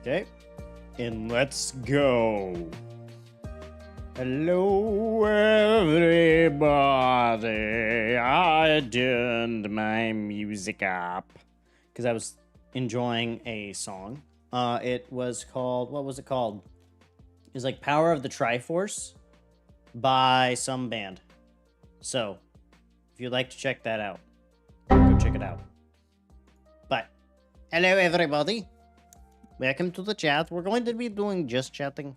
Okay, and let's go. Hello, everybody. I turned my music up because I was enjoying a song. It was called, what was it called? It was like Power of the Triforce by some band. So, if you'd like to check that out, go check it out. But, hello, everybody. Welcome to the chat. We're going to be doing just chatting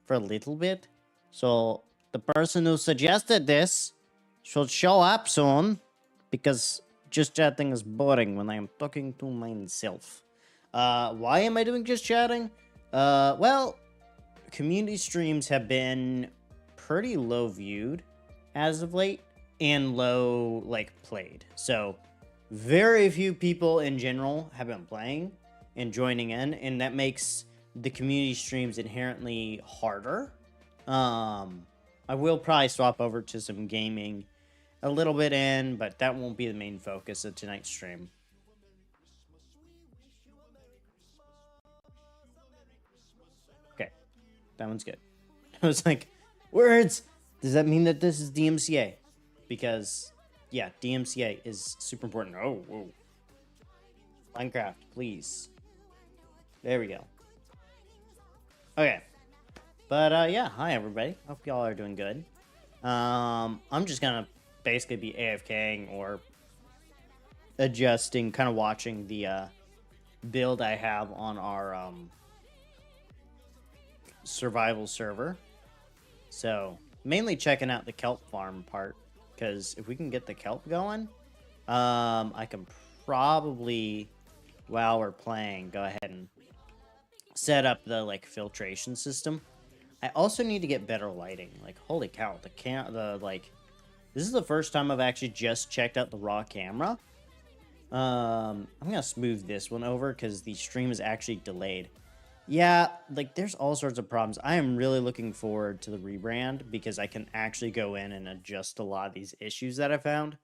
for a little bit. So the person who suggested this should show up soon, because just chatting is boring when I am talking to myself. Why am I doing just chatting? Well, community streams have been pretty low viewed as of late and low, played. So very few people in general have been playing and joining in, and that makes the community streams inherently harder. I will probably swap over to some gaming a little bit in, but that won't be the main focus of tonight's stream. Okay, that one's good. I was like, words! Does that mean that this is DMCA? Because, yeah, DMCA is super important. Oh, whoa. Minecraft, please. There we go. Okay. But, yeah, hi, everybody. Hope y'all are doing good. I'm just gonna basically be AFKing or adjusting, kind of watching the, build I have on our, survival server. So, mainly checking out the kelp farm part, because if we can get the kelp going, I can probably, while we're playing, go ahead and set up the, filtration system. I also need to get better lighting. Like, holy cow, this is the first time I've actually just checked out the raw camera. I'm gonna smooth this one over because the stream is actually delayed. Yeah, there's all sorts of problems. I am really looking forward to the rebrand because I can actually go in and adjust a lot of these issues that I found.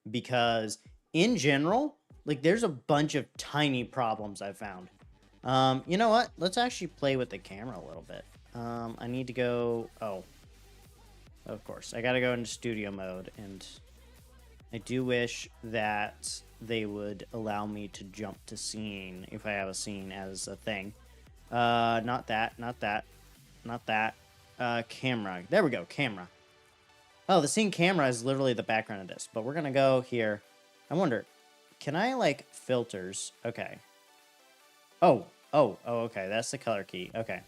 Because in general, there's a bunch of tiny problems I found. You know what? Let's actually play with the camera a little bit. I need to go... Oh. Of course. I gotta go into studio mode, and I do wish that they would allow me to jump to scene if I have a scene as a thing. Not that. Camera. There we go, camera. Oh, the scene camera is literally the background of this, but we're gonna go here. I wonder, can I, filters? Okay. Oh, okay, that's the color key. Okay.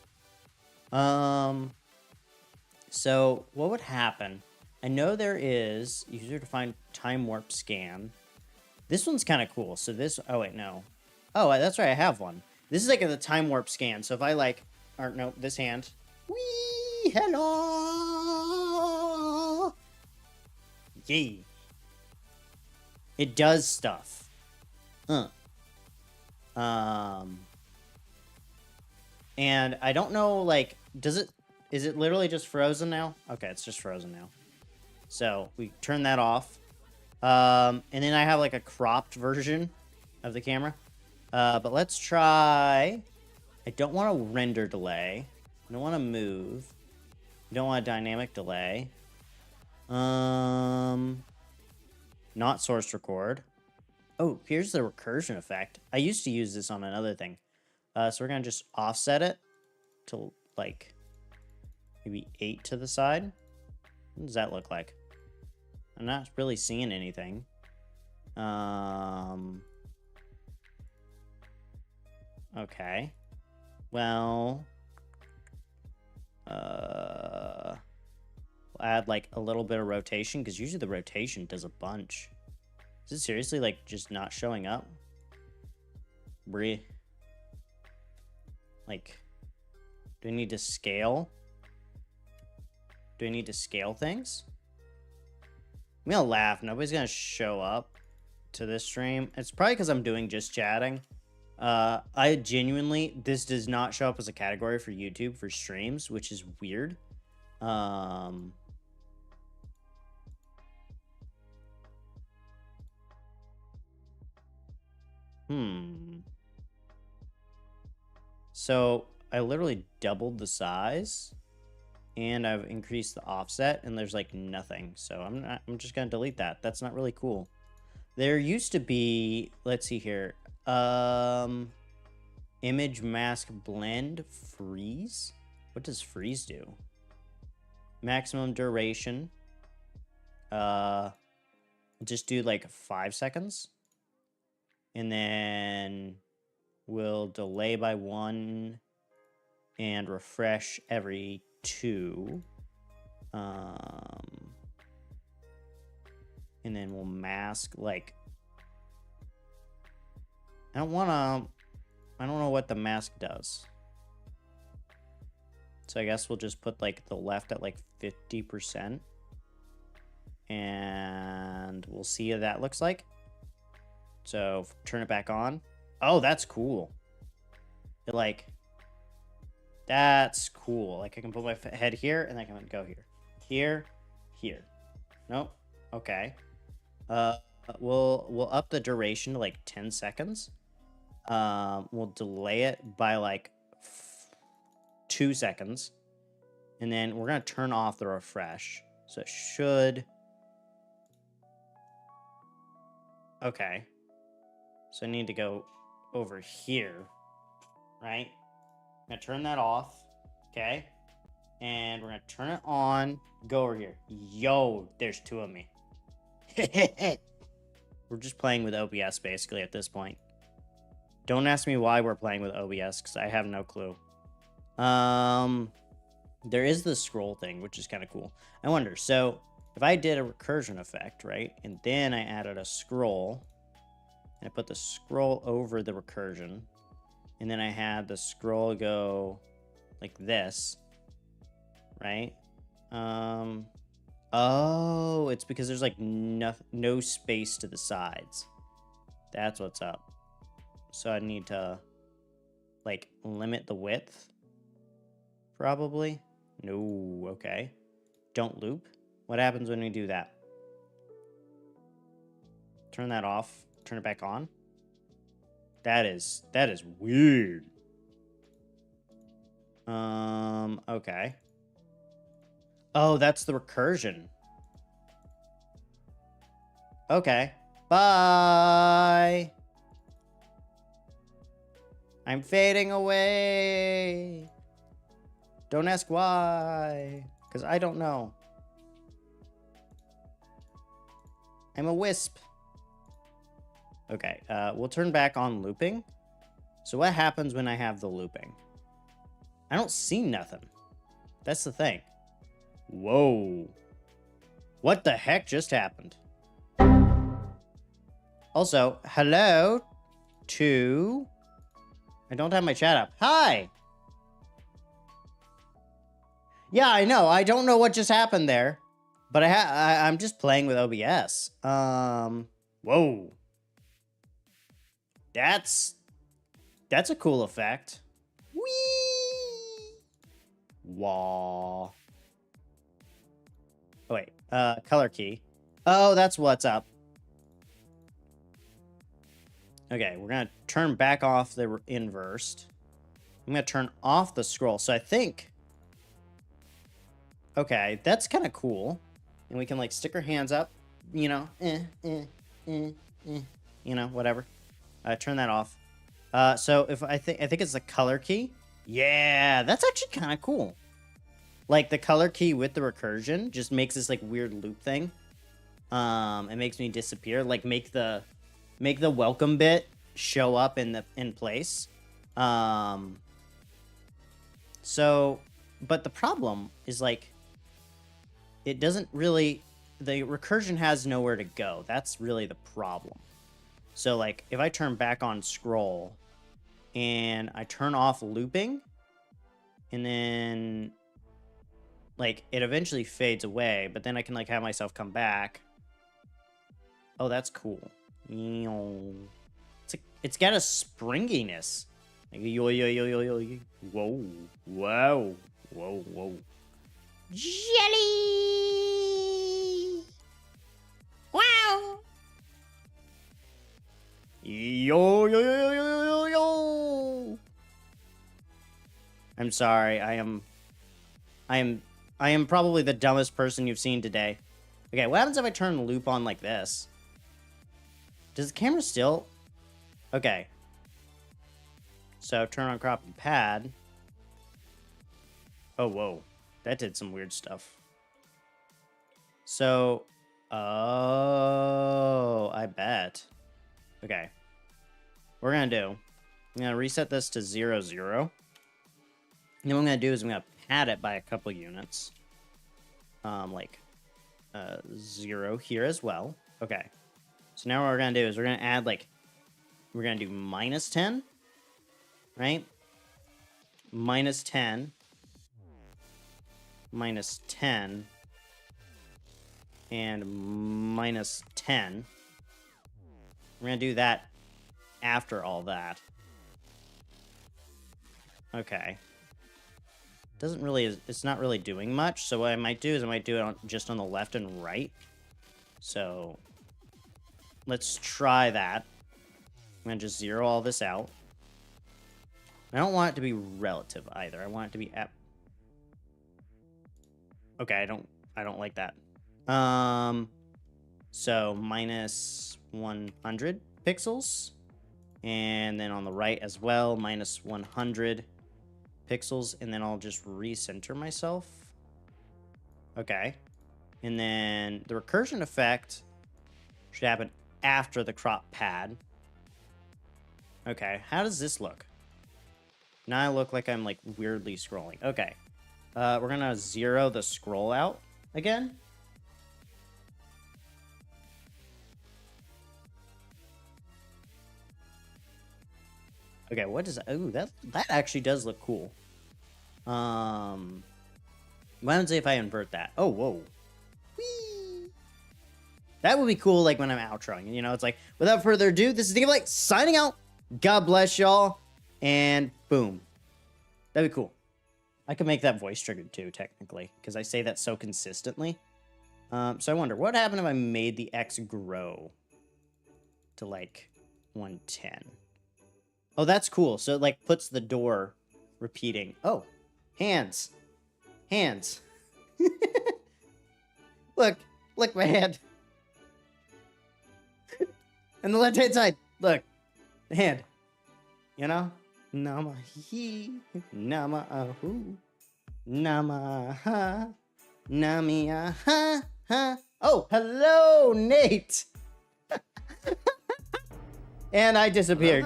So what would happen? I know there is user defined time warp scan. This one's kind of cool. So this, oh wait, no. Oh, that's right, I have one. This is the time warp scan. So if I or no, this hand. Wee, hello. Yay. It does stuff. And I don't know, is it literally just frozen now? Okay, it's just frozen now. So we turn that off. And then I have a cropped version of the camera. But let's try... I don't want a render delay. I don't want to move. I don't want a dynamic delay. Not source record. Oh, here's the recursion effect. I used to use this on another thing. So we're going to just offset it to, maybe 8 to the side. What does that look like? I'm not really seeing anything. Okay. Well, we'll add, a little bit of rotation, because usually the rotation does a bunch. Is it seriously, just not showing up? Do I need to scale? Do I need to scale things? I'm gonna laugh. Nobody's gonna show up to this stream. It's probably because I'm doing just chatting. I genuinely, this does not show up as a category for YouTube for streams, which is weird. So I literally doubled the size and I've increased the offset and there's like nothing. So I'm just going to delete that. That's not really cool. There used to be, let's see here. Image mask blend freeze. What does freeze do? Maximum duration. Just do like 5 seconds. And then we'll delay by 1 and refresh every 2. And then we'll mask like, I don't know what the mask does. So I guess we'll just put like the left at like 50%. And we'll see what that looks like. So turn it back on. Oh, that's cool. It like, that's cool. Like I can put my head here and I can go here. Here. Nope. Okay. We'll up the duration to like 10 seconds. We'll delay it by like 2 seconds. And then we're going to turn off the refresh. So it should... Okay. So I need to go over here, right? I'm going to turn that off, okay? And we're going to turn it on, go over here. Yo, there's 2 of me. We're just playing with OBS, basically, at this point. Don't ask me why we're playing with OBS, because I have no clue. There is the scroll thing, which is kind of cool. I wonder, so if I did a recursion effect, right? And then I added a scroll, and I put the scroll over the recursion, and then I had the scroll go like this, right? Oh, it's because there's like no space to the sides. That's what's up. So I need to like limit the width. Probably. No, okay. Don't loop. What happens when we do that? Turn that off. Turn it back on. That is weird. Okay. Oh, that's the recursion. Okay. Bye. I'm fading away. Don't ask why, because I don't know. I'm a wisp. Okay, we'll turn back on looping. So what happens when I have the looping? I don't see nothing. That's the thing. Whoa. What the heck just happened? Also, hello to... I don't have my chat up. Hi! Yeah, I know. I don't know what just happened there. But I'm just playing with OBS. Whoa. That's a cool effect. Whee! Wah. Oh, wait. Color key. Oh, that's what's up. Okay, we're going to turn back off the inversed. I'm going to turn off the scroll. So I think... Okay, that's kind of cool. And we can, like, stick our hands up. You know, you know, whatever. Turn that off. So if I think it's the color key. Yeah, that's actually kind of cool. Like, the color key with the recursion just makes this, like, weird loop thing. It makes me disappear. Like, make the welcome bit show up in place. So, but the problem is, like, it doesn't really, the recursion has nowhere to go. That's really the problem. So, like, if I turn back on scroll and I turn off looping, and then, like, it eventually fades away, but then I can, like, have myself come back. Oh, that's cool. It's got a springiness. Like, yo, yo, yo, yo, yo, yo. Whoa. Whoa. Whoa, whoa. Jelly! Wow! Yo, yo, yo, yo, yo, yo, yo! I'm sorry. I am probably the dumbest person you've seen today. Okay, what happens if I turn the loop on like this? Does the camera still... Okay. So, turn on crop and pad. Oh, whoa. That did some weird stuff. So... Oh, I bet. Okay. What we're going to do... I'm going to reset this to 0, 0. And then what I'm going to do is I'm going to pad it by a couple units. Like... 0 here as well. Okay. So now what we're going to do is we're going to add, like... We're going to do minus 10. Right? Minus 10. Minus 10. And minus 10. We're going to do that after all that. Okay. Doesn't really... It's not really doing much. So what I might do is I might do it just on the left and right. So... Let's try that. I'm going to just zero all this out. I don't want it to be relative either. I want it to be at... Okay, I don't like that. So minus 100 pixels. And then on the right as well, minus 100 pixels. And then I'll just recenter myself. Okay. And then the recursion effect should happen after the crop pad. Okay, how does this look? Now I look like I'm, like, weirdly scrolling. Okay. We're gonna zero the scroll out again. Okay, what does... Ooh, that actually does look cool. What happens if I invert that? Oh, whoa. Whee! That would be cool, like, when I'm outroing. You know, it's like, without further ado, this is the like signing out. God bless y'all. And boom. That'd be cool. I could make that voice triggered too, technically, because I say that so consistently. So I wonder, what happened if I made the X grow to, like, 110? Oh, that's cool. So it, like, puts the door repeating. Oh, hands. Hands. Look my hand. And the left-hand side. Look. The hand. You know? Nama-hee. Nama-ahu. Nama-ha. Nami-aha. Oh, hello, Nate. And I disappeared.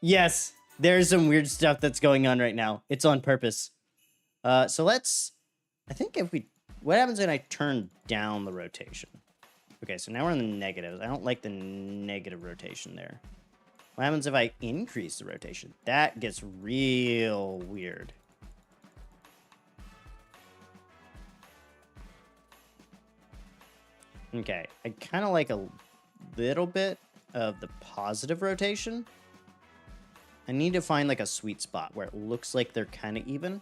Yes, there's some weird stuff that's going on right now. It's on purpose. So let's... I think if we... What happens when I turn down the rotation? Okay, so now we're in the negatives. I don't like the negative rotation there. What happens if I increase the rotation? That gets real weird. Okay, I kind of like a little bit of the positive rotation. I need to find like a sweet spot where it looks like they're kind of even.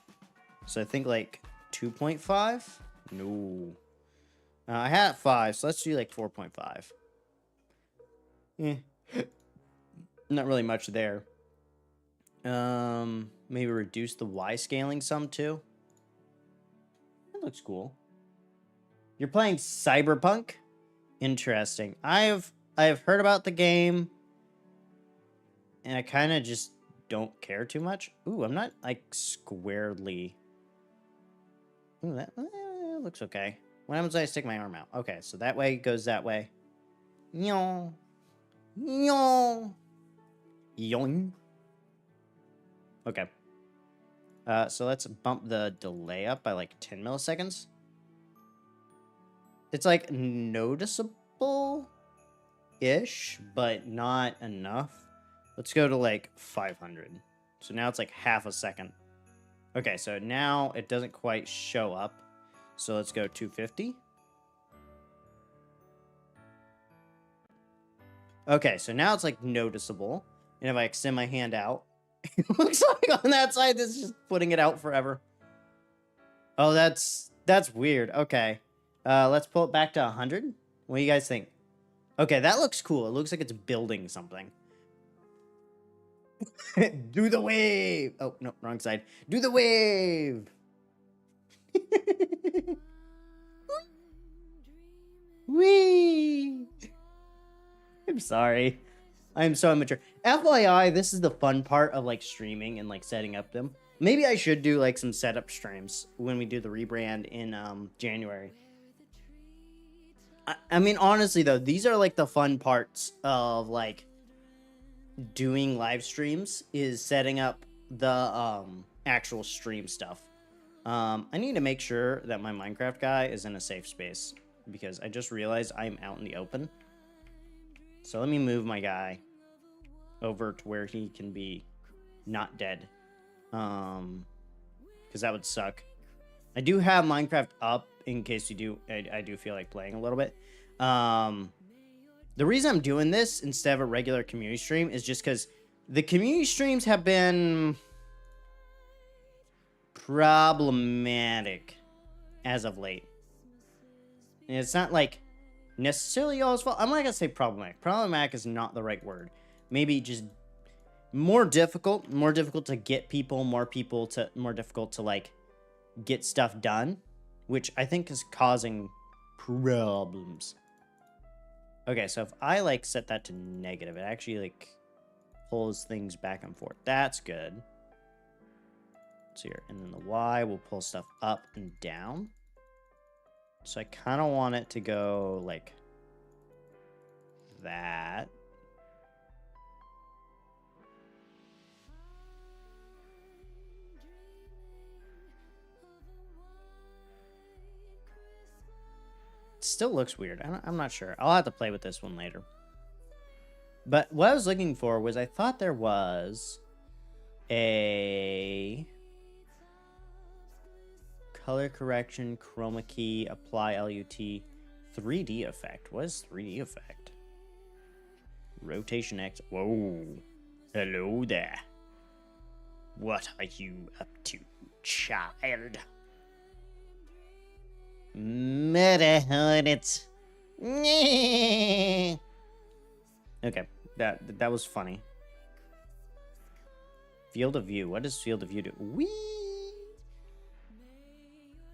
So I think like 2.5? No. I had 5, so let's do like 4.5. Not really much there. Maybe reduce the Y scaling some too. That looks cool. You're playing Cyberpunk? Interesting. I have heard about the game, and I kind of just don't care too much. Ooh, I'm not like squarely. Ooh, that looks okay. What happens when I stick my arm out? Okay, so that way goes that way. Yoing. Yoing. Yoing. Okay. So let's bump the delay up by like 10 milliseconds. It's like noticeable-ish, but not enough. Let's go to like 500. So now it's like half a second. Okay, so now it doesn't quite show up. So let's go 250. Okay, so now it's like noticeable. And if I extend my hand out, it looks like on that side, this is just putting it out forever. Oh, that's weird. Okay. Let's pull it back to 100. What do you guys think? Okay, that looks cool. It looks like it's building something. Do the wave. Oh, no, wrong side. Do the wave. Wee. I'm sorry. I'm so immature. FYI, this is the fun part of like streaming and like setting up them. Maybe I should do like some setup streams when we do the rebrand in January. I mean, honestly though, these are like the fun parts of like doing live streams, is setting up the actual stream stuff. I need to make sure that my Minecraft guy is in a safe space, because I just realized I'm out in the open. So let me move my guy over to where he can be not dead. Because that would suck. I do have Minecraft up in case you do. I do feel like playing a little bit. The reason I'm doing this instead of a regular community stream is just because the community streams have been problematic as of late. And it's not like necessarily y'all's fault. I'm not gonna say problematic. Problematic is not the right word. Maybe just more difficult to get people, more difficult to like get stuff done, which I think is causing problems. Okay, so if I like set that to negative, it actually like pulls things back and forth. That's good. So here, and then the Y will pull stuff up and down. So I kind of want it to go like that. Still looks weird. I'm not sure. I'll have to play with this one later. But what I was looking for was, I thought there was a color correction, chroma key, apply LUT, 3D effect. What is 3D effect? Rotation X. Whoa. Hello there. What are you up to, child? Meta Hornets. Okay, that was funny. Field of view. What does field of view do? Whee!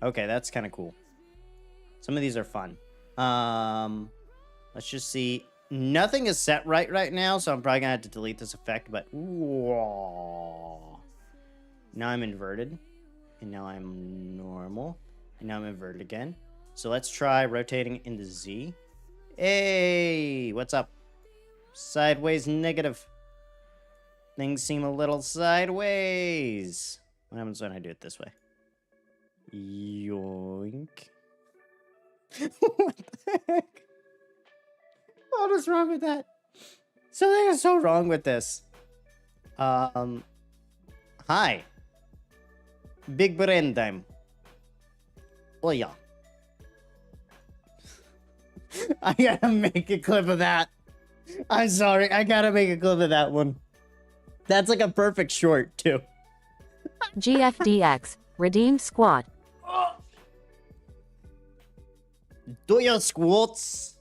Okay, that's kind of cool. Some of these are fun. Let's just see. Nothing is set right now, so I'm probably gonna have to delete this effect, but whoa. Now I'm inverted. And now I'm normal. And now I'm inverted again. So let's try rotating into Z. Hey, what's up? Sideways negative. Things seem a little sideways. What happens when I do it this way? Yoink. What the heck? What is wrong with that? Something is so wrong with this. Hi. Big brain time. Oh yeah. I gotta make a clip of that. I'm sorry, I gotta make a clip of that one. That's like a perfect short, too. GFDX, redeem squat. Do your squats.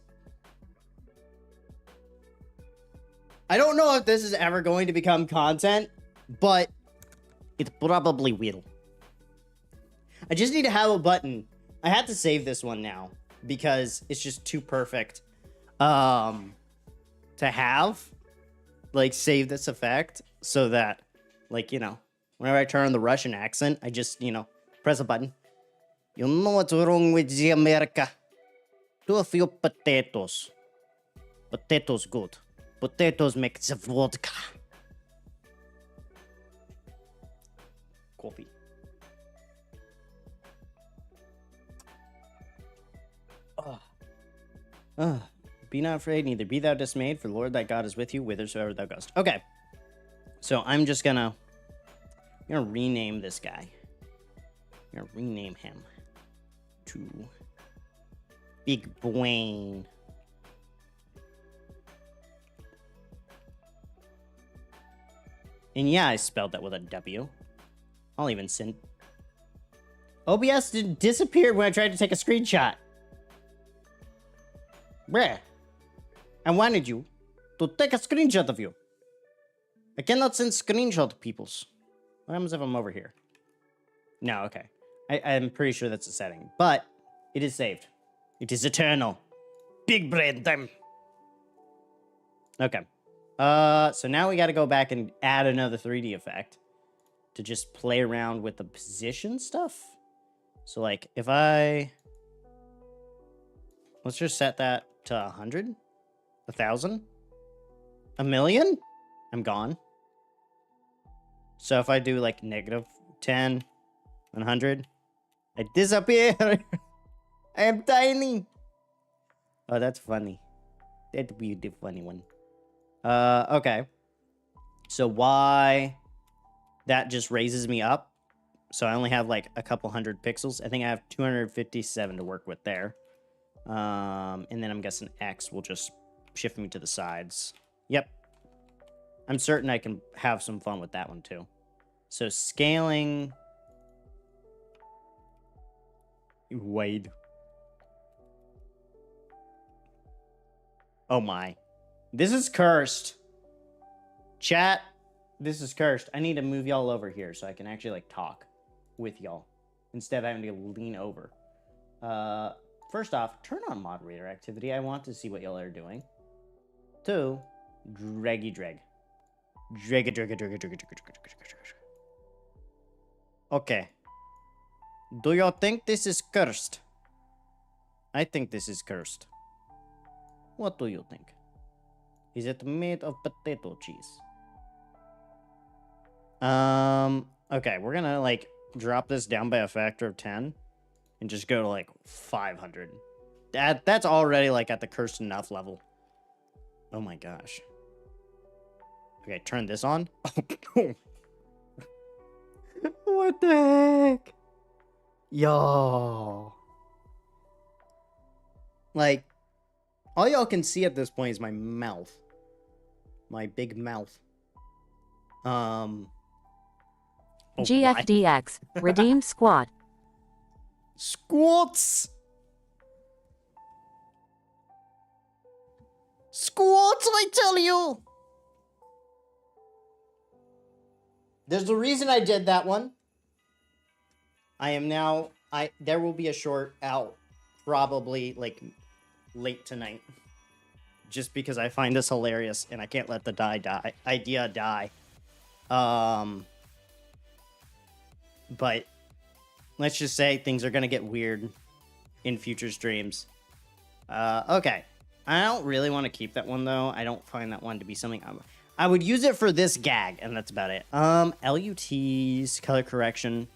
I don't know if this is ever going to become content, but it probably will. I just need to have a button. I have to save this one now because it's just too perfect to have. Like, save this effect so that, like, you know, whenever I turn on the Russian accent, I just, you know, press a button. You know what's wrong with the America? Do a few potatoes. Potatoes good. Potatoes make the vodka. Coffee. Be not afraid, neither be thou dismayed, for the Lord thy God is with you, whithersoever thou goest. Okay. So I'm just gonna rename this guy. I'm gonna rename him to Big Brain. And yeah, I spelled that with a W. I'll even send. OBS disappeared when I tried to take a screenshot. Bruh. I wanted you to take a screenshot of you. I cannot send screenshot to peoples. What happens if I'm over here? No, okay. I'm pretty sure that's a setting, but it is saved. It is eternal. Big brain time. Okay. So now we got to go back and add another 3D effect to just play around with the position stuff. So like if let's just set that to 100, 1,000, 1,000,000. I'm gone. So if I do like -10, 100, I disappear. I am tiny. Oh, that's funny. That would be the funny one. Okay. So why that just raises me up? So I only have like a couple hundred pixels. I think I have 257 to work with there. And then I'm guessing X will just shift me to the sides. Yep. I'm certain I can have some fun with that one too. So scaling. Wade. Oh my. This is cursed. Chat, this is cursed. I need to move y'all over here so I can actually like talk with y'all instead of having to lean over. First off, turn on moderator activity. I want to see what y'all are doing. 2, draggy drag. Drag it, drag it, drag it, drag it, drag it, drag it, drag it, drag it. Okay. Do y'all think this is cursed? I think this is cursed. What do you think? Is it made of potato cheese? Okay, we're gonna like drop this down by a factor of 10 and just go to like 500. That's already like at the cursed enough level. Oh my gosh. Okay, turn this on. What the heck? Yo. Like, all y'all can see at this point is my mouth. My big mouth. Oh, GFDX. Redeem squat. Squats! Squats, I tell you! There's a reason I did that one. There will be a short out probably like late tonight. Just because I find this hilarious and I can't let the idea die. But let's just say things are gonna get weird in future streams. Okay. I don't really want to keep that one though. I don't find that one to be something I would use it for this gag, and that's about it. LUTs, color correction,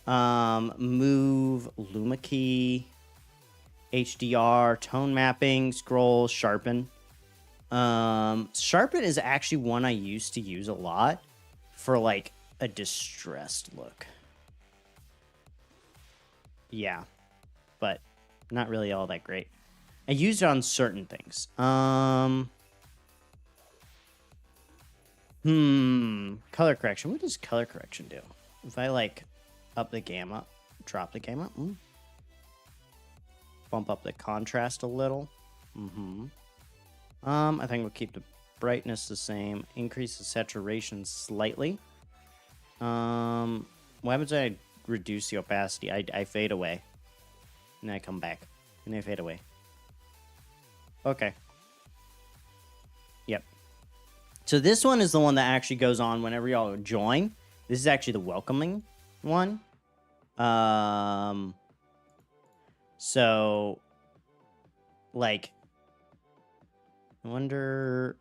move, luma key, HDR, tone mapping, scroll, sharpen. Sharpen is actually one I used to use a lot for like a distressed look. Yeah, but not really all that great. I used it on certain things. Color correction. What does color correction do? If I like up the gamma, drop the gamma, bump up the contrast a little. I think we'll keep the brightness the same. Increase the saturation slightly. What happens when I reduce the opacity? I fade away. And then I come back. And I fade away. Okay. Yep. So this one is the one that actually goes on whenever y'all join. This is actually the welcoming one. So, like, I wonder...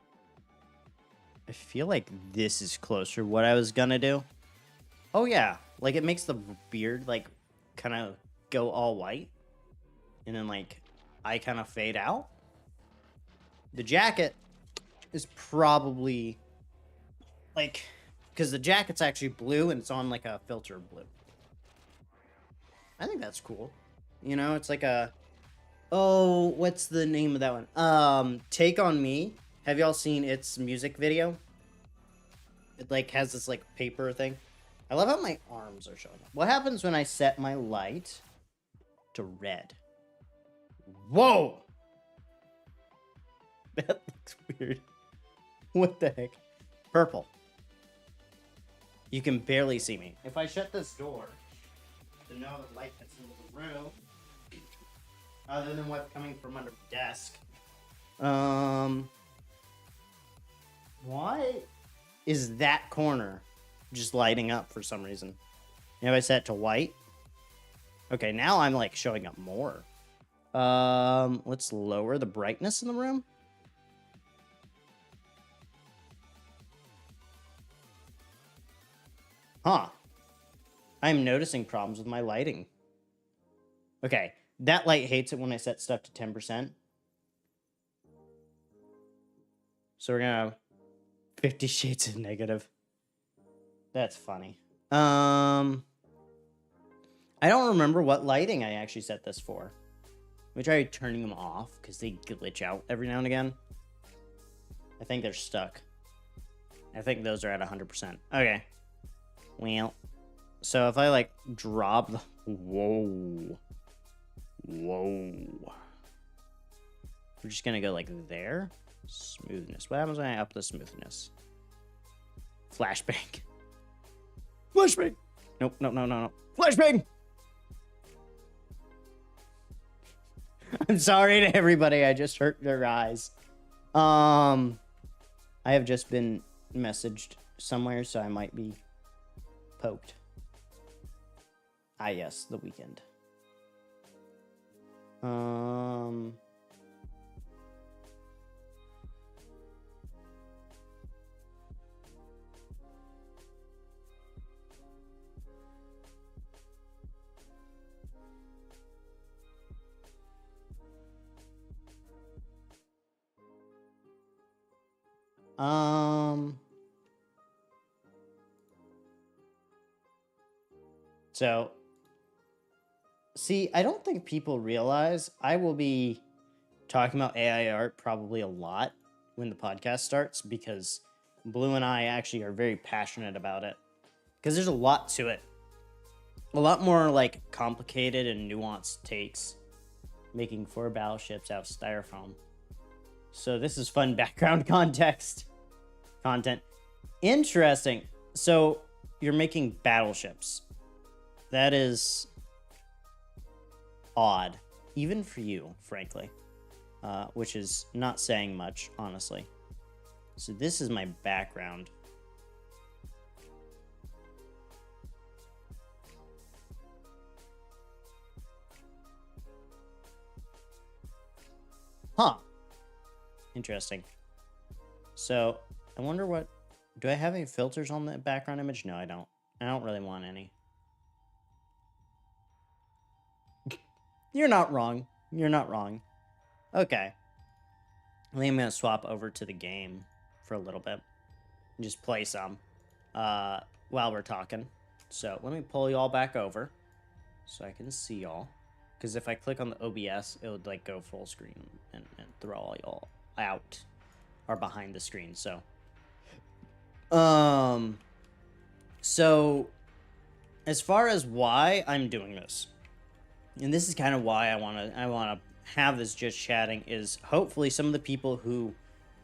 I feel like this is closer to what I was gonna do. Oh, yeah. Like, it makes the beard, like, kind of go all white. And then, like, I kind of fade out. The jacket is probably, like... Because the jacket's actually blue, and it's on, like, a filter blue. I think that's cool. You know, it's like a... Oh, what's the name of that one? Take On Me. Have y'all seen its music video? It, like, has this, like, paper thing. I love how my arms are showing up. What happens when I set my light to red? Whoa! That looks weird. What the heck? Purple. You can barely see me. If I shut this door to know that light gets into the room, other than what's coming from under the desk, why is that corner just lighting up for some reason? If I set it to white, okay, now I'm like showing up more. Let's lower the brightness in the room. Huh. I'm noticing problems with my lighting. Okay, that light hates it when I set stuff to 10%. So we're gonna 50 shades of negative. That's funny. I don't remember what lighting I actually set this for. Let me try turning them off because they glitch out every now and again. I think they're stuck. I think those are at 100%. Okay. Well, so if I like drop the... Whoa. We're just gonna go like there. Smoothness. What happens when I up the smoothness? Flashbang. Flashbang. Nope. No. Flashbang. I'm sorry to everybody. I just hurt their eyes. I have just been messaged somewhere, so I might be poked. Ah, yes, the weekend. So, see, I don't think people realize I will be talking about AI art probably a lot when the podcast starts because Blue and I actually are very passionate about it because there's a lot to it. A lot more like complicated and nuanced takes making 4 battleships out of styrofoam. So this is fun background content. Interesting. So you're making battleships. That is odd, even for you, frankly, which is not saying much, honestly. So this is my background. Huh. Interesting. So I wonder what... Do I have any filters on the background image? No, I don't. I don't really want any. You're not wrong. You're not wrong. Okay. I think I'm going to swap over to the game for a little bit. And just play some while we're talking. So let me pull y'all back over so I can see y'all. Because if I click on the OBS, it would like go full screen and throw all y'all out or behind the screen. So as far as why I'm doing this, and this is kind of why I want to have this just chatting, is hopefully some of the people who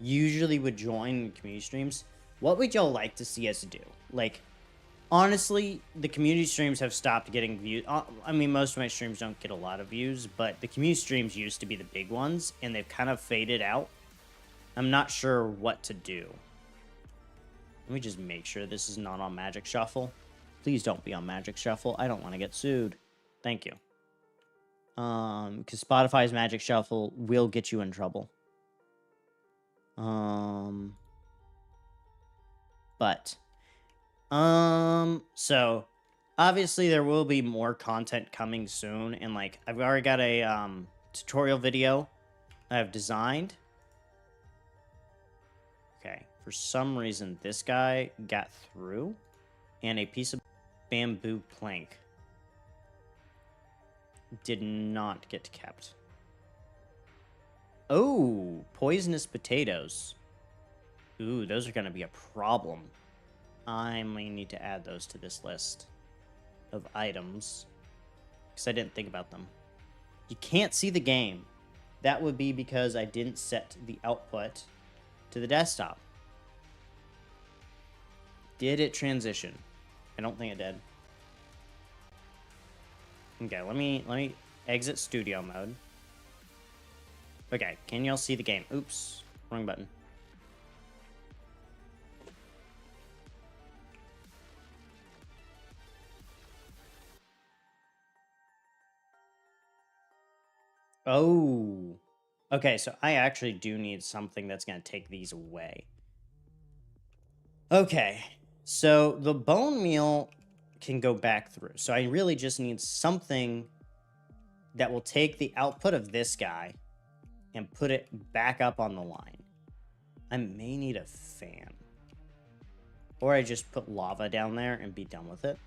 usually would join community streams, what would y'all like to see us do? Like, honestly, the community streams have stopped getting views. I mean, most of my streams don't get a lot of views, but the community streams used to be the big ones, and they've kind of faded out. I'm not sure what to do. Let me just make sure this is not on Magic Shuffle. Please don't be on Magic Shuffle. I don't want to get sued. Thank you. Because Spotify's Magic Shuffle will get you in trouble. So obviously there will be more content coming soon, and like I've already got a tutorial video I've designed. Okay, for some reason this guy got through, and a piece of bamboo plank did not get kept. Oh, poisonous potatoes. Ooh, those are going to be a problem. I may need to add those to this list of items because I didn't think about them. You can't see the game. That would be because I didn't set the output to the desktop. Did it transition? I don't think it did. Okay, let me exit studio mode. Okay, can y'all see the game? Oops, wrong button. Oh. Okay, so I actually do need something that's going to take these away. Okay, so the bone meal can go back through. So I really just need something that will take the output of this guy and put it back up on the line. I may need a fan. Or I just put lava down there and be done with it.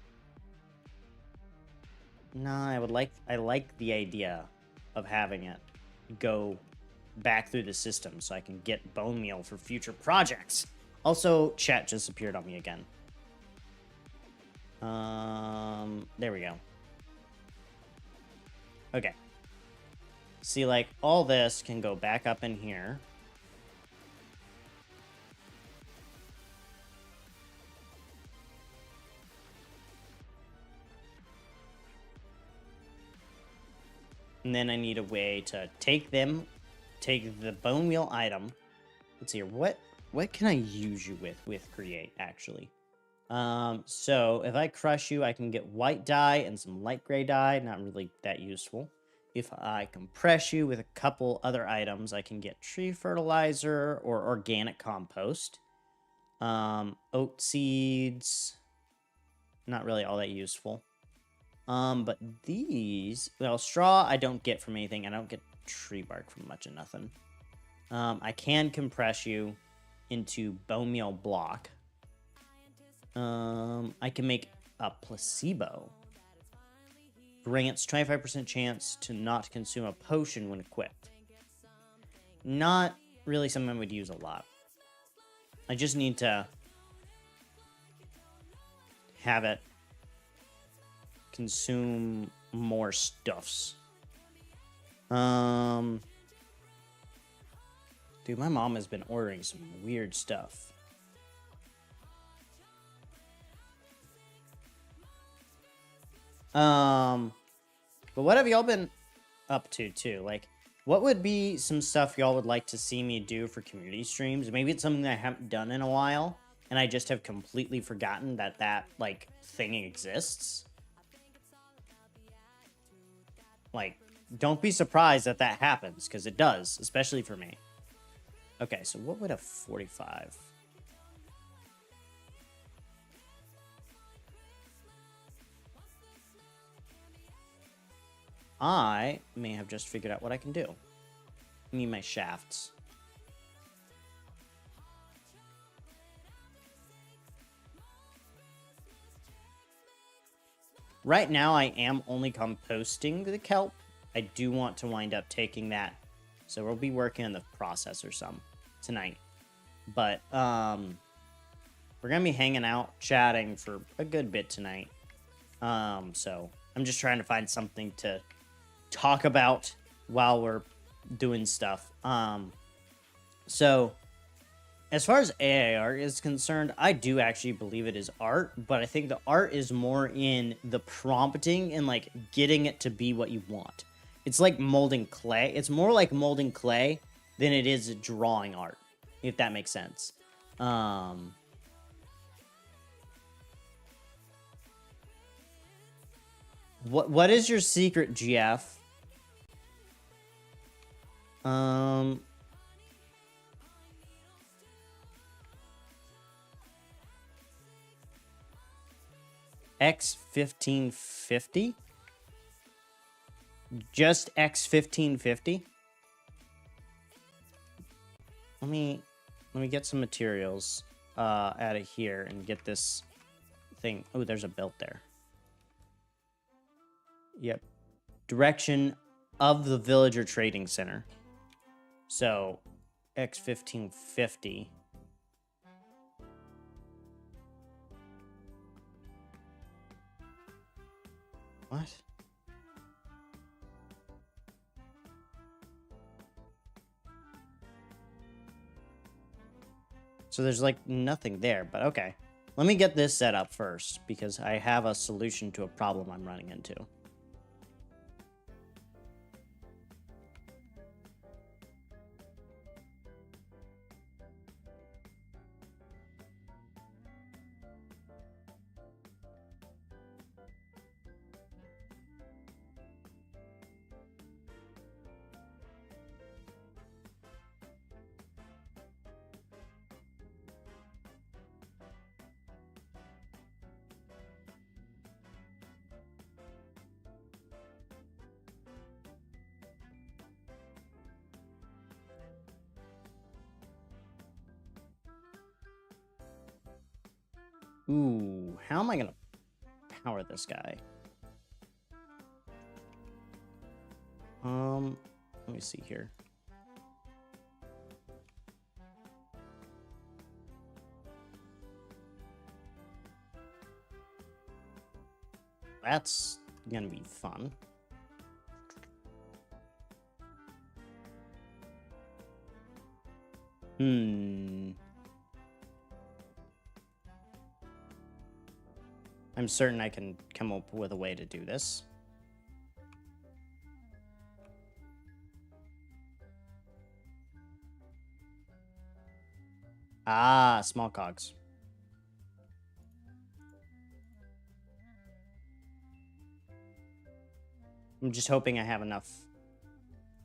No, I like the idea of having it go back through the system so I can get bone meal for future projects. Also, chat just appeared on me again. There we go. Okay. See, like, all this can go back up in here. And then I need a way to take the bone meal item. Let's see here. What can I use you with create, actually? So if I crush you, I can get white dye and some light gray dye. Not really that useful. If I compress you with a couple other items, I can get tree fertilizer or organic compost. Oat seeds. Not really all that useful. But these, well, straw I don't get from anything. I don't get tree bark from much of nothing. I can compress you into bone meal block. I can make a placebo. Grants 25% chance to not consume a potion when equipped. Not really something I would use a lot. I just need to have it consume more stuffs. Dude, my mom has been ordering some weird stuff. But what have y'all been up to too? Like, what would be some stuff y'all would like to see me do for community streams? Maybe it's something that I haven't done in a while, and I just have completely forgotten that like thing exists. Like, don't be surprised that happens, because it does, especially for me. Okay, so what would a 45? I may have just figured out what I can do. I need my shafts. Right now, I am only composting the kelp. I do want to wind up taking that. So we'll be working on the processor some tonight. But we're going to be hanging out, chatting for a good bit tonight. So I'm just trying to find something to talk about while we're doing stuff. So as far as AI art is concerned, I do actually believe it is art, but I think the art is more in the prompting and like getting it to be what you want. It's like molding clay. It's more like molding clay than it is drawing art, if that makes sense. What is your secret, GF? X1550? Just X1550? Let me get some materials out of here and get this thing. Oh, there's a belt there. Yep. Direction of the villager trading center. So X1550. What? So there's like nothing there, but okay. Let me get this set up first, because I have a solution to a problem I'm running into. Ooh, how am I gonna power this guy? Let me see here. That's gonna be fun. I'm certain I can come up with a way to do this. Ah, small cogs. I'm just hoping I have enough.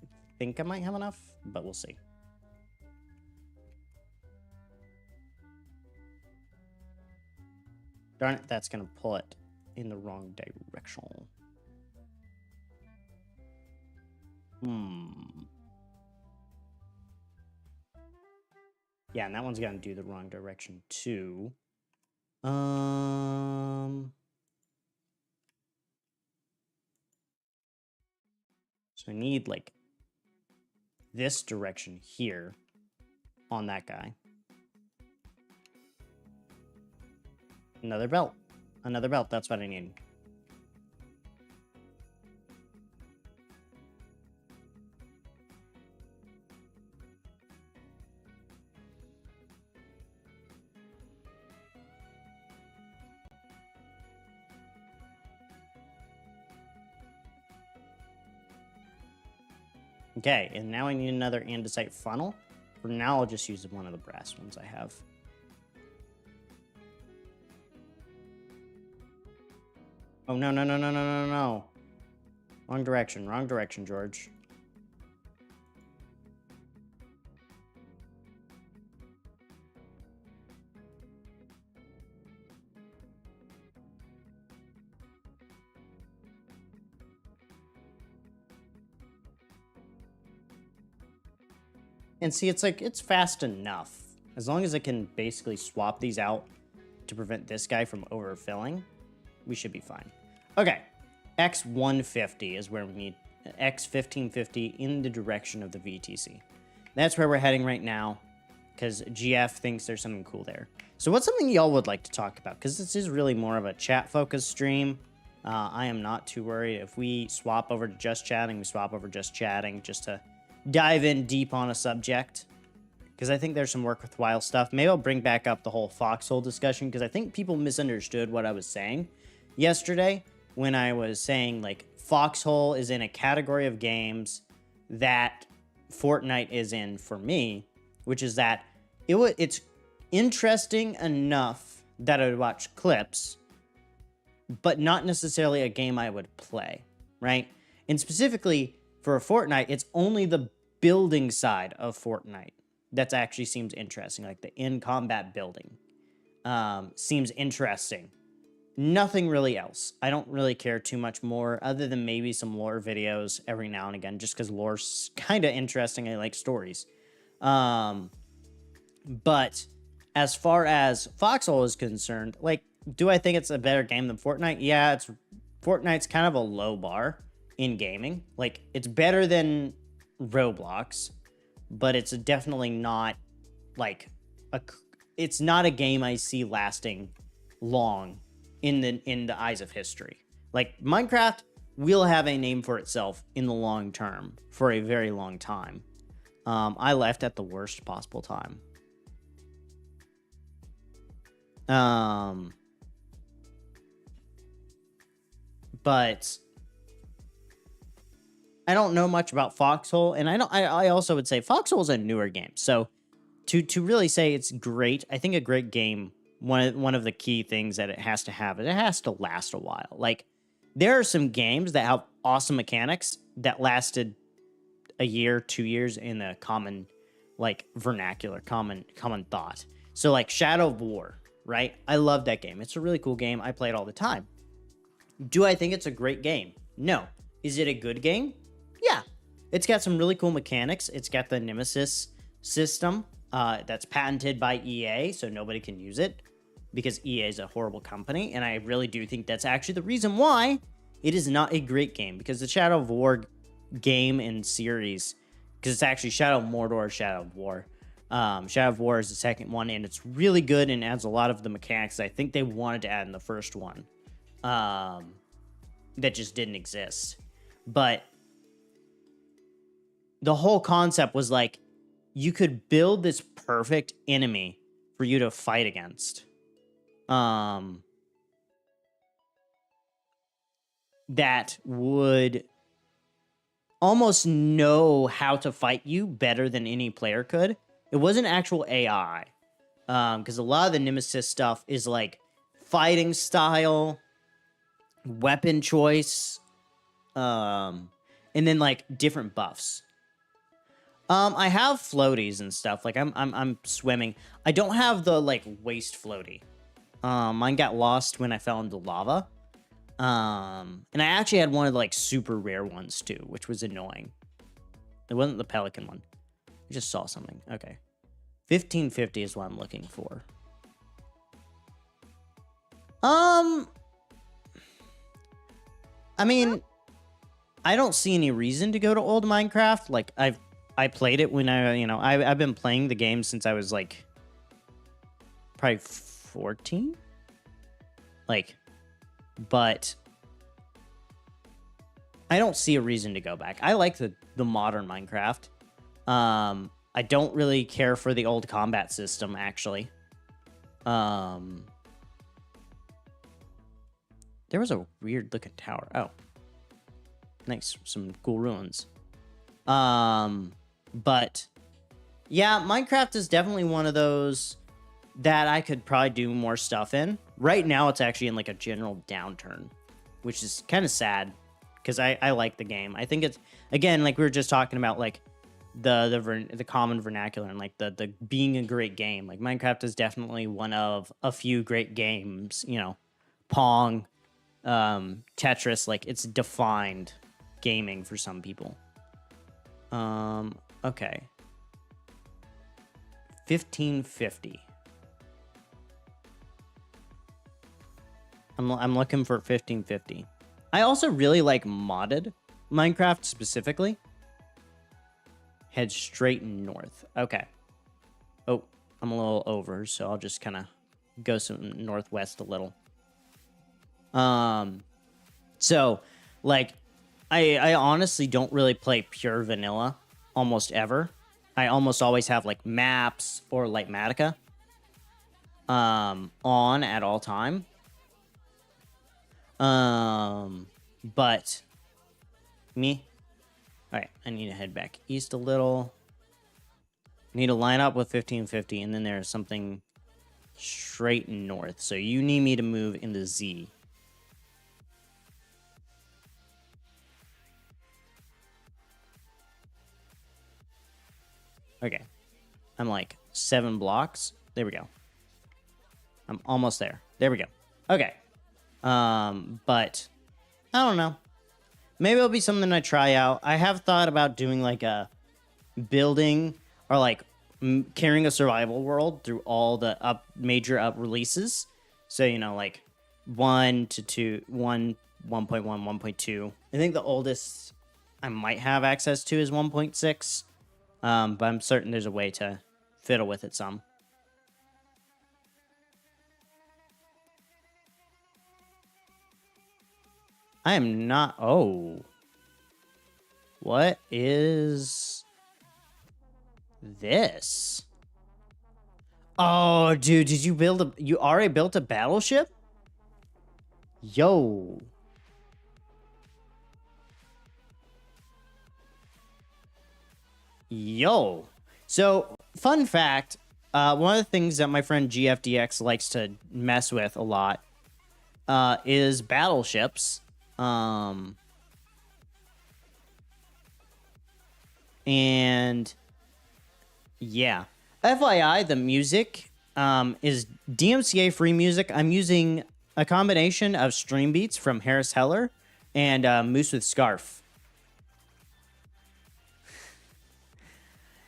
I think I might have enough, but we'll see. Darn it, that's going to pull it in the wrong direction. Yeah, and that one's going to do the wrong direction too. So I need like this direction here on that guy. Another belt. Another belt. That's what I need. Okay, and now I need another andesite funnel. For now, I'll just use one of the brass ones I have. Oh, no, no, no, no, no, no, no. Wrong direction, George. And see, it's like, it's fast enough. As long as I can basically swap these out to prevent this guy from overfilling, we should be fine. Okay, X150 is where we need X1550 in the direction of the VTC. That's where we're heading right now, because GF thinks there's something cool there. So what's something y'all would like to talk about? Because this is really more of a chat-focused stream. I am not too worried. If we swap over to just chatting, we swap over just chatting, just to dive in deep on a subject, because I think there's some worthwhile stuff. Maybe I'll bring back up the whole foxhole discussion, because I think people misunderstood what I was saying yesterday when I was saying, like, foxhole is in a category of games that Fortnite is in for me, which is that it's interesting enough that I would watch clips, but not necessarily a game I would play, right? And specifically for a Fortnite, it's only the building side of Fortnite that actually seems interesting, like the in-combat building seems interesting. Nothing really else. I don't really care too much more, other than maybe some lore videos every now and again, just because lore's kind of interesting. I like stories. But as far as Foxhole is concerned, like, do I think it's a better game than Fortnite? Yeah, Fortnite's kind of a low bar in gaming. Like, it's better than Roblox, but it's definitely not like it's not a game I see lasting long in the eyes of history. Like, Minecraft will have a name for itself in the long term for a very long time. I left at the worst possible time. But I don't know much about Foxhole, and I also would say Foxhole is a newer game. So to really say it's great, I think a great game, one of the key things that it has to have is it has to last a while. Like, there are some games that have awesome mechanics that lasted a year, 2 years in the common, like, vernacular, common thought. So like Shadow of War, right? I love that game. It's a really cool game. I play it all the time. Do I think it's a great game? No. Is it a good game? Yeah. It's got some really cool mechanics. It's got the Nemesis system that's patented by EA, so nobody can use it because EA is a horrible company. And I really do think that's actually the reason why it is not a great game, because the Shadow of War game and series, because it's actually Shadow of Mordor, Shadow of War. Shadow of War is the second one, and it's really good and adds a lot of the mechanics I think they wanted to add in the first one that just didn't exist. But the whole concept was like, you could build this perfect enemy for you to fight against. That would almost know how to fight you better than any player could. It wasn't actual AI. Because a lot of the Nemesis stuff is like fighting style, weapon choice, and then like different buffs. I have floaties and stuff. Like I'm swimming. I don't have the like waist floaty. Mine got lost when I fell into lava. And I actually had one of the like super rare ones too, which was annoying. It wasn't the pelican one. I just saw something. Okay. 1550 is what I'm looking for. I mean, I don't see any reason to go to old Minecraft. Like I played it when I've been playing the game since I was like probably 14. Like, but I don't see a reason to go back. I like the modern Minecraft. I don't really care for the old combat system, actually. There was a weird looking tower. Oh. Nice. Some cool ruins. But yeah, Minecraft is definitely one of those that I could probably do more stuff in. Right now, it's actually in like a general downturn, which is kind of sad because I like the game. I think it's, again, like we were just talking about, like the common vernacular and like the being a great game. Like Minecraft is definitely one of a few great games. You know, Pong, Tetris. Like, it's defined gaming for some people. Okay. 1550. I'm looking for 1550. I also really like modded Minecraft specifically. Head straight north. Okay. Oh, I'm a little over, so I'll just kind of go some northwest a little. So, like, I honestly don't really play pure vanilla almost ever. I almost always have, like, maps or Lightmatica on at all time. But me. All right, I need to head back east a little. Need to line up with 1550, and then there's something straight north. So you need me to move into Z. Okay. I'm like 7 blocks. There we go. I'm almost there. There we go. Okay. But I don't know. Maybe it'll be something I try out. I have thought about doing like a building or like carrying a survival world through all the major releases. So, you know, like 1 to 2, 1, 1.1, 1.2. I think the oldest I might have access to is 1.6. But I'm certain there's a way to fiddle with it some. I am not... Oh. What is this? Oh, dude, did you already built a battleship? Yo. Yo. So, fun fact, one of the things that my friend GFDX likes to mess with a lot is battleships. And yeah. FYI, the music is DMCA free music. I'm using a combination of stream beats from Harris Heller and Moose with Scarf.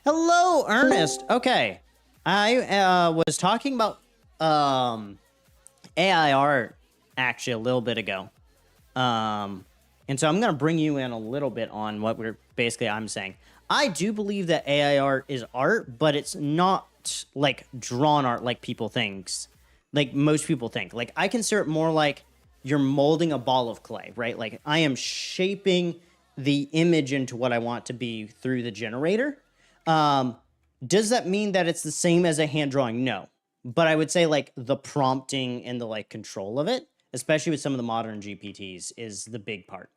Hello, Ernest. Okay. I was talking about AI art actually a little bit ago. And so I'm going to bring you in a little bit on what I'm saying. I do believe that AI art is art, but it's not like drawn art like people think. Like most people think. Like I consider it more like you're molding a ball of clay, right? Like I am shaping the image into what I want to be through the generator. Does that mean that it's the same as a hand drawing? No. But I would say like the prompting and the like control of it, especially with some of the modern GPTs, is the big part.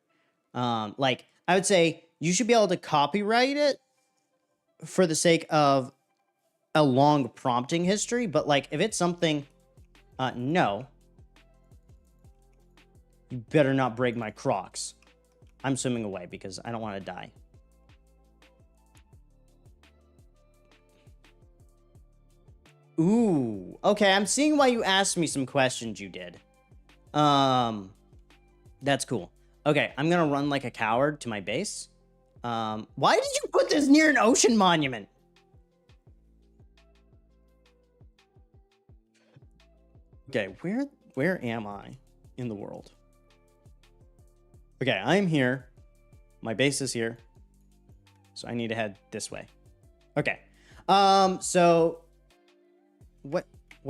Like I would say you should be able to copyright it for the sake of a long prompting history. But like if it's something, no, you better not break my Crocs. I'm swimming away because I don't want to die. Ooh, okay. I'm seeing why you asked me some questions you did. That's cool. Okay, I'm gonna run like a coward to my base. Why did you put this near an ocean monument? Okay, where am I in the world? Okay, I'm here. My base is here. So I need to head this way. Okay. So what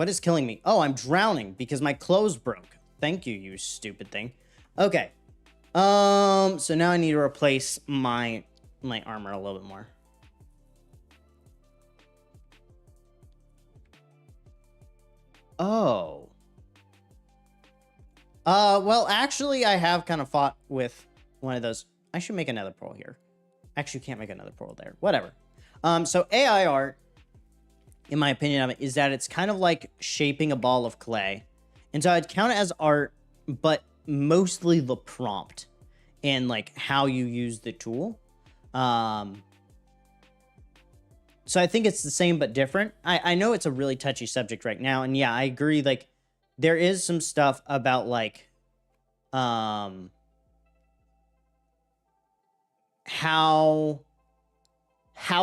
is killing me? Oh, I'm drowning because my clothes broke. Thank you, you stupid thing. Okay. So now I need to replace my armor a little bit more. Oh. Well, actually, I have kind of fought with one of those. I should make another pearl here. Actually, you can't make another pearl there. Whatever. So AI art, in my opinion of it, is that it's kind of like shaping a ball of clay. And so I'd count it as art, but mostly the prompt and like how you use the tool. So I think it's the same but different. I know it's a really touchy subject right now, and yeah, I agree. Like there is some stuff about like how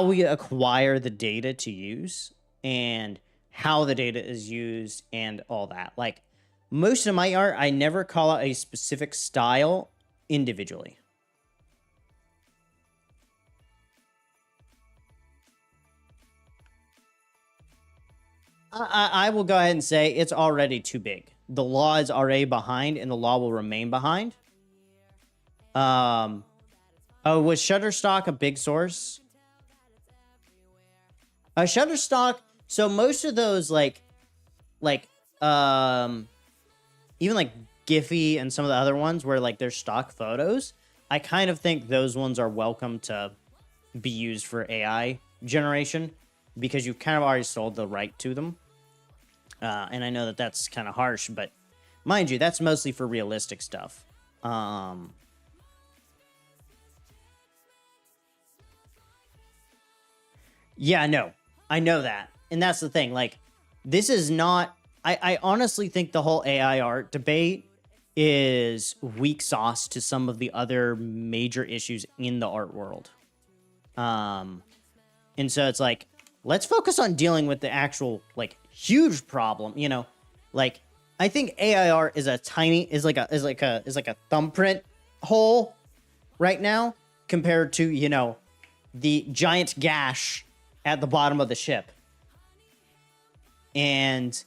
we acquire the data to use and how the data is used and all that. Like most of my art, I never call out a specific style individually. I will go ahead and say it's already too big. The law is already behind, and the law will remain behind. Oh, was Shutterstock a big source? Shutterstock. So most of those, like, even like Giphy and some of the other ones where like they're stock photos, I kind of think those ones are welcome to be used for AI generation because you've kind of already sold the right to them. And I know that that's kind of harsh, but mind you, that's mostly for realistic stuff. Yeah, no, I know that. And that's the thing. Like, this is not, I honestly think the whole AI art debate is weak sauce to some of the other major issues in the art world. And so it's like, let's focus on dealing with the actual, like, huge problem, you know? Like, I think AI art is like a thumbprint hole right now compared to, you know, the giant gash at the bottom of the ship. And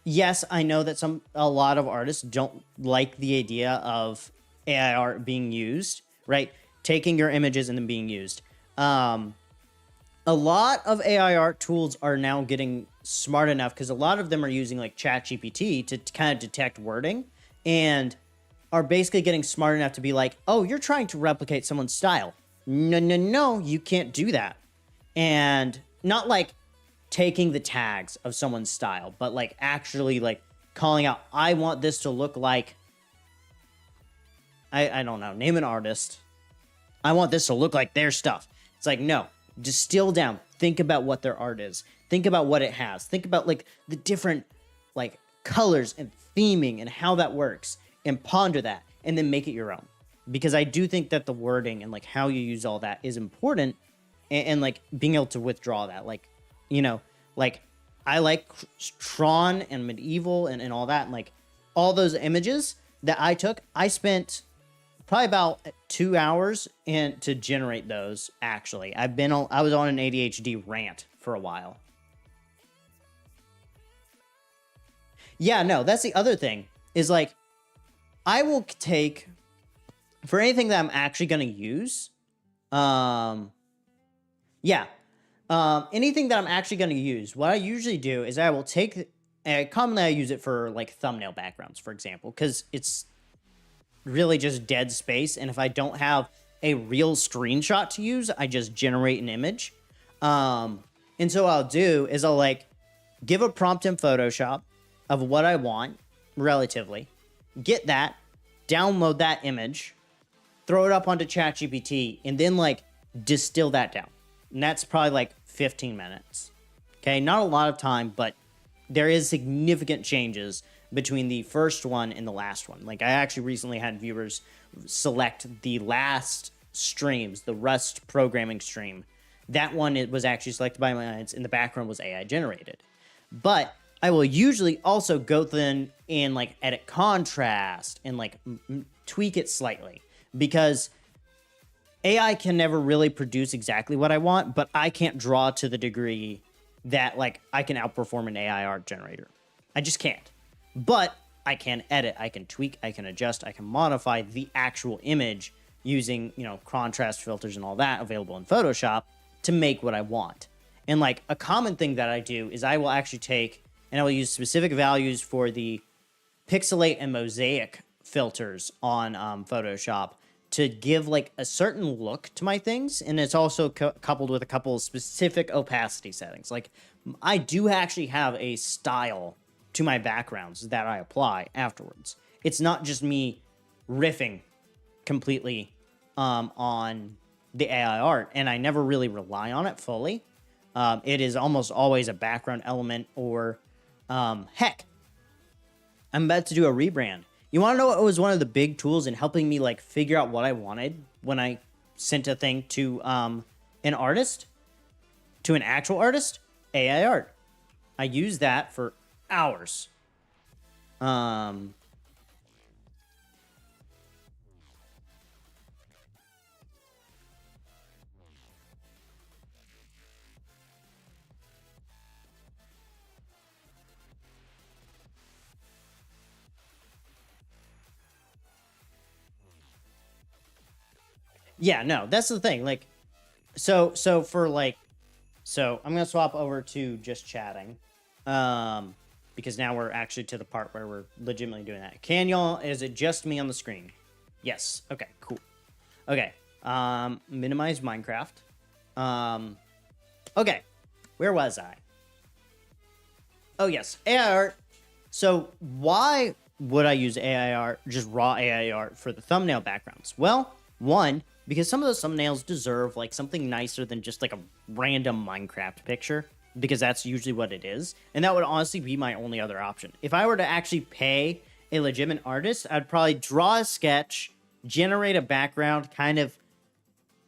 yes, I know that a lot of artists don't like the idea of AI art being used, right? Taking your images and then being used. A lot of AI art tools are now getting smart enough, because a lot of them are using like ChatGPT to kind of detect wording, and are basically getting smart enough to be like, oh, you're trying to replicate someone's style. No, no, no, you can't do that. And not like taking the tags of someone's style, but like actually like calling out, I want this to look like, I don't know, name an artist. I want this to look like their stuff. It's like, no, distill down. Think about what their art is. Think about what it has. Think about like the different like colors and theming and how that works, and ponder that, and then make it your own. Because I do think that the wording and like how you use all that is important, and like being able to withdraw that, like, you know, like I like Tron and Medieval and all that, and like all those images that I took, I spent probably about 2 hours to generate those. Actually, I was on an ADHD rant for a while. Yeah, no, that's the other thing, is like, I will take, for anything that I'm actually going to use, anything that I'm actually going to use, what I usually do is I will take, commonly I use it for like thumbnail backgrounds, for example, because it's really just dead space, and if I don't have a real screenshot to use, I just generate an image. And so what I'll do is I'll like give a prompt in Photoshop of what I want, relatively, get that, download that image, throw it up onto ChatGPT, and then like distill that down. And that's probably like 15 minutes. Okay, not a lot of time, but there is significant changes between the first one and the last one. Like, I actually recently had viewers select the last streams, the Rust programming stream. That one, it was actually selected by my audience, and the background was AI generated. But I will usually also go then and like edit contrast and like tweak it slightly, because AI can never really produce exactly what I want, but I can't draw to the degree that like I can outperform an AI art generator. I just can't. But I can edit, I can tweak, I can adjust, I can modify the actual image using, you know, contrast filters and all that available in Photoshop to make what I want. And like a common thing that I do is I will actually take and I will use specific values for the pixelate and mosaic filters on Photoshop to give like a certain look to my things. And it's also coupled with a couple of specific opacity settings. Like, I do actually have a style to my backgrounds that I apply afterwards. It's not just me riffing completely on the AI art, and I never really rely on it fully. It is almost always a background element, or heck, I'm about to do a rebrand. You want to know what was one of the big tools in helping me like figure out what I wanted when I sent a thing to an artist, to an actual artist? AI art. I use that for hours. Yeah, no, that's the thing. Like, so I'm gonna swap over to just chatting, because now we're actually to the part where we're legitimately doing that. Can y'all? Is it just me on the screen? Yes. Okay. Cool. Okay. Minimize Minecraft. Okay. Where was I? Oh yes, AI art. So why would I use AI art, just raw AI art, for the thumbnail backgrounds? Well, one, because some of those thumbnails deserve like something nicer than just like a random Minecraft picture, because that's usually what it is. And that would honestly be my only other option. If I were to actually pay a legitimate artist, I'd probably draw a sketch, generate a background, kind of,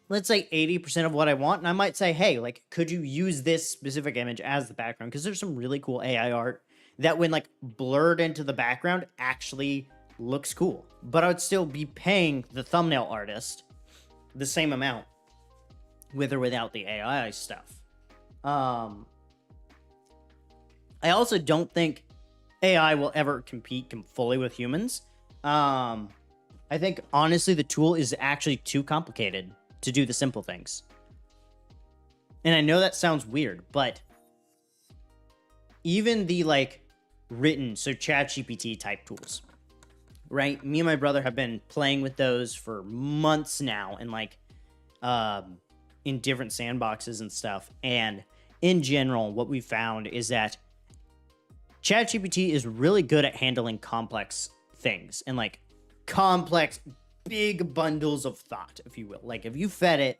let's say 80% of what I want. And I might say, hey, like, could you use this specific image as the background? Because there's some really cool AI art that when like blurred into the background actually looks cool. But I would still be paying the thumbnail artist the same amount with or without the AI stuff. I also don't think AI will ever compete fully with humans. I think honestly the tool is actually too complicated to do the simple things. And I know that sounds weird, but even the like written, so ChatGPT type tools, right? Me and my brother have been playing with those for months now, and like in different sandboxes and stuff. And in general, what we found is that ChatGPT is really good at handling complex things and like complex, big bundles of thought, if you will. Like if you fed it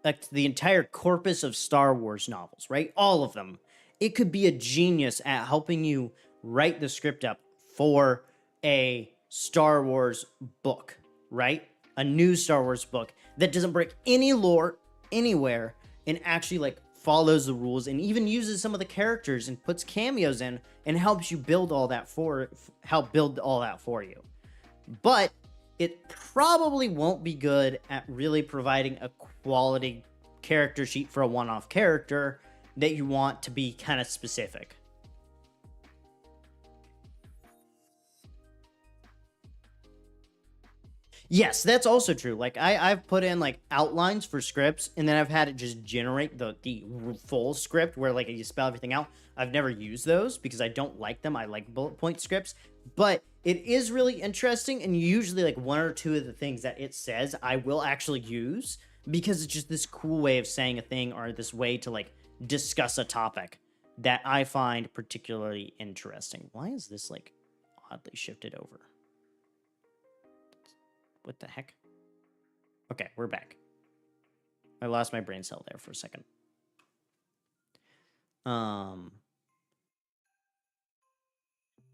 like the entire corpus of Star Wars novels, right? All of them, it could be a genius at helping you write the script up for a Star Wars book, right? A new Star Wars book that doesn't break any lore anywhere and actually like follows the rules and even uses some of the characters and puts cameos in and helps you build all that for you. But it probably won't be good at really providing a quality character sheet for a one-off character that you want to be kind of specific. Yes, that's also true. Like I've put in like outlines for scripts, and then I've had it just generate the full script where like you spell everything out. I've never used those because I don't like them. I like bullet point scripts, but it is really interesting, and usually like one or two of the things that it says I will actually use because it's just this cool way of saying a thing or this way to like discuss a topic that I find particularly interesting. Why is this like oddly shifted over? What the heck? Okay, we're back. I lost my brain cell there for a second.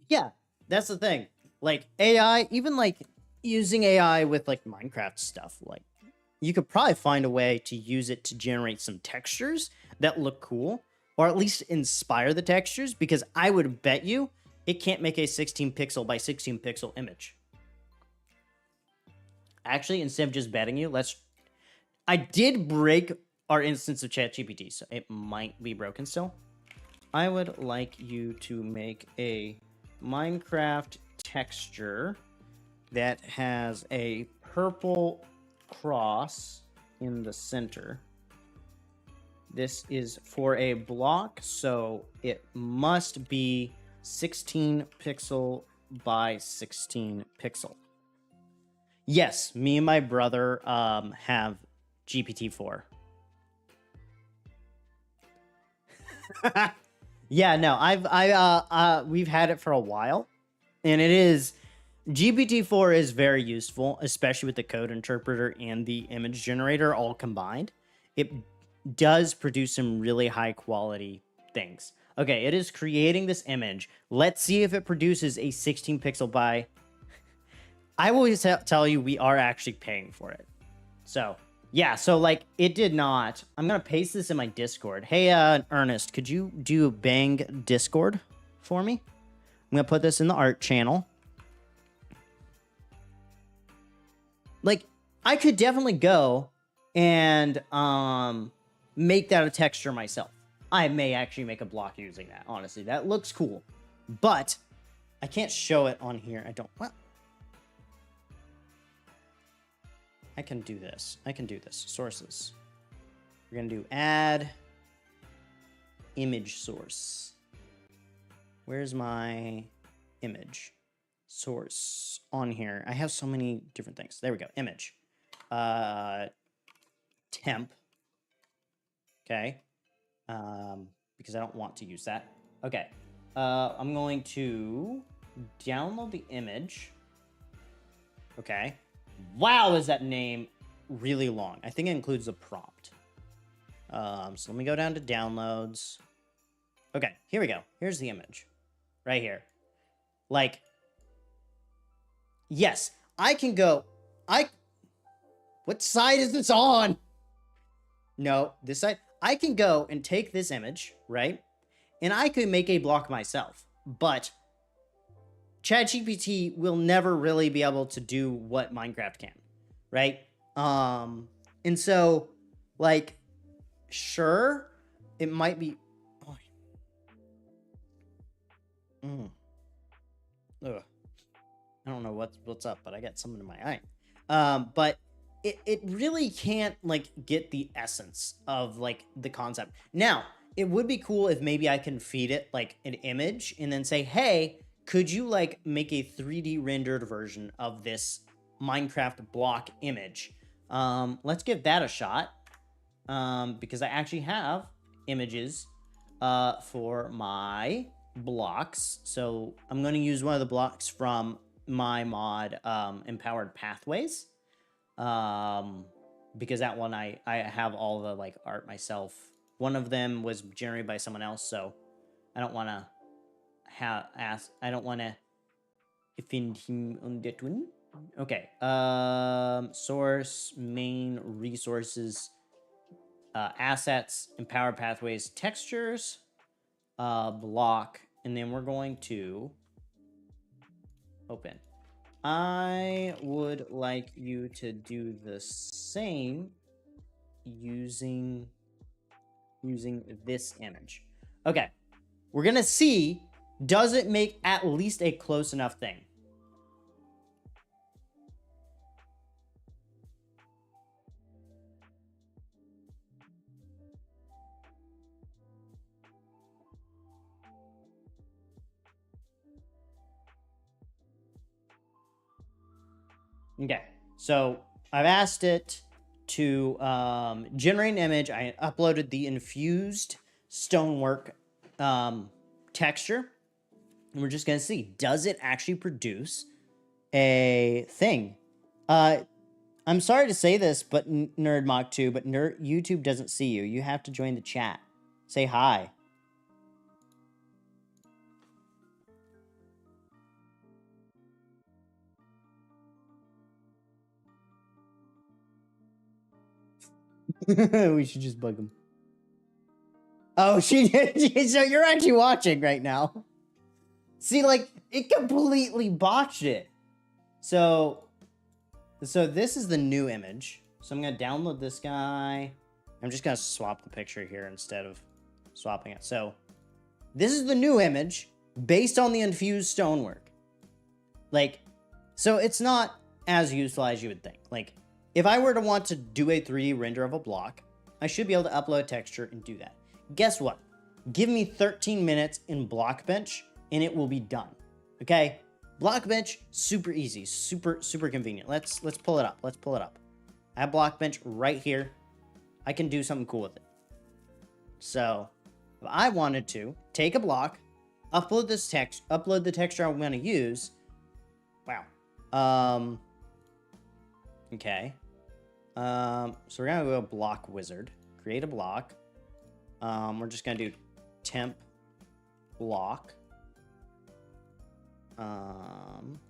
Yeah, that's the thing. Like AI, even like using AI with like Minecraft stuff, like you could probably find a way to use it to generate some textures that look cool, or at least inspire the textures, because I would bet you it can't make a 16 pixel by 16 pixel image. Actually, instead of just betting you, I did break our instance of ChatGPT, so it might be broken still. I would like you to make a Minecraft texture that has a purple cross in the center. This is for a block, so it must be 16 pixel by 16 pixel. Yes, me and my brother have GPT-4. Yeah, no, we've had it for a while, and GPT-4 is very useful, especially with the code interpreter and the image generator all combined. It does produce some really high quality things. Okay, it is creating this image. Let's see if it produces a 16 pixel by... I will tell you, we are actually paying for it. So, yeah, so like it did not. I'm going to paste this in my Discord. Hey, Ernest, could you do Bang Discord for me? I'm going to put this in the art channel. Like, I could definitely go and make that a texture myself. I may actually make a block using that, honestly. That looks cool. But I can't show it on here. Well, I can do this. Sources. We're going to do add image source. Where's my image source on here? I have so many different things. There we go. Image. Temp. Okay. Because I don't want to use that. Okay. I'm going to download the image. Okay. Wow, is that name really long? I think it includes a prompt. So let me go down to downloads. Okay, here we go. Here's the image. Right here. Like, yes, I can go... What side is this on? No, this side. I can go and take this image, right? And I could make a block myself. But ChatGPT will never really be able to do what Minecraft can, right? And so, like, sure, it might be... Ugh. I don't know what's up, but I got something in my eye. But it really can't, like, get the essence of, like, the concept. Now, it would be cool if maybe I can feed it like an image and then say, hey, could you like make a 3D rendered version of this Minecraft block image? Let's give that a shot. Because I actually have images for my blocks. So I'm going to use one of the blocks from my mod, Empowered Pathways. Because that one I have all the like art myself. One of them was generated by someone else, so I don't want to I don't want to offend him on that one. Okay. Source, main, resources, assets, empowered pathways, textures, block, and then we're going to open. I would like you to do the same using this image. Okay, we're gonna see, does it make at least a close enough thing? Okay, so I've asked it to generate an image. I uploaded the infused stonework texture. And we're just going to see, does it actually produce a thing? I'm sorry to say this, but NerdMock2, but YouTube doesn't see you. You have to join the chat. Say hi. We should just bug him. Oh, she did. So you're actually watching right now. See, like, it completely botched it. So this is the new image. So I'm going to download this guy. I'm just going to swap the picture here instead of swapping it. So this is the new image based on the infused stonework. Like, so it's not as useful as you would think. Like, if I were to want to do a 3D render of a block, I should be able to upload texture and do that. Guess what? Give me 13 minutes in Blockbench and it will be done. Okay? Blockbench, super easy, super convenient. Let's pull it up. Let's pull it up. I have Blockbench right here. I can do something cool with it. So, if I wanted to take a block, upload this text, upload the texture I'm going to use. Wow. Okay. So we're gonna go block wizard, create a block. We're just gonna do temp block.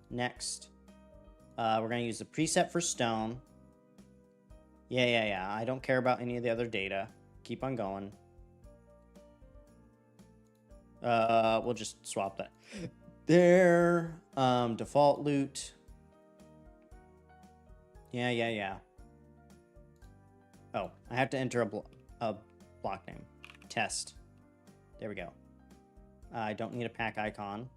Next, we're gonna use the preset for stone. Yeah. I don't care about any of the other data. Keep on going. We'll just swap that. There. Default loot. Yeah. Oh, I have to enter a block name. Test. There we go. I don't need a pack icon.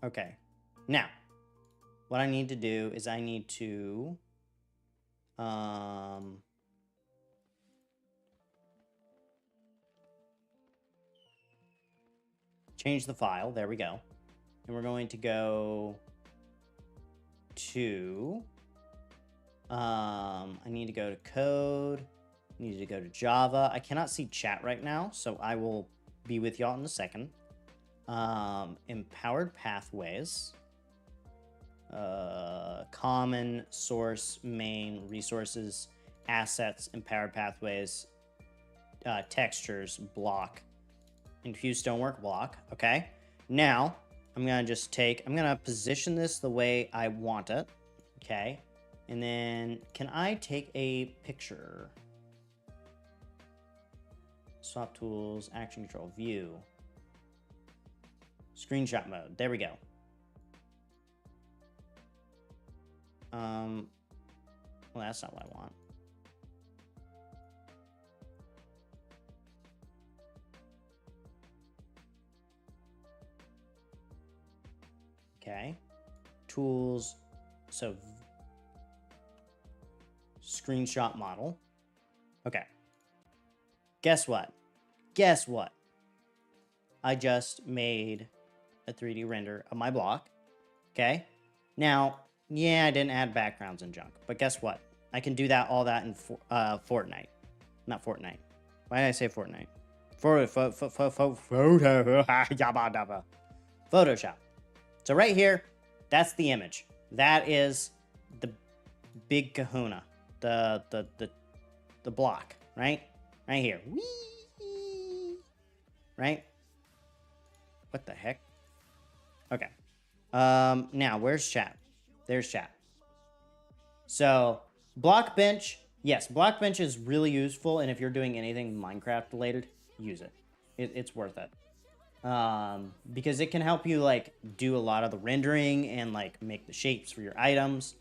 Okay. Now, what I need to do is I need to change the file. There we go. And we're going to go to I need to go to code. I need to go to Java. I cannot see chat right now, so I will be with y'all in a second. Empowered pathways. Common, source, main, resources, assets, empowered pathways, textures, block, infused stonework block. Okay. Now I'm going to position this the way I want it. Okay. And then can I take a picture? Swap tools, action control, view. Screenshot mode. There we go. Well, that's not what I want. Okay. Tools. So screenshot model. Okay. guess what? Guess what? I just made a 3D render of my block. Okay. Now, yeah, I didn't add backgrounds and junk, but guess what? I can do all that in Fortnite. Not Fortnite. Why did I say Fortnite? Photoshop. So right here, that's the image. That is the big kahuna. The block, right? Right here. Whee! Right? What the heck? Okay. Now where's chat? There's chat. So block bench, yes, block bench is really useful, and if you're doing anything Minecraft related, use it. It's worth it. Because it can help you like do a lot of the rendering and like make the shapes for your items.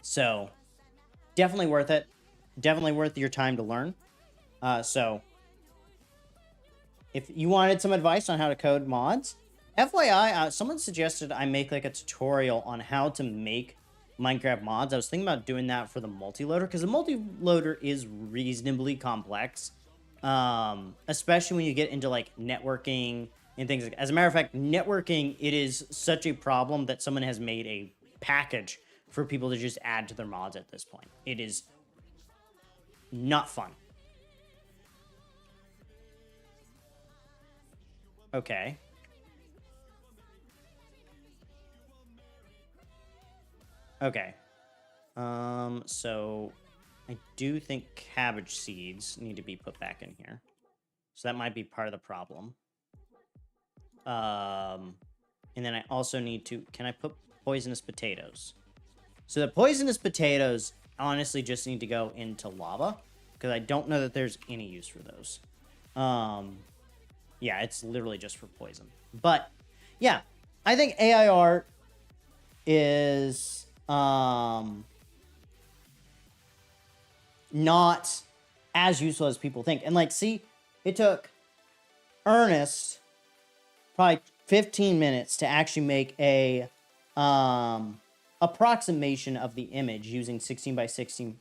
So definitely worth it. Definitely worth your time to learn. So if you wanted some advice on how to code mods, FYI, someone suggested I make like a tutorial on how to make Minecraft mods. I was thinking about doing that for the multi-loader because the multi-loader is reasonably complex, especially when you get into like networking and things like. As a matter of fact, networking, it is such a problem that someone has made a package for people to just add to their mods at this point. It is not fun. Okay. Okay. So I do think cabbage seeds need to be put back in here. So that might be part of the problem. And then I also need to, can I put poisonous potatoes? So the poisonous potatoes honestly just need to go into lava because I don't know that there's any use for those. Yeah, it's literally just for poison. But yeah, I think AI art is not as useful as people think. And like, see, it took Ernest probably 15 minutes to actually make a approximation of the image using 16 by 16,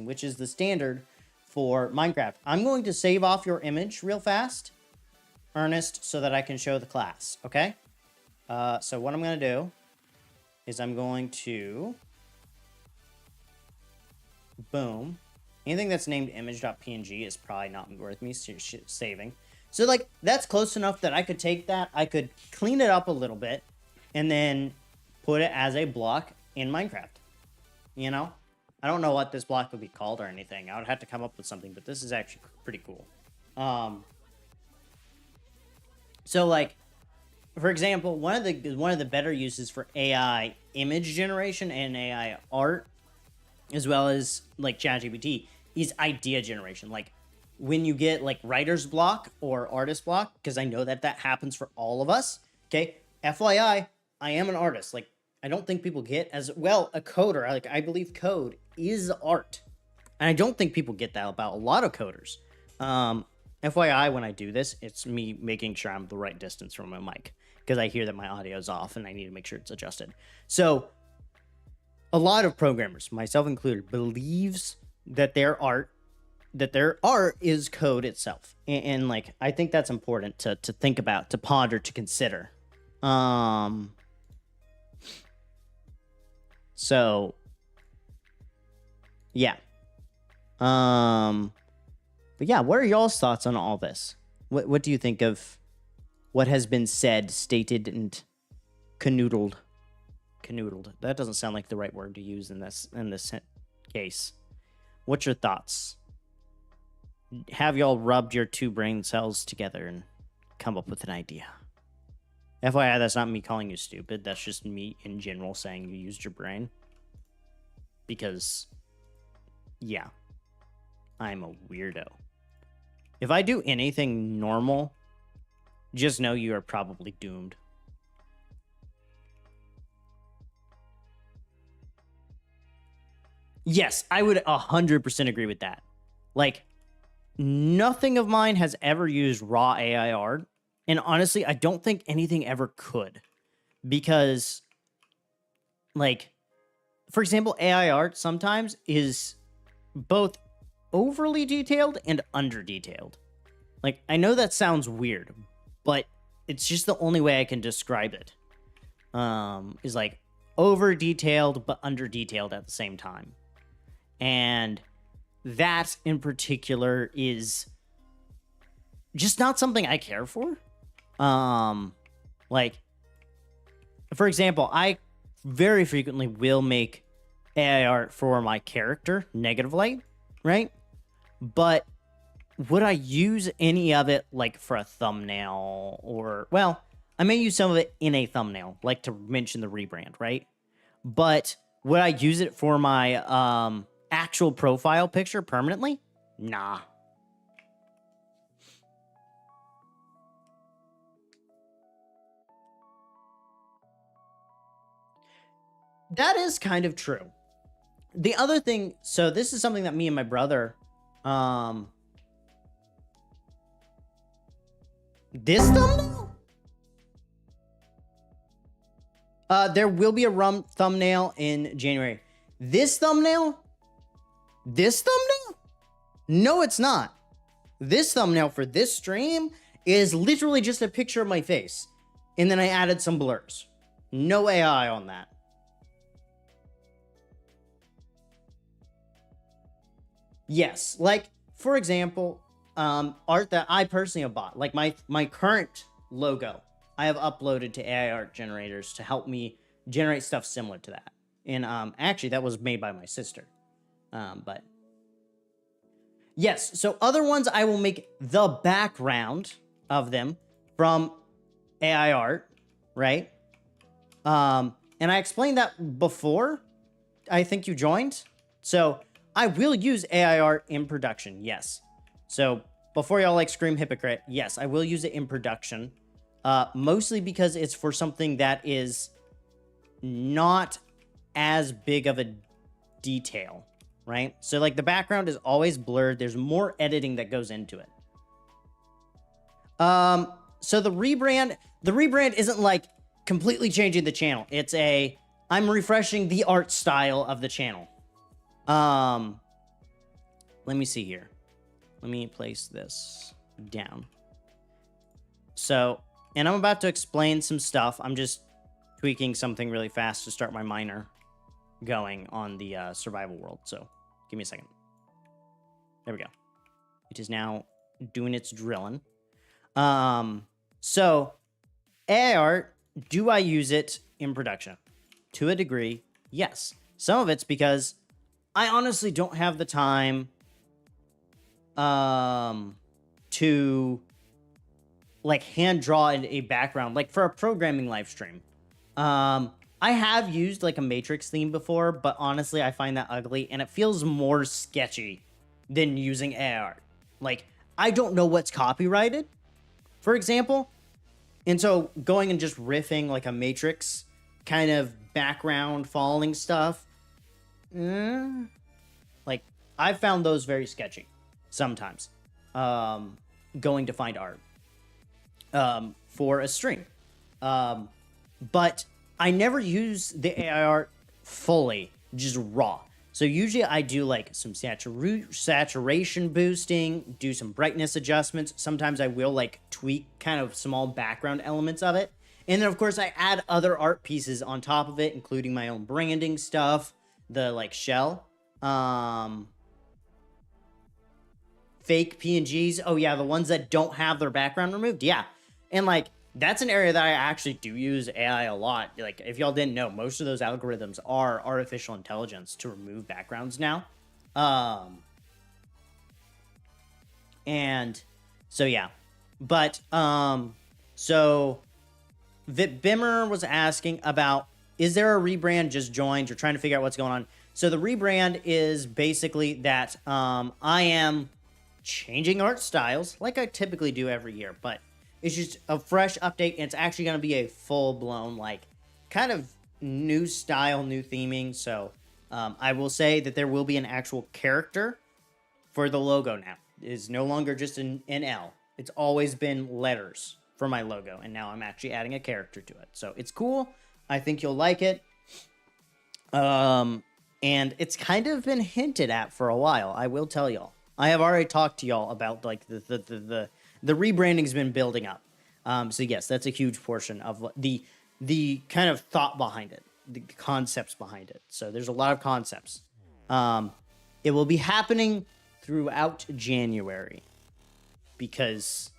which is the standard for Minecraft. I'm going to save off your image real fast, Ernest, so that I can show the class, okay? So what I'm going to do is I'm going to, boom. Anything that's named image.png is probably not worth me saving. So, like, that's close enough that I could take that, I could clean it up a little bit, and then put it as a block in Minecraft. You know? I don't know what this block would be called or anything. I would have to come up with something, but this is actually pretty cool. So, like, for example, one of the better uses for AI image generation and AI art, as well as like ChatGPT, is idea generation. Like when you get like writer's block or artist block, because I know that happens for all of us. Okay, FYI, I am an artist. Like I don't think people get as well a coder. Like I believe code is art, and I don't think people get that about a lot of coders. FYI, when I do this, it's me making sure I'm the right distance from my mic because I hear that my audio is off and I need to make sure it's adjusted. So a lot of programmers, myself included, believes that their art is code itself. And like, I think that's important to think about, to ponder, to consider. So yeah. But yeah, what are y'all's thoughts on all this? What do you think of what has been said, stated, and canoodled? Canoodled. That doesn't sound like the right word to use in this case. What's your thoughts? Have y'all rubbed your two brain cells together and come up with an idea? FYI, that's not me calling you stupid. That's just me in general saying you used your brain. Because, yeah, I'm a weirdo. If I do anything normal, just know you are probably doomed. Yes, I would 100% agree with that. Like, nothing of mine has ever used raw AI art. And honestly, I don't think anything ever could. Because, like, for example, AI art sometimes is both overly detailed and under detailed. Like, I know that sounds weird, but it's just the only way I can describe it. Is like over detailed but under detailed at the same time. And that in particular is just not something I care for. Like, for example, I very frequently will make AI art for my character, Negative Light, right? But would I use any of it like for a thumbnail or, well, I may use some of it in a thumbnail, like to mention the rebrand, right? But would I use it for my actual profile picture permanently? Nah. That is kind of true. The other thing, so this is something that me and my brother, this thumbnail? There will be a thumbnail in January. This thumbnail? This thumbnail? No, it's not. This thumbnail for this stream is literally just a picture of my face. And then I added some blurs. No AI on that. Yes, like, for example, art that I personally have bought, like my current logo, I have uploaded to AI art generators to help me generate stuff similar to that. And actually, that was made by my sister. But yes, so other ones I will make the background of them from AI art, right? And I explained that before. I think you joined. So I will use AI art in production, yes. So before y'all like scream hypocrite, yes, I will use it in production. Mostly because it's for something that is not as big of a detail, right? So like the background is always blurred. There's more editing that goes into it. So the rebrand isn't like completely changing the channel. It's I'm refreshing the art style of the channel. Let me see here. Let me place this down. So, and I'm about to explain some stuff. I'm just tweaking something really fast to start my miner going on the survival world. So, give me a second. There we go. It is now doing its drilling. So, AI art, do I use it in production? To a degree, yes. Some of it's because I honestly don't have the time to like hand draw a background, like for a programming live stream. I have used like a matrix theme before, but honestly, I find that ugly and it feels more sketchy than using AI art. Like, I don't know what's copyrighted, for example. And so going and just riffing like a matrix kind of background falling stuff, like, I found those very sketchy sometimes, going to find art for a stream. But I never use the AI art fully, just raw. So usually I do like some saturation boosting, do some brightness adjustments. Sometimes I will like tweak kind of small background elements of it. And then of course I add other art pieces on top of it, including my own branding stuff, the like shell, fake PNGs. Oh yeah, the ones that don't have their background removed. Yeah. And like, that's an area that I actually do use AI a lot. Like, if y'all didn't know, most of those algorithms are artificial intelligence to remove backgrounds now. And so, yeah. But, so Bimmer was asking about, is there a rebrand? Just joined. You're trying to figure out what's going on. So the rebrand is basically that I am changing art styles like I typically do every year, but it's just a fresh update, and it's actually going to be a full-blown, like, kind of new style, new theming. So I will say that there will be an actual character for the logo now. It is no longer just an L. It's always been letters for my logo, and now I'm actually adding a character to it. So it's cool. I think you'll like it. And it's kind of been hinted at for a while, I will tell y'all. I have already talked to y'all about like the rebranding's been building up. So yes, that's a huge portion of what the kind of thought behind it, the concepts behind it. So there's a lot of concepts. It will be happening throughout January, because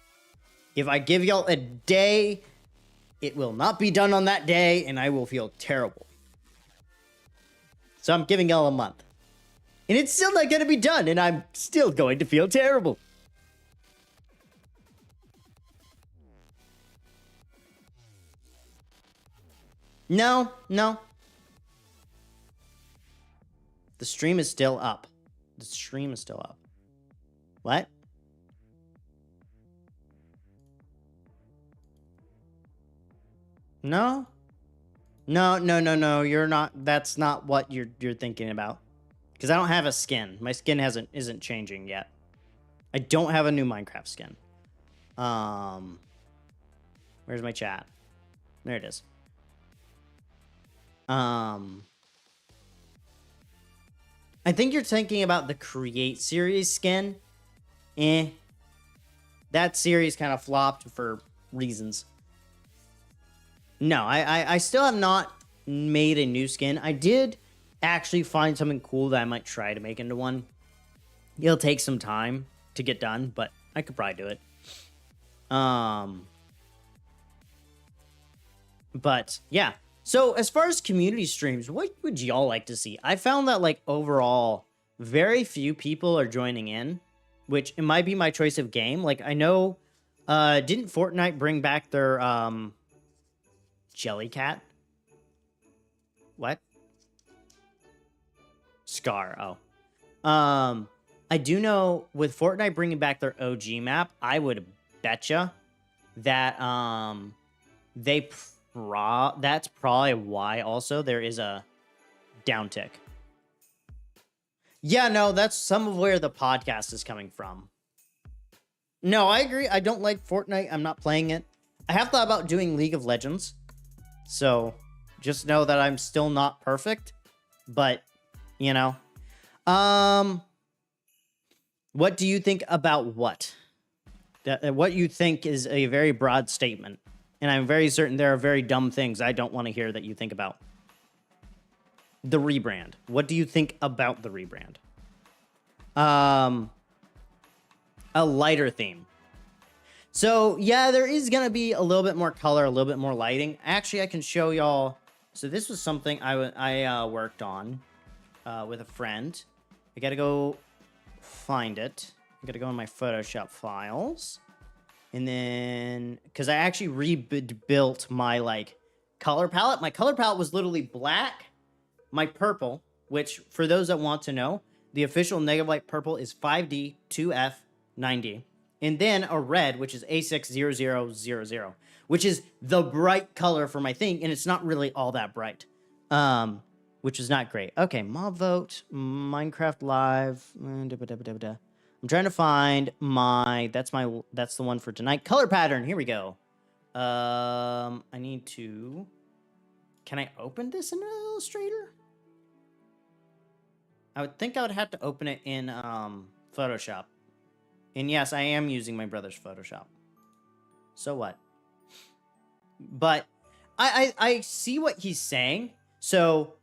if I give y'all a day, it will not be done on that day, and I will feel terrible. So I'm giving y'all a month. And it's still not going to be done, and I'm still going to feel terrible. No. The stream is still up. The stream is still up. What? No. You're not. That's not what you're thinking about. Because I don't have a skin. My skin isn't changing yet. I don't have a new Minecraft skin. Where's my chat? There it is. I think you're thinking about the Create series skin. That series kind of flopped for reasons. No, I still have not made a new skin. I did actually find something cool that I might try to make into one. It'll take some time to get done, but I could probably do it. But yeah. So as far as community streams, what would y'all like to see? I found that like overall, very few people are joining in, which it might be my choice of game. Like I know, didn't Fortnite bring back their Jellycat? What? Scar. Oh. I do know with Fortnite bringing back their OG map, I would betcha that that's probably why also there is a downtick. Yeah, no, that's some of where the podcast is coming from. No, I agree. I don't like Fortnite. I'm not playing it. I have thought about doing League of Legends. So just know that I'm still not perfect. But, you know. What do you think about what? What you think is a very broad statement. And I'm very certain there are very dumb things I don't want to hear that you think about. The rebrand. What do you think about the rebrand? A lighter theme. So, yeah, there is going to be a little bit more color, a little bit more lighting. Actually, I can show y'all. So this was something I worked on with a friend. I got to go find it. I got to go in my Photoshop files. And then, because I actually rebuilt my, like, color palette. My color palette was literally black, my purple, which, for those that want to know, the official negative light purple is 5D, 2F, 9D. And then a red, which is A60000, which is the bright color for my thing, and it's not really all that bright, which is not great. Okay, mob vote, Minecraft Live, I'm trying to find that's the one for tonight. Color pattern, here we go. I need to, can I open this in Illustrator? I would think I would have to open it in Photoshop. And yes, I am using my brother's Photoshop. So what? But I see what he's saying. So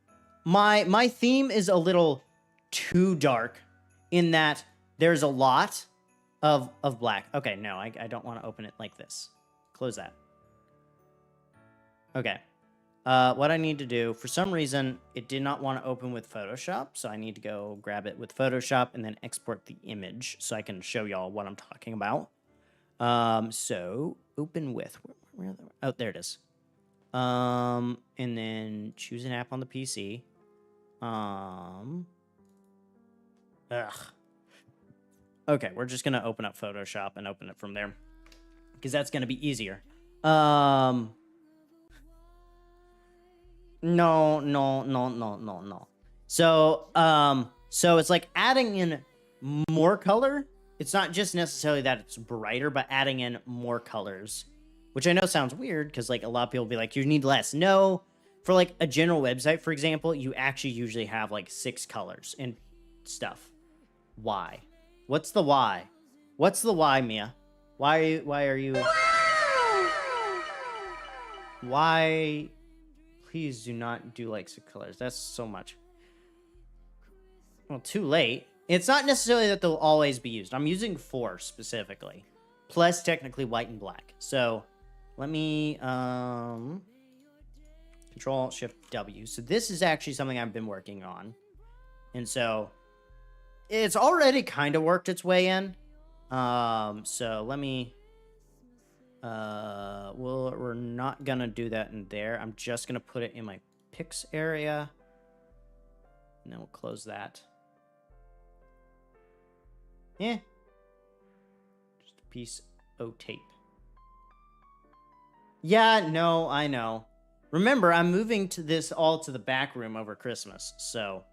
my theme is a little too dark in that there's a lot of black. Okay, no, I don't want to open it like this. Close that. Okay. What I need to do, for some reason, it did not want to open with Photoshop, so I need to go grab it with Photoshop and then export the image so I can show y'all what I'm talking about. So open with, oh, there it is. And then choose an app on the PC. Okay, we're just gonna open up Photoshop and open it from there, because that's gonna be easier. No. So it's like adding in more color. It's not just necessarily that it's brighter, but adding in more colors, which I know sounds weird because like a lot of people be like, you need less. No, for like a general website, for example, you actually usually have like 6 colors and stuff. Why? What's the why? What's the why, Mia? Why are you... Why? Please do not do likes of colors. That's so much. Well, too late. It's not necessarily that they'll always be used. I'm using 4 specifically. Plus, technically, white and black. So, let me, Control-Shift-W. So, this is actually something I've been working on. And so, it's already kind of worked its way in. So, let me... well, we're not gonna do that in there. I'm just gonna put it in my picks area. And then we'll close that. Yeah. Just a piece of tape. Yeah, no, I know. Remember, I'm moving to this all to the back room over Christmas. So,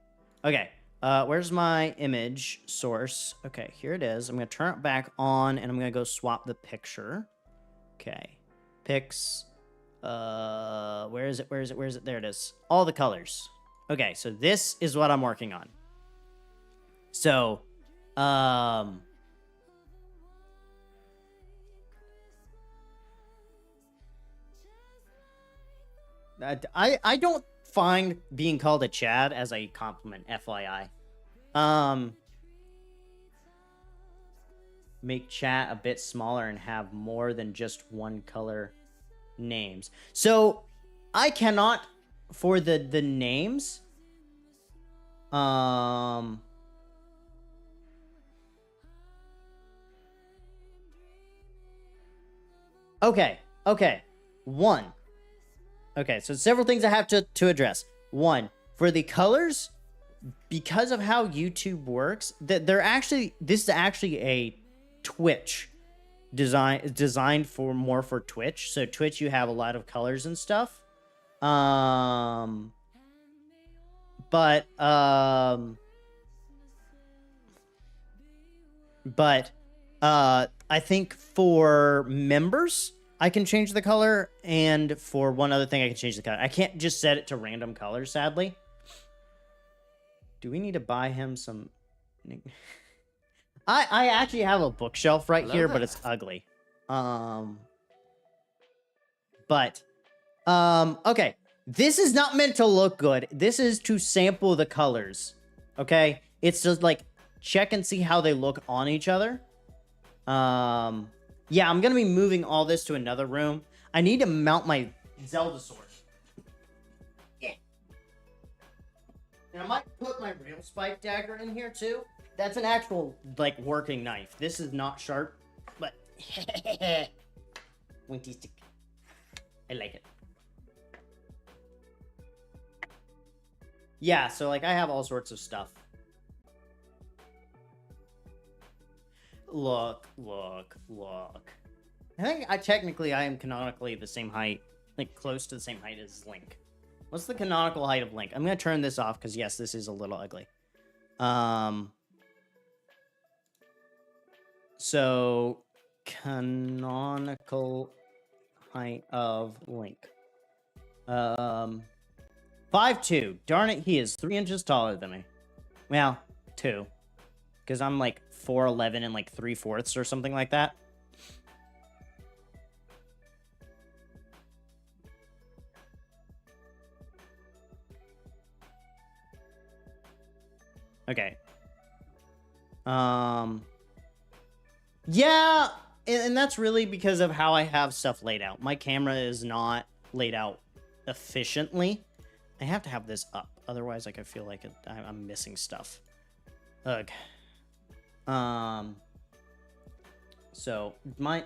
okay. Where's my image source? Okay, here it is. I'm gonna turn it back on, and I'm gonna go swap the picture. Okay. Pics. Where is it? Where is it? Where is it? There it is. All the colors. Okay, so this is what I'm working on. So, I don't find being called a Chad as a compliment, FYI. Make chat a bit smaller and have more than just one color names. So I cannot for the names. Okay. One. Okay, so several things I have to address. One, for the colors, because of how YouTube works, that this is actually a Twitch designed for more for Twitch. So Twitch, you have a lot of colors and stuff. But I think for members, I can change the color, and for one other thing, I can change the color. I can't just set it to random colors, sadly. Do we need to buy him some... I actually have a bookshelf right here, but it's ugly. Okay. This is not meant to look good. This is to sample the colors. Okay? It's just like, check and see how they look on each other. Yeah, I'm gonna be moving all this to another room. I need to mount my Zelda sword. Yeah. And I might put my real spike dagger in here too. That's an actual, like, working knife. This is not sharp, but... Winky stick. I like it. Yeah, so, like, I have all sorts of stuff. Look. I think I am canonically the same height, like, close to the same height as Link. What's the canonical height of Link? I'm gonna turn this off, because, yes, this is a little ugly. So, canonical height of Link. 5'2". Darn it, he is 3 inches taller than me. Well, 2. Because I'm like 4'11" and like 3/4 or something like that. Okay. Yeah, and that's really because of how I have stuff laid out. My camera is not laid out efficiently. I have to have this up, otherwise like I feel like I'm missing stuff. Ugh. So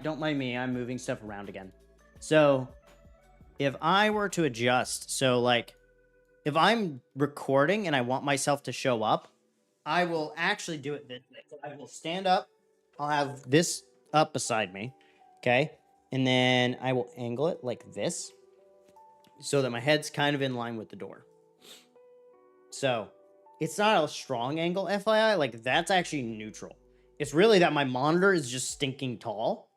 don't mind me, I'm moving stuff around again. So if I were to adjust, so like if I'm recording and I want myself to show up, I will actually do it this way. So I will stand up. I'll have this up beside me, okay? And then I will angle it like this so that my head's kind of in line with the door. So it's not a strong angle, FYI. Like, that's actually neutral. It's really that my monitor is just stinking tall,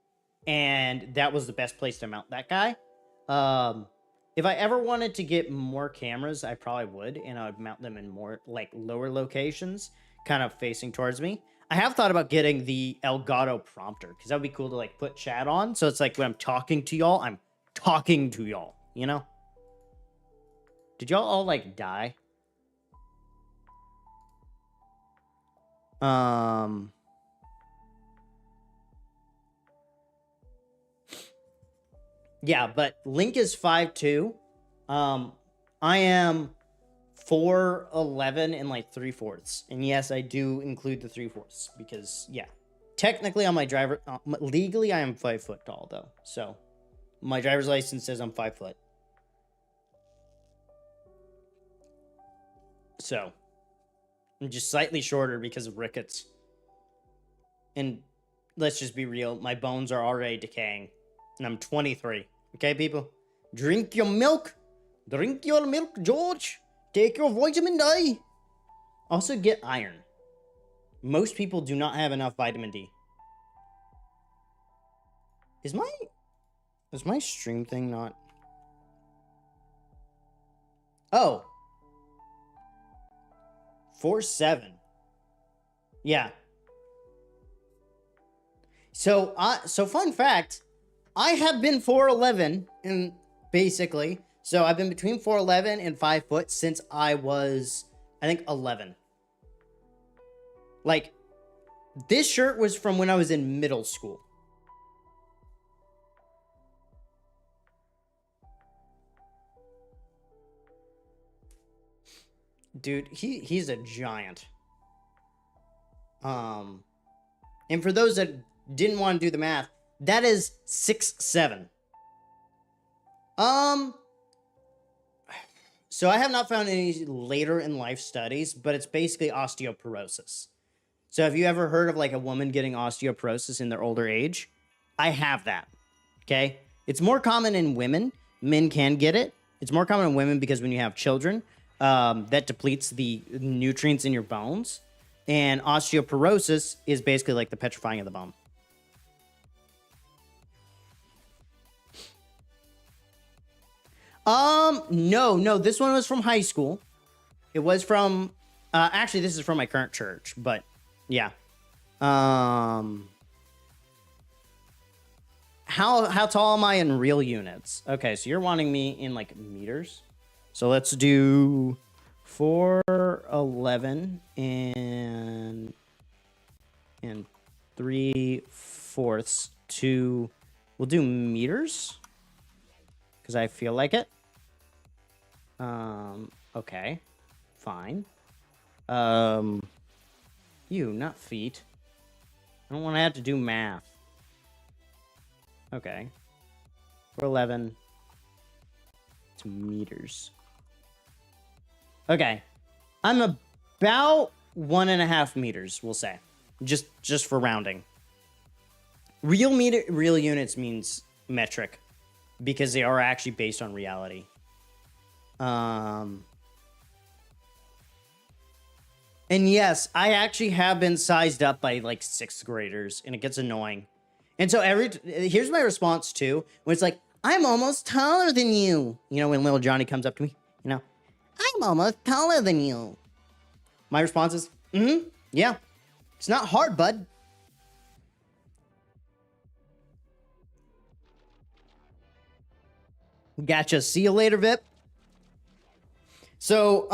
and that was the best place to mount that guy. If I ever wanted to get more cameras, I probably would, and I would mount them in more, like, lower locations, kind of facing towards me. I have thought about getting the Elgato prompter because that would be cool to like put chat on. So it's like when I'm talking to y'all, I'm talking to y'all, you know? Did y'all all like die? Yeah, but Link is 5'2". I am 4'11" and like 3/4. And yes, I do include the 3/4 because yeah, technically on my driver, legally I am 5 foot tall though. So my driver's license says I'm 5 foot. So I'm just slightly shorter because of rickets. And let's just be real, my bones are already decaying. And I'm 23. Okay, people? Drink your milk. Drink your milk, George. Take your vitamin D. Also, get iron. Most people do not have enough vitamin D. Is my stream thing not... Oh. 4'7". Yeah. So fun fact, I have been 4'11", and basically, so I've been between 4'11" and 5 foot since I was, I think, 11. Like, this shirt was from when I was in middle school. Dude, he's a giant. And for those that didn't want to do the math, that is 6'7". So I have not found any later in life studies, but it's basically osteoporosis. So have you ever heard of like a woman getting osteoporosis in their older age? I have that. Okay. It's more common in women. Men can get it. It's more common in women because when you have children, that depletes the nutrients in your bones. And osteoporosis is basically like the petrifying of the bone. No, this one was from high school. It was from, actually, this is from my current church, but yeah. How tall am I in real units? Okay, so you're wanting me in like meters. So let's do 4'11" and 3/4 to, we'll do meters because I feel like it. Okay, fine. Not feet. I don't want to have to do math. Okay. 4'11" to meters. Okay. I'm about 1.5 meters, we'll say. Just for rounding. Real units means metric because they are actually based on reality. And yes, I actually have been sized up by like 6th graders, and it gets annoying. And so here's my response too, when it's like, I'm almost taller than you. You know, when little Johnny comes up to me, you know, I'm almost taller than you. My response is, yeah, it's not hard, bud. Gotcha. See you later, Vip. So,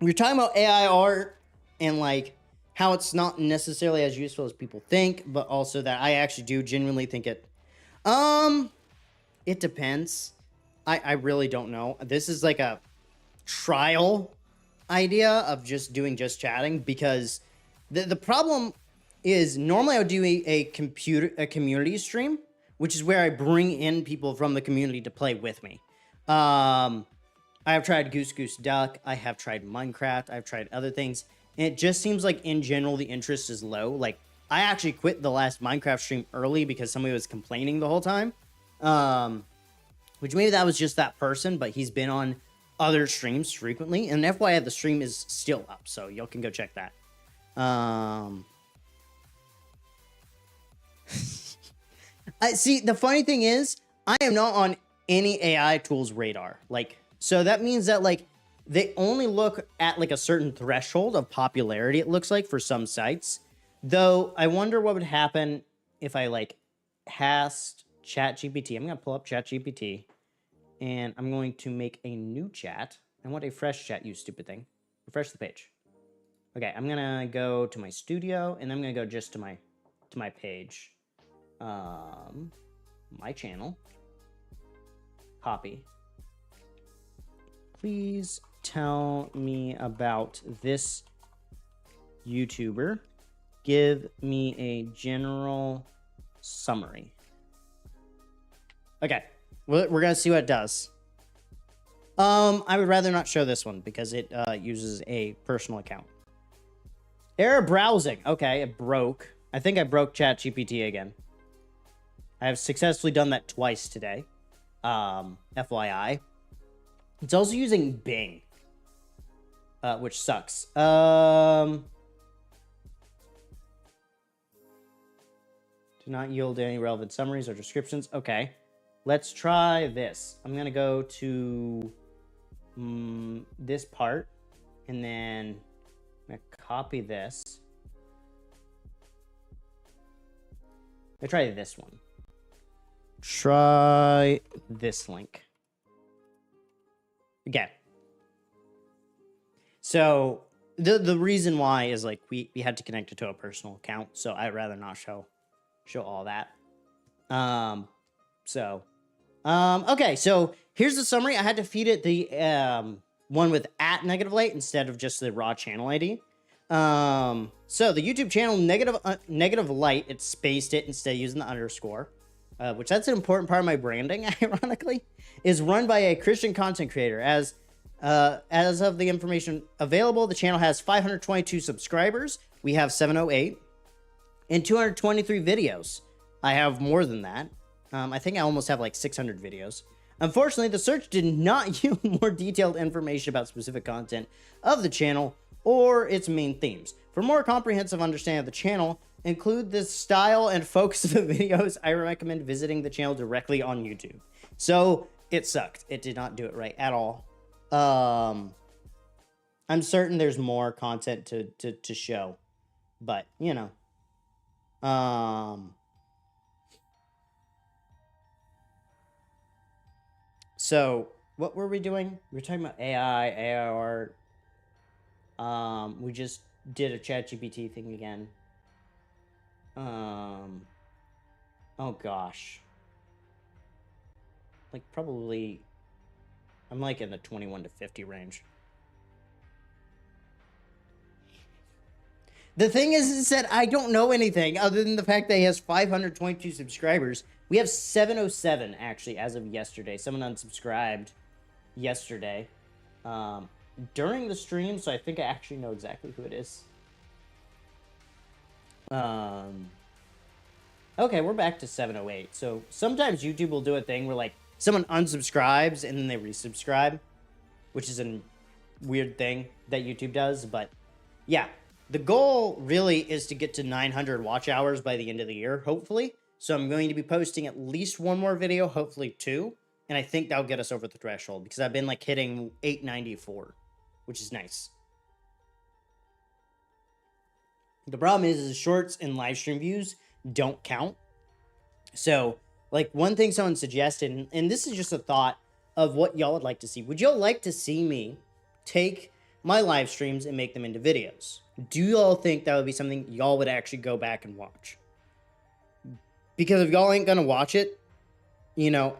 we were talking about AI art and like how it's not necessarily as useful as people think, but also that I actually do genuinely think it. It depends. I really don't know. This is like a trial idea of just chatting because the problem is normally I would do a community stream, which is where I bring in people from the community to play with me. I have tried Goose Goose Duck. I have tried Minecraft. I've tried other things. And it just seems like in general, the interest is low. Like I actually quit the last Minecraft stream early because somebody was complaining the whole time. Which maybe that was just that person, but he's been on other streams frequently. And FYI, the stream is still up. So y'all can go check that. See, the funny thing is, I am not on any AI tools radar. Like, so that means that like they only look at like a certain threshold of popularity, it looks like, for some sites. Though I wonder what would happen if I like asked ChatGPT. I'm going to pull up ChatGPT and I'm going to make a new chat. I want a fresh chat, you stupid thing. Refresh the page. Okay, I'm going to go to my studio and I'm going to go just to my page. My channel. Copy. Please tell me about this YouTuber. Give me a general summary. Okay, we're gonna see what it does. I would rather not show this one because it uses a personal account. Error browsing. Okay, it broke. I think I broke ChatGPT again. I have successfully done that twice today. FYI. It's also using Bing, which sucks. Do not yield any relevant summaries or descriptions. Okay, let's try this. I'm gonna go to this part, and then I'm gonna copy this. I'm gonna try this one. Try this link. Okay. So the reason why is like we had to connect it to a personal account, so I'd rather not show all that. Okay, so here's the summary. I had to feed it the one with @negative_light instead of just the raw channel ID. So the YouTube channel negative light, it spaced it instead of using the underscore, which that's an important part of my branding, ironically, is run by a Christian content creator. As of the information available, the channel has 522 subscribers. We have 708 and 223 videos. I have more than that. I think I almost have like 600 videos. Unfortunately, the search did not yield more detailed information about specific content of the channel or its main themes. For more comprehensive understanding of the channel, include the style and focus of the videos, I recommend visiting the channel directly on YouTube. So it sucked. It did not do it right at all. I'm certain there's more content to show, but you know. So what were we doing? We were talking about AI art. We just did a ChatGPT thing again. Oh gosh. Like probably, I'm like in the 21 to 50 range. The thing is that I don't know anything other than the fact that he has 522 subscribers. We have 707 actually as of yesterday. Someone unsubscribed yesterday during the stream, so I think I actually know exactly who it is. Okay, we're back to 708. So sometimes YouTube will do a thing where like someone unsubscribes and then they resubscribe, which is a weird thing that YouTube does. But yeah, the goal really is to get to 900 watch hours by the end of the year, hopefully. So I'm going to be posting at least one more video, hopefully two. And I think that'll get us over the threshold because I've been like hitting 894, which is nice. The problem is shorts and live stream views don't count. So like one thing someone suggested, and this is just a thought of what y'all would like to see. Would y'all like to see me take my live streams and make them into videos? Do y'all think that would be something y'all would actually go back and watch? Because if y'all ain't gonna watch it, you know,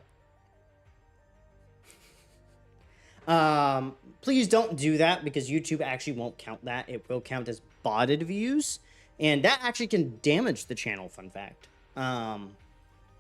please don't do that because YouTube actually won't count that. It will count as botted views, and that actually can damage the channel, fun fact.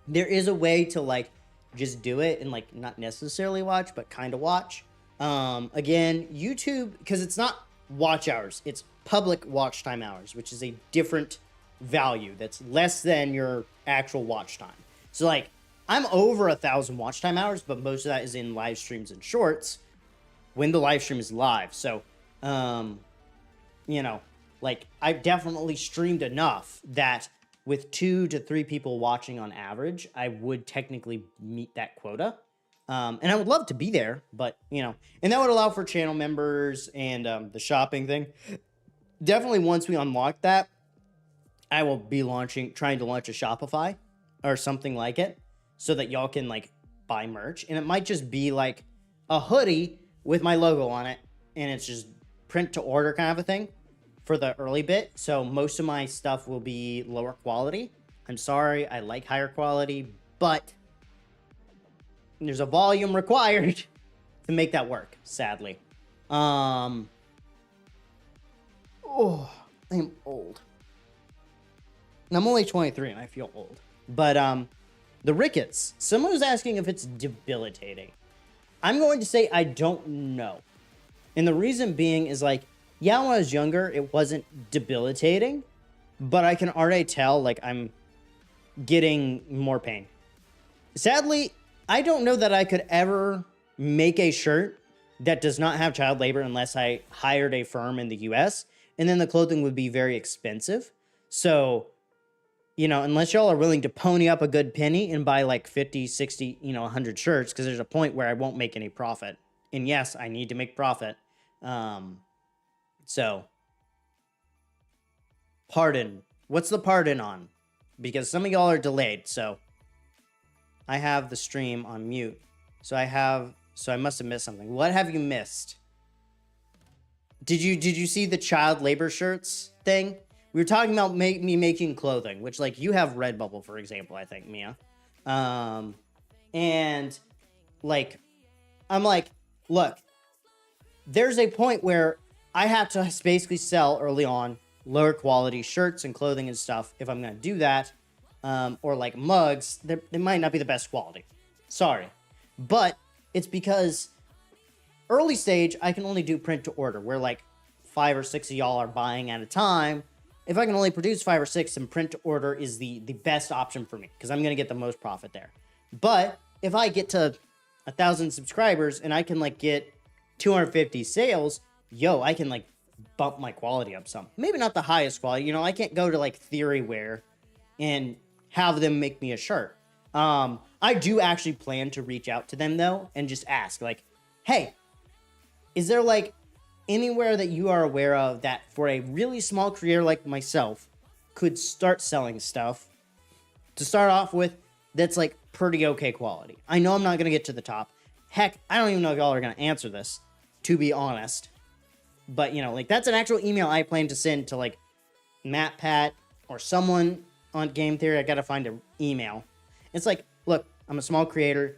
There is a way to like just do it and like not necessarily watch, but kind of watch. Again, YouTube, because it's not watch hours, it's public watch time hours, which is a different value that's less than your actual watch time. So like I'm over 1,000 watch time hours, but most of that is in live streams and shorts when the live stream is live. So you know, like I've definitely streamed enough that with 2 to 3 people watching on average, I would technically meet that quota. And I would love to be there, but and that would allow for channel members and the shopping thing. Definitely once we unlock that, I will be trying to launch a Shopify or something like it so that y'all can like buy merch. And it might just be like a hoodie with my logo on it. And it's just print to order kind of a thing for the early bit. So most of my stuff will be lower quality. I'm sorry, I like higher quality, but there's a volume required to make that work, sadly. Oh, I'm old. And I'm only 23 and I feel old. But the rickets. Someone was asking if it's debilitating. I'm going to say I don't know. And the reason being is like, yeah, when I was younger, it wasn't debilitating, but I can already tell like I'm getting more pain. Sadly, I don't know that I could ever make a shirt that does not have child labor unless I hired a firm in the US, and then the clothing would be very expensive. So, unless y'all are willing to pony up a good penny and buy like 50, 60, 100 shirts, because there's a point where I won't make any profit. And yes, I need to make profit. So, pardon. What's the pardon on? Because some of y'all are delayed, so I have the stream on mute. So I must have missed something. What have you missed? Did you see the child labor shirts thing? We were talking about me making clothing, which like you have Redbubble, for example, I think, Mia. And like, I'm like, look, there's a point where I have to basically sell early on lower quality shirts and clothing and stuff if I'm going to do that. Or like mugs, they might not be the best quality. Sorry. But it's because early stage, I can only do print to order, where like 5 or 6 of y'all are buying at a time. If I can only produce 5 or 6, then print to order is the best option for me, because I'm going to get the most profit there. But if I get to 1,000 subscribers and I can like get 250 sales, I can like bump my quality up some. Maybe not the highest quality. I can't go to like Theory Wear and have them make me a shirt. I do actually plan to reach out to them though and just ask like, hey, is there like anywhere that you are aware of that for a really small creator like myself could start selling stuff to start off with that's like pretty okay quality? I know I'm not going to get to the top. Heck, I don't even know if y'all are going to answer this, to be honest. But, like that's an actual email I plan to send to like Matt Pat or someone on Game Theory. I got to find an email. It's like, look, I'm a small creator.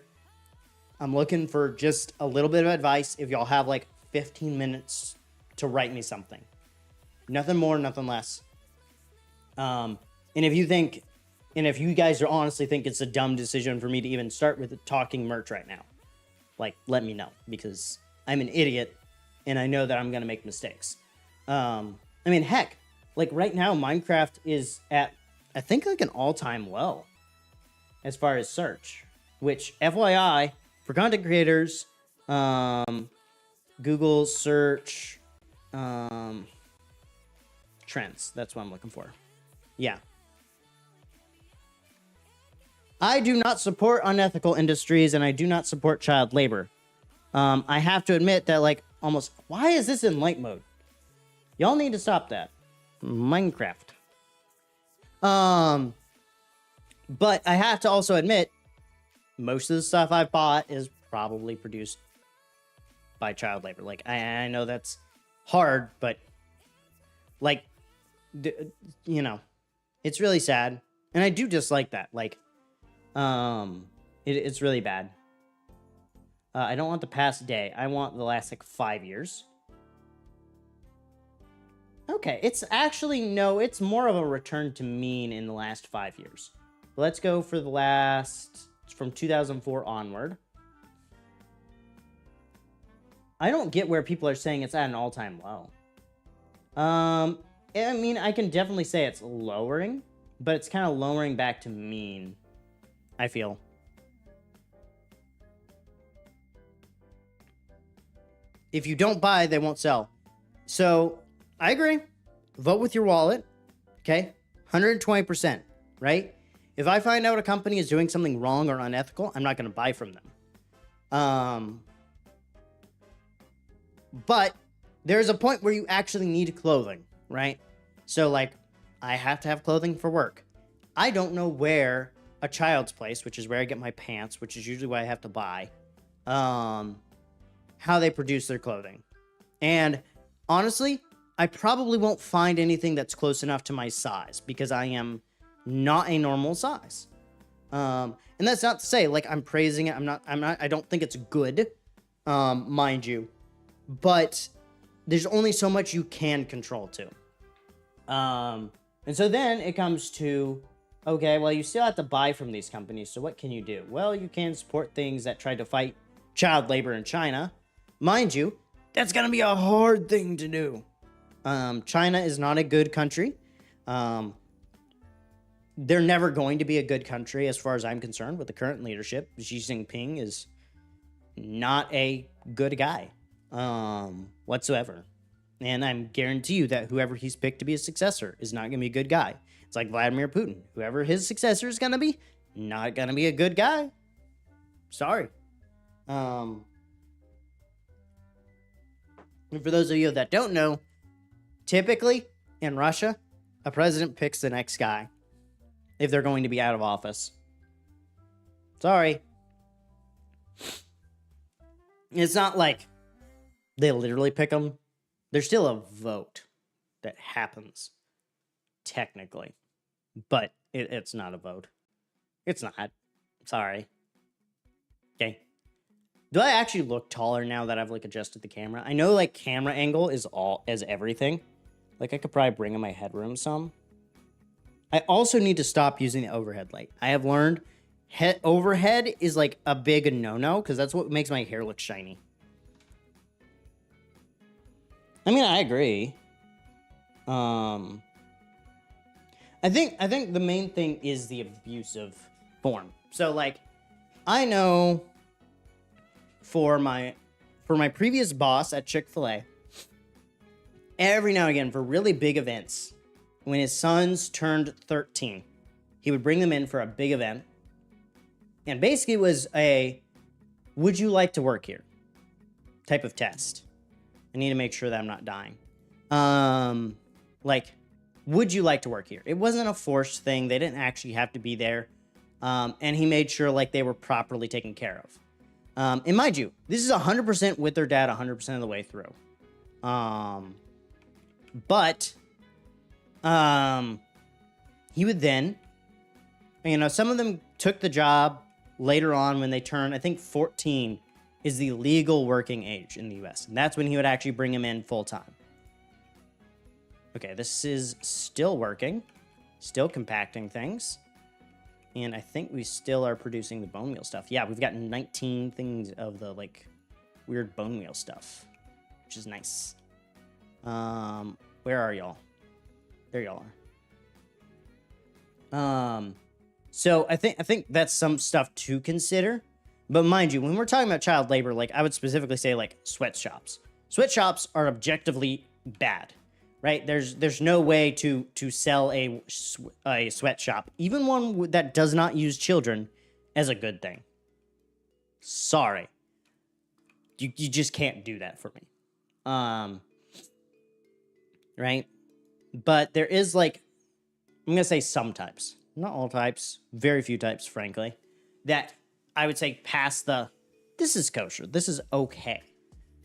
I'm looking for just a little bit of advice. If y'all have like 15 minutes to write me something. Nothing more, nothing less. And if you guys are honestly think it's a dumb decision for me to even start with talking merch right now, like, let me know, because I'm an idiot and I know that I'm going to make mistakes. Heck, like right now, Minecraft is at, I think, like an all-time low as far as search, which FYI for content creators, Google search, trends. That's what I'm looking for. Yeah. I do not support unethical industries and I do not support child labor. I have to admit that like why is this in light mode? Y'all need to stop that. Minecraft. But I have to also admit, most of the stuff I've bought is probably produced by child labor. Like, I know that's hard, but like, it's really sad. And I do dislike that. Like, it's really bad. I don't want the past day. I want the last like 5 years. Okay, it's actually, no, it's more of a return to mean in the last 5 years. Let's go for the last, from 2004 onward. I don't get where people are saying it's at an all-time low. I can definitely say it's lowering, but it's kind of lowering back to mean, I feel. If you don't buy, they won't sell. So, I agree. Vote with your wallet, okay? 120%, right? If I find out a company is doing something wrong or unethical, I'm not going to buy from them. But there's a point where you actually need clothing, right? So, like, I have to have clothing for work. I don't know where a Child's Place, which is where I get my pants, which is usually what I have to buy, how they produce their clothing. And honestly, I probably won't find anything that's close enough to my size because I am not a normal size. And that's not to say like I'm praising it. I don't think it's good, mind you, but there's only so much you can control too. And so then it comes to, okay, well, you still have to buy from these companies. So what can you do? Well, you can support things that try to fight child labor in China. Mind you, that's going to be a hard thing to do. China is not a good country. They're never going to be a good country as far as I'm concerned with the current leadership. Xi Jinping is not a good guy whatsoever. And I'm guarantee you that whoever he's picked to be his successor is not going to be a good guy. It's like Vladimir Putin. Whoever his successor is going to be, not going to be a good guy. Sorry. And for those of you that don't know, typically in Russia, a president picks the next guy if they're going to be out of office. Sorry. It's not like they literally pick them. There's still a vote that happens, technically. But it's not a vote. It's not. Sorry. Okay. Do I actually look taller now that I've like adjusted the camera? I know like camera angle is everything. Like I could probably bring in my headroom some. I also need to stop using the overhead light. I have learned overhead is like a big no-no because that's what makes my hair look shiny. I mean, I agree. I think the main thing is the abuse of form. So like, I know for my previous boss at Chick-fil-A, every now and again for really big events, when his sons turned 13, he would bring them in for a big event. And basically it was a, would you like to work here type of test. I need to make sure that I'm not dying. Like, would you like to work here? It wasn't a forced thing. They didn't actually have to be there. And he made sure like they were properly taken care of. And mind you, this is 100% with their dad 100% of the way through. But he would then, you know, some of them took the job later on when they turned, I think 14 is the legal working age in the US. And that's when he would actually bring him in full time. Okay, this is still working, still compacting things. And I think we still are producing the bone meal stuff. Yeah, we've got 19 things of the like weird bone meal stuff, which is nice. Where are y'all? There y'all are. So I think that's some stuff to consider. But mind you, when we're talking about child labor, like I would specifically say like sweatshops. Sweatshops are objectively bad, right? There's no way to sell a sweatshop, even one that does not use children, as a good thing. Sorry. You just can't do that for me. Right? But there is like, I'm going to say some types, not all types, very few types, frankly, that I would say past the, this is kosher, this is okay.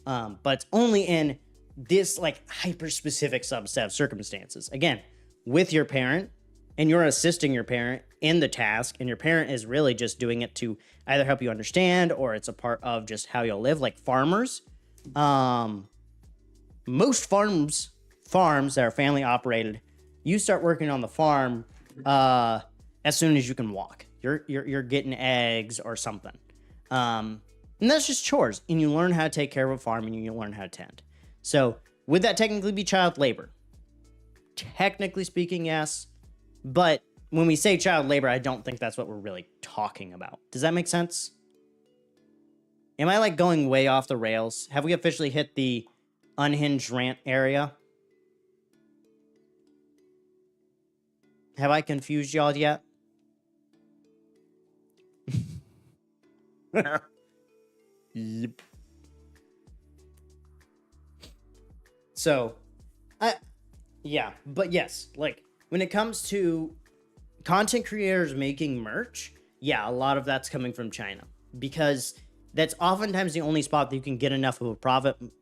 But it's only in this like hyper specific subset of circumstances. Again, with your parent, and you're assisting your parent in the task, and your parent is really just doing it to either help you understand or it's a part of just how you'll live. Like farmers, most farms that are family operated, you start working on the farm as soon as you can walk. You're getting eggs or something. And that's just chores. And you learn how to take care of a farm and you learn how to tend. So would that technically be child labor? Technically speaking, yes. But when we say child labor, I don't think that's what we're really talking about. Does that make sense? Am I like going way off the rails? Have we officially hit the unhinged rant area? Have I confused y'all yet? Yep. So, yeah, but yes, like when it comes to content creators making merch, yeah, a lot of that's coming from China because that's oftentimes the only spot that you can get enough of a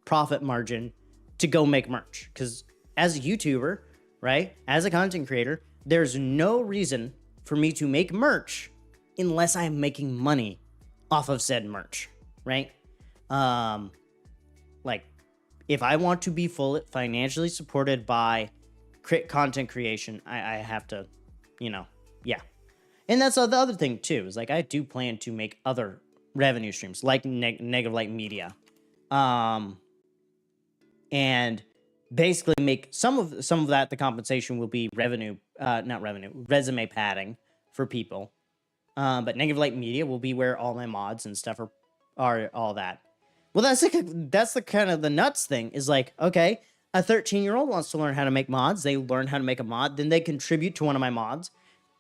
profit margin to go make merch. Because as a YouTuber, right, as a content creator, there's no reason for me to make merch unless I'm making money off of said merch, right? Like if I want to be full financially supported by content creation, I have to, yeah. And that's the other thing too, is like I do plan to make other revenue streams like Negative Light Media, and basically make some of that. The compensation will be resume padding for people. But Negative Light Media will be where all my mods and stuff are all that. Well, that's the kind of the nuts thing is like, okay, a 13-year-old wants to learn how to make mods. They learn how to make a mod, then they contribute to one of my mods.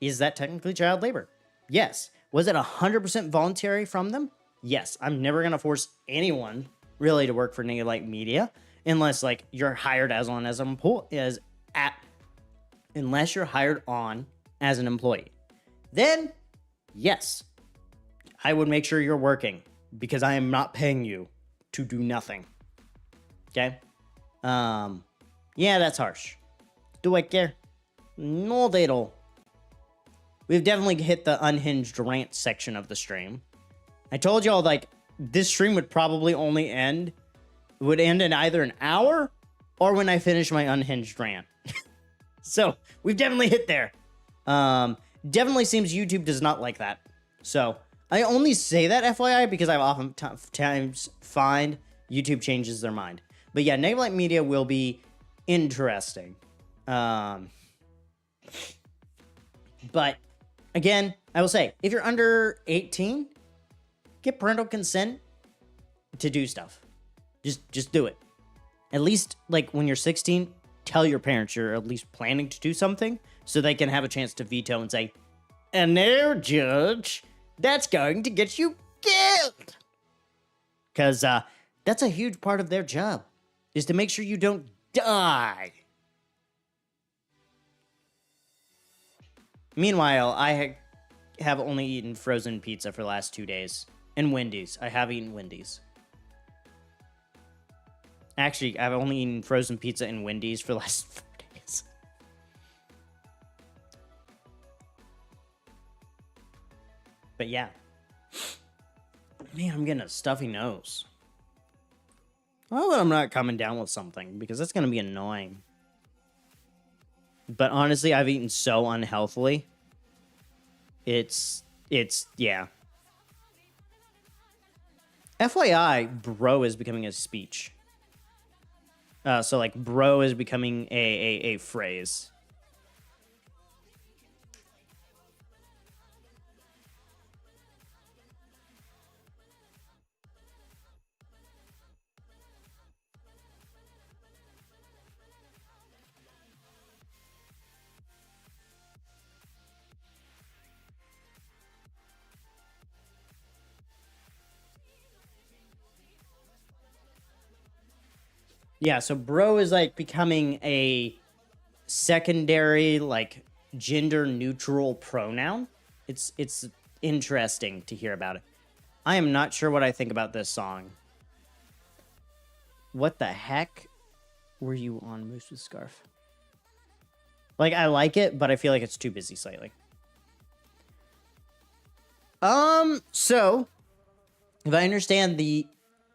Is that technically child labor? Yes. Was it 100% voluntary from them? Yes. I'm never going to force anyone really to work for Negative Light Media unless like you're hired unless you're hired on as an employee. Then, yes, I would make sure you're working because I am not paying you to do nothing. Okay? Yeah, that's harsh. Do I care? No, they don't. We've definitely hit the unhinged rant section of the stream. I told y'all, like, this stream would probably end in either an hour or when I finish my unhinged rant. So, we've definitely hit there. Definitely seems YouTube does not like that. So, I only say that FYI because I oftentimes find YouTube changes their mind. But yeah, Negative Light Media will be interesting. But again, I will say, if you're under 18, get parental consent to do stuff. Just do it. At least, like, when you're 16, tell your parents you're at least planning to do something so they can have a chance to veto and say, and no, Judge, that's going to get you killed. Because that's a huge part of their job, is to make sure you don't die. Meanwhile, I have only eaten frozen pizza for the last 2 days. And Wendy's. I have eaten Wendy's. Actually, I've only eaten frozen pizza and Wendy's for the last 4 days. But yeah. Man, I'm getting a stuffy nose. Well, I'm not coming down with something, because that's going to be annoying. But honestly, I've eaten so unhealthily. It's yeah. FYI, bro is becoming a speech. So, like, bro is becoming a phrase. Yeah, so bro is, like, becoming a secondary, like, gender-neutral pronoun. It's interesting to hear about it. I am not sure what I think about this song. What the heck were you on, Moose with Scarf? Like, I like it, but I feel like it's too busy slightly. So, if I understand the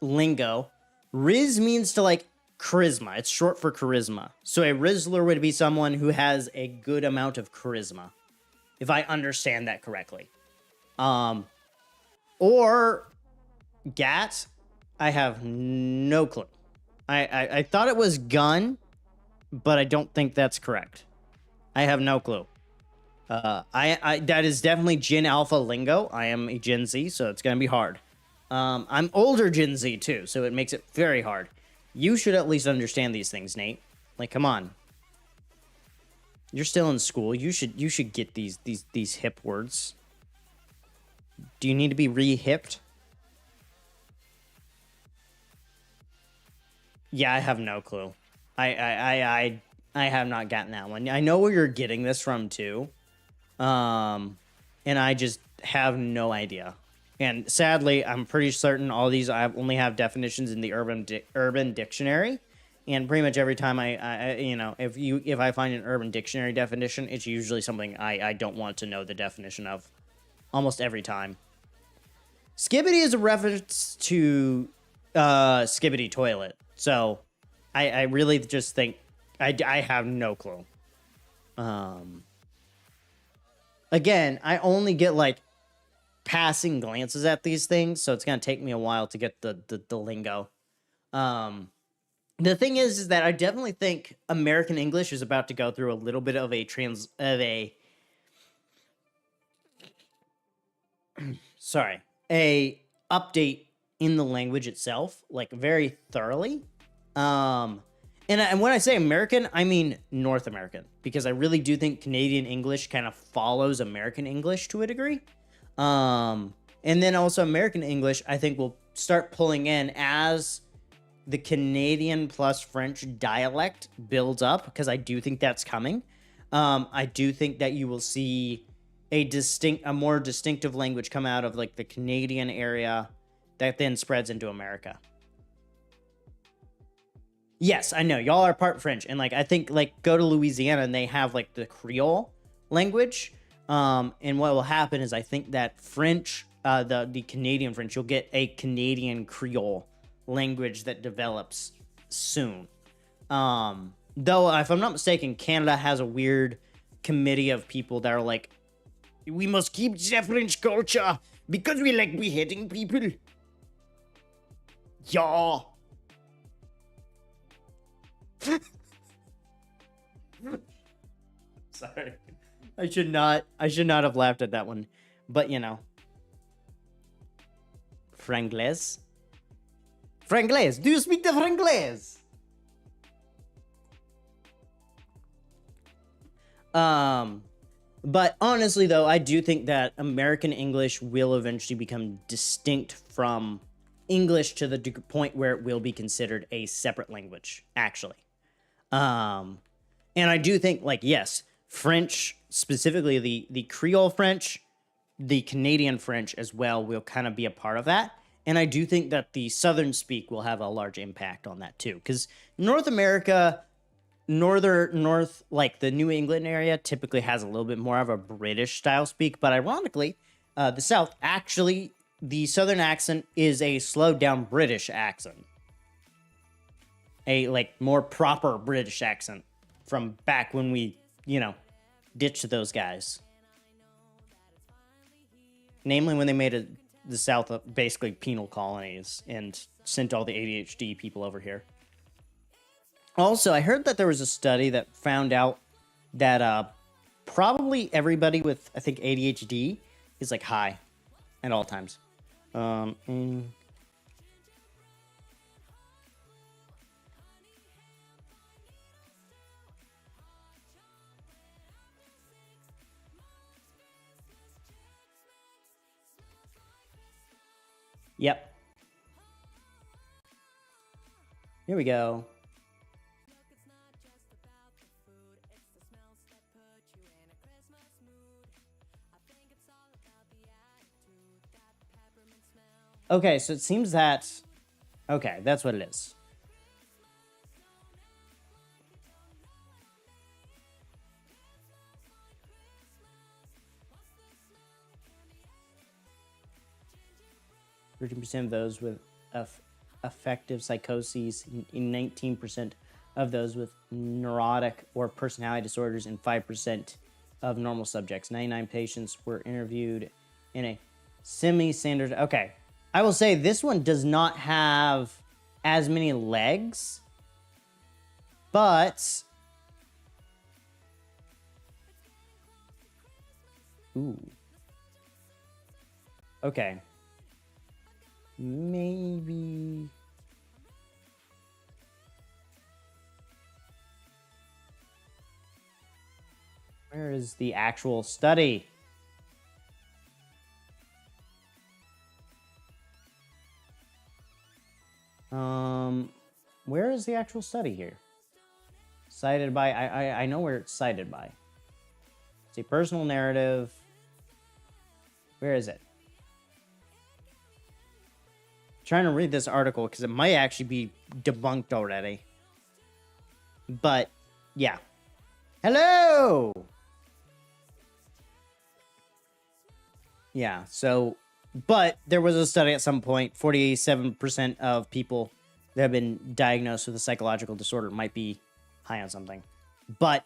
lingo, Riz means to, like, charisma. It's short for charisma. So a Rizzler would be someone who has a good amount of charisma, if I understand that correctly. Or Gat, I have no clue. I thought it was gun, but I don't think that's correct. I have no clue. That is definitely Gen Alpha lingo. I am a Gen Z, so it's gonna be hard. I'm older Gen Z too, so it makes it very hard. You should at least understand these things, Nate. Like, come on. You're still in school. You should get these hip words. Do you need to be re-hipped? Yeah, I have no clue. I have not gotten that one. I know where you're getting this from too. And I just have no idea. And sadly, I'm pretty certain all these I only have definitions in the Urban Dictionary. And pretty much every time if I find an Urban Dictionary definition, it's usually something I don't want to know the definition of. Almost every time. Skibbity is a reference to Skibbity Toilet. So I really just think I have no clue. Again, I only get like passing glances at these things, so it's gonna take me a while to get the lingo. The thing is that I definitely think American English is about to go through a little bit of a a update in the language itself, like very thoroughly. And when I say American, I mean North American, because I really do think Canadian English kind of follows American English to a degree. And then also American English, I think will start pulling in as the Canadian plus French dialect builds up, because I do think that's coming. I do think that you will see a more distinctive language come out of like the Canadian area that then spreads into America. Yes, I know y'all are part French, and like I think like go to Louisiana and they have like the Creole language. And what will happen is I think that French, the Canadian French, you'll get a Canadian Creole language that develops soon. Though, if I'm not mistaken, Canada has a weird committee of people that are like, we must keep the French culture because we like beheading people. Yeah. Sorry. I should not have laughed at that one. But you know. Franglais? Franglais, do you speak the Franglais? But honestly though, I do think that American English will eventually become distinct from English to the point where it will be considered a separate language, actually. And I do think, like, yes, French, specifically the Creole French, the Canadian French as well, will kind of be a part of that. And I do think that the Southern speak will have a large impact on that too. Because North America, North, like the New England area, typically has a little bit more of a British style speak. But ironically, the South, actually, the Southern accent is a slowed down British accent. A, like, more proper British accent from back when we, ditched those guys. Namely, when they made the South basically penal colonies and sent all the ADHD people over here. Also, I heard that there was a study that found out that probably everybody with, I think, ADHD is, like, high at all times. Yep. Here we go. Okay, so it seems that... Okay, that's what it is. % of those with affective psychoses, 19% of those with neurotic or personality disorders, and 5% of normal subjects. 99 patients were interviewed in a semi-standard... Okay, I will say this one does not have as many legs, but... Ooh. Okay. Maybe... Where is the actual study? Where is the actual study here? Cited by, I know where it's cited by. It's a personal narrative. Where is it? I'm trying to read this article because it might actually be debunked already. But, yeah. Hello! Yeah, so, but there was a study at some point, 47% of people that have been diagnosed with a psychological disorder might be high on something. But,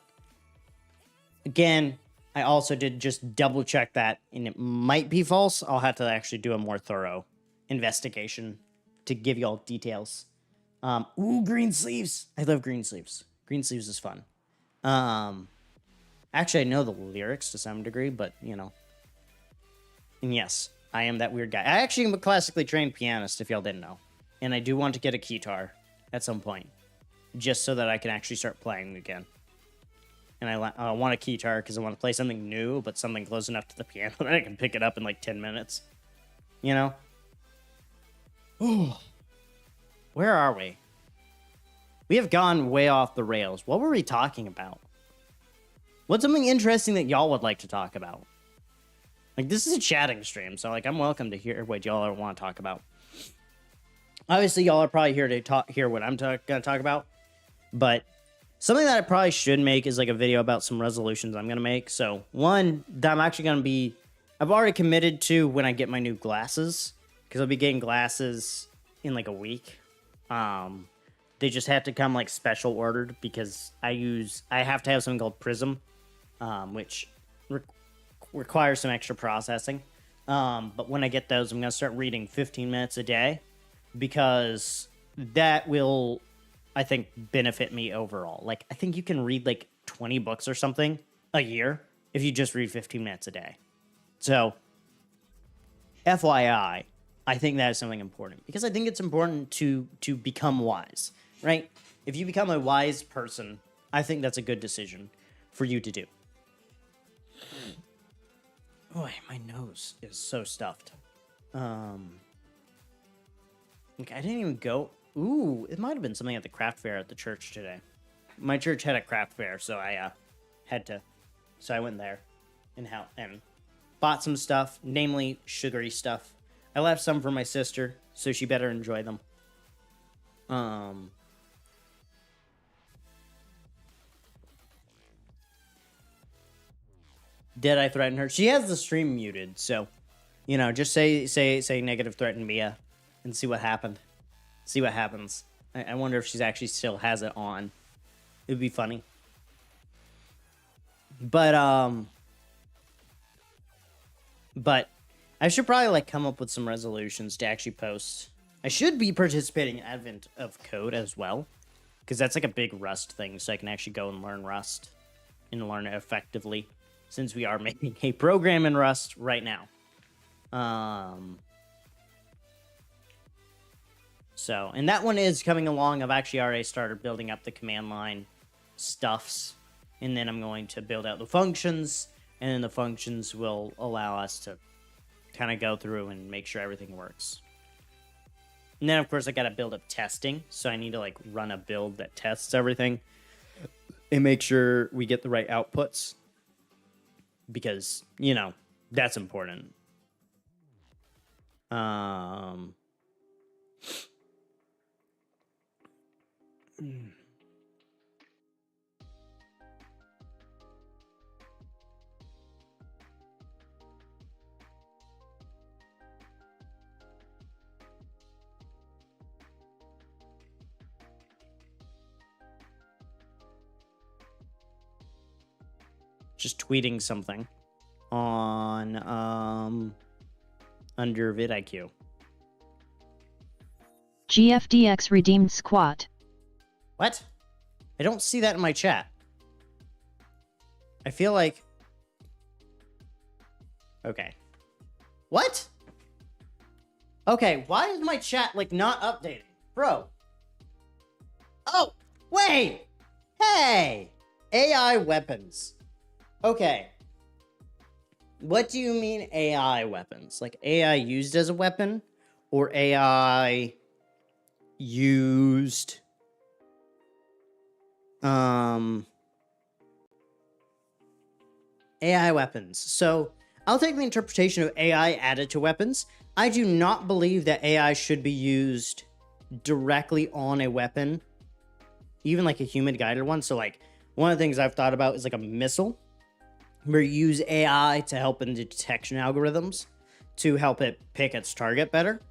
again, I also did just double check that, and it might be false. I'll have to actually do a more thorough investigation to give you all details. Ooh, green sleeves. I love green sleeves. Green sleeves is fun. Actually, I know the lyrics to some degree, but, you know. And yes, I am that weird guy. I actually am a classically trained pianist, if y'all didn't know. And I do want to get a guitar at some point, just so that I can actually start playing again. And I want a guitar because I want to play something new, but something close enough to the piano that I can pick it up in like 10 minutes. You know? Oh, where are we? We have gone way off the rails. What were we talking about? What's something interesting that y'all would like to talk about? Like, this is a chatting stream, so, like, I'm welcome to hear what y'all want to talk about. Obviously, y'all are probably here to hear what I'm going to talk about. But something that I probably should make is, like, a video about some resolutions I'm going to make. So, one that I'm actually going to be... I've already committed to when I get my new glasses. Because I'll be getting glasses in, like, a week. They just have to come, like, special ordered. Because I have to have something called Prism. Which requires some extra processing. But when I get those, I'm going to start reading 15 minutes a day. Because that will, I think, benefit me overall. Like, I think you can read, like, 20 books or something a year if you just read 15 minutes a day. So, FYI, I think that is something important. Because I think it's important to become wise, right? If you become a wise person, I think that's a good decision for you to do. Boy, my nose is so stuffed. Like, I didn't even go... Ooh, it might have been something at the craft fair at the church today. My church had a craft fair, so I had to... So I went there and bought some stuff, namely sugary stuff. I left some for my sister, so she better enjoy them. Did I threaten her? She has the stream muted, so, you know, just say negative threaten Mia and see what happened. See what happens. I wonder if she actually still has it on. It would be funny. But I should probably, like, come up with some resolutions to actually post. I should be participating in Advent of Code as well, because that's, like, a big Rust thing, so I can actually go and learn Rust and learn it effectively, since we are making a program in Rust right now. So, and that one is coming along. I've actually already started building up the command line stuffs, and then I'm going to build out the functions, and then the functions will allow us to kind of go through and make sure everything works. And then, of course, I got to build up testing, so I need to, like, run a build that tests everything and make sure we get the right outputs. Because, you know, that's important. Just tweeting something on under vidIQ. GFDX redeemed squat. What? I don't see that in my chat. I feel like... Okay. What? Okay, why is my chat, like, not updating? Bro. Oh, wait! Hey! AI weapons. Okay. What do you mean AI weapons? Like AI used as a weapon? Or AI used AI weapons. So I'll take the interpretation of AI added to weapons. I do not believe that AI should be used directly on a weapon, even like a human guided one. So like one of the things I've thought about is like a missile, where you use AI to help in the detection algorithms to help it pick its target better.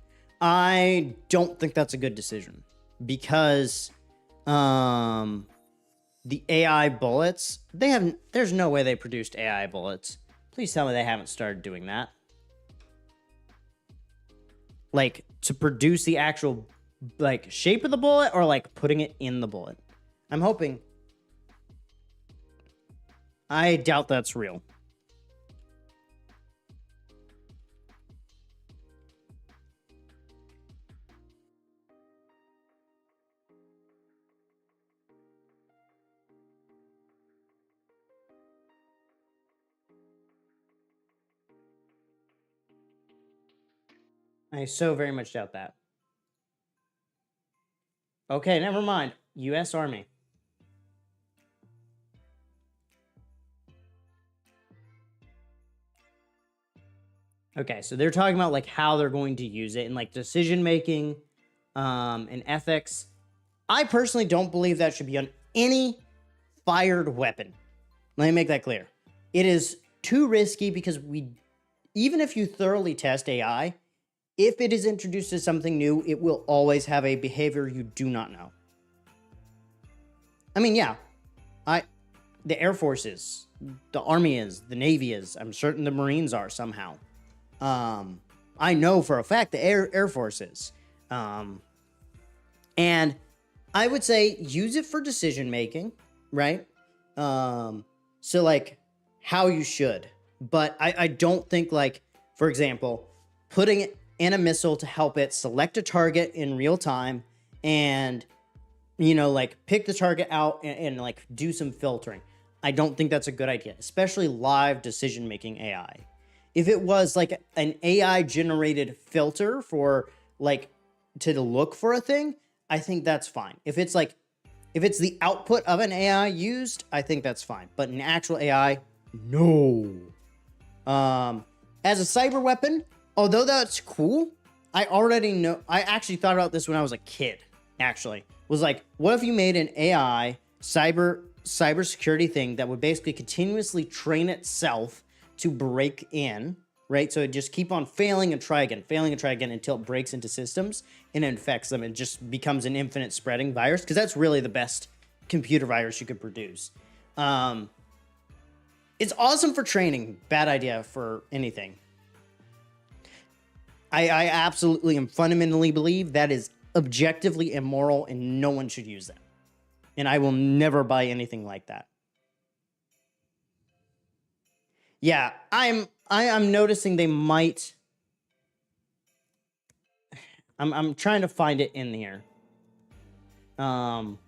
I don't think that's a good decision because the AI bullets, there's no way they produced AI bullets. Please tell me they haven't started doing that. Like to produce the actual like shape of the bullet or like putting it in the bullet. I'm hoping. I doubt that's real. I so very much doubt that. Okay, never mind. U.S. Army. Okay, so they're talking about like how they're going to use it in like decision making, and ethics. I personally don't believe that should be on any fired weapon. Let me make that clear. It is too risky because even if you thoroughly test AI, if it is introduced to something new, it will always have a behavior you do not know. I mean, yeah, the Air Force is, the Army is, the Navy is. I'm certain the Marines are somehow. I know for a fact the Air Force is. And I would say use it for decision making, right? So like how you should, but I don't think like, for example, putting it in a missile to help it select a target in real time and, you know, like pick the target out and like do some filtering. I don't think that's a good idea, especially live decision making AI. If it was like an AI generated filter for like to look for a thing, I think that's fine. If it's the output of an AI used, I think that's fine. But an actual AI, no. As a cyber weapon, although that's cool, I already know. I actually thought about this when I was a kid. Actually, was like, what if you made an AI cybersecurity thing that would basically continuously train itself to break in, right? So it just keep on failing and try again until it breaks into systems and infects them and just becomes an infinite spreading virus, because that's really the best computer virus you could produce. It's awesome for training, bad idea for anything. I absolutely and fundamentally believe that is objectively immoral and no one should use that. And I will never buy anything like that. Yeah, I'm noticing they might. I'm trying to find it in here. So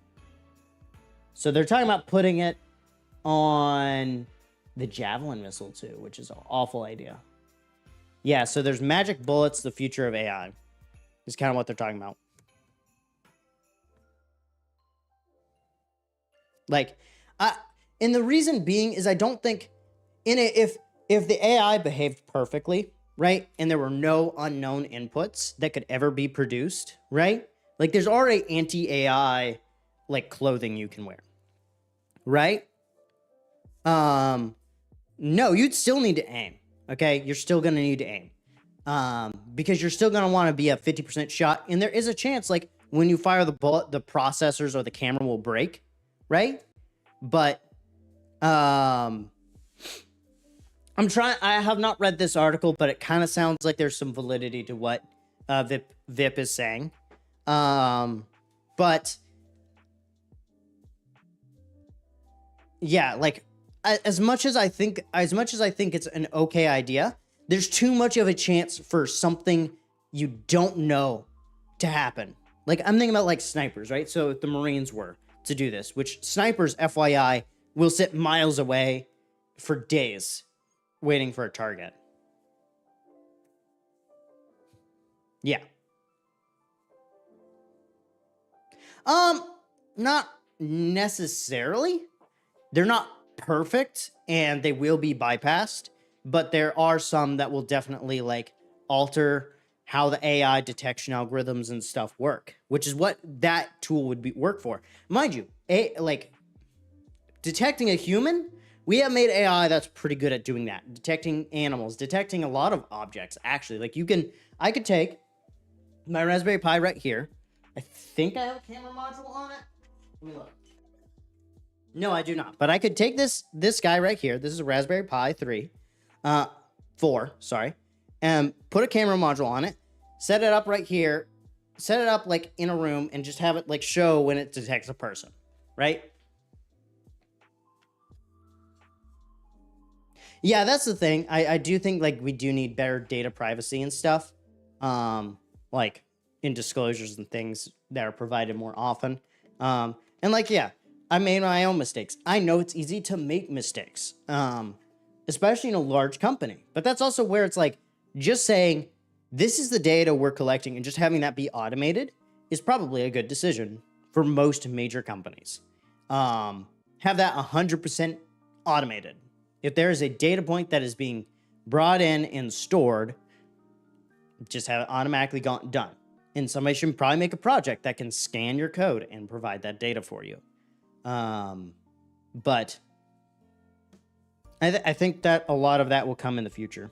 they're talking about putting it on the Javelin missile too, which is an awful idea. Yeah, so there's magic bullets, the future of AI. Is kind of what they're talking about. Like, and the reason being is I don't think if the AI behaved perfectly, right, and there were no unknown inputs that could ever be produced, right? Like there's already anti-AI like clothing you can wear, right? No, you'd still need to aim. Okay, you're still gonna need to aim, because you're still gonna want to be a 50% shot, and there is a chance like when you fire the bullet, the processors or the camera will break, right? But I have not read this article, but it kind of sounds like there's some validity to what Vip is saying. But yeah, like as much as I think it's an okay idea, there's too much of a chance for something you don't know to happen. Like I'm thinking about like snipers, right? So if the Marines were to do this, which snipers, FYI, will sit miles away for days waiting for a target. Yeah. Not necessarily. They're not perfect and they will be bypassed, but there are some that will definitely like alter how the AI detection algorithms and stuff work, which is what that tool would be work for. Mind you, like detecting a human, we have made AI that's pretty good at doing that. Detecting animals, detecting a lot of objects, actually. Like I could take my Raspberry Pi right here. I think I have a camera module on it. Let me look. No, I do not. But I could take this guy right here. This is a Raspberry Pi 4, sorry. And put a camera module on it, set it up right here, set it up like in a room, and just have it like show when it detects a person, right? Yeah, that's the thing. I do think like we do need better data privacy and stuff. Like in disclosures and things that are provided more often. And like, yeah, I made my own mistakes. I know it's easy to make mistakes. Especially in a large company. But that's also where it's like just saying this is the data we're collecting and just having that be automated is probably a good decision for most major companies. Have that 100% automated. If there is a data point that is being brought in and stored, just have it automatically done. And somebody should probably make a project that can scan your code and provide that data for you. But I think that a lot of that will come in the future.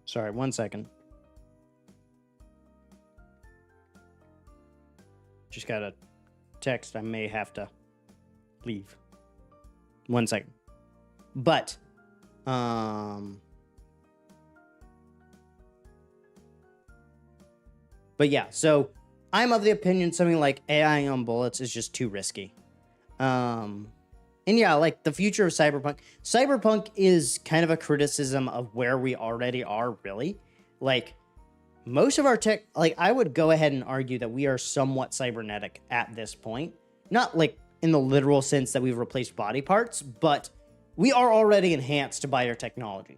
Sorry, 1 second. Just got a text. I may have to leave. 1 second. But, yeah, so I'm of the opinion something like AI on bullets is just too risky. And yeah, like the future of Cyberpunk. Cyberpunk is kind of a criticism of where we already are, really. Like, most of our tech, like, I would go ahead and argue that we are somewhat cybernetic at this point. Not like in the literal sense that we've replaced body parts, but we are already enhanced by our technology.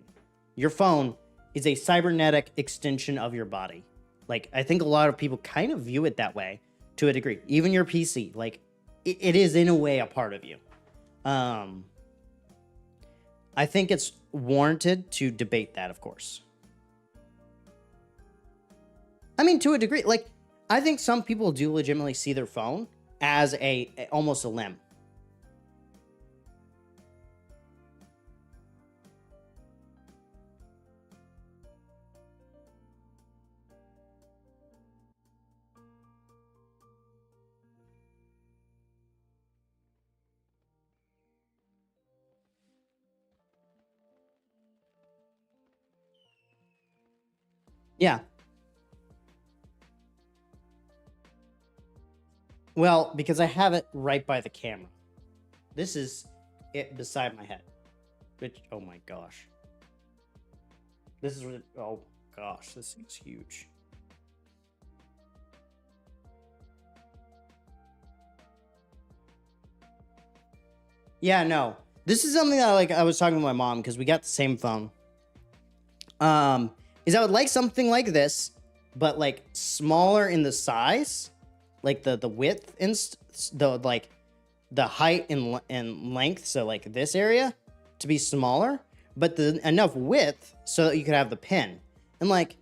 Your phone is a cybernetic extension of your body. Like, I think a lot of people kind of view it that way to a degree. Even your PC, like, it is in a way a part of you. I think it's warranted to debate that, of course. I mean, to a degree, like, I think some people do legitimately see their phone as almost a limb. Yeah. Well, because I have it right by the camera. This is it beside my head. Which, oh my gosh. This is, oh gosh, this thing's huge. Yeah, no. This is something that like I was talking to my mom because we got the same phone. Is I would like something like this, but like smaller in the size, like the width and the height and length. So like this area to be smaller, but enough width so that you could have the pin, and like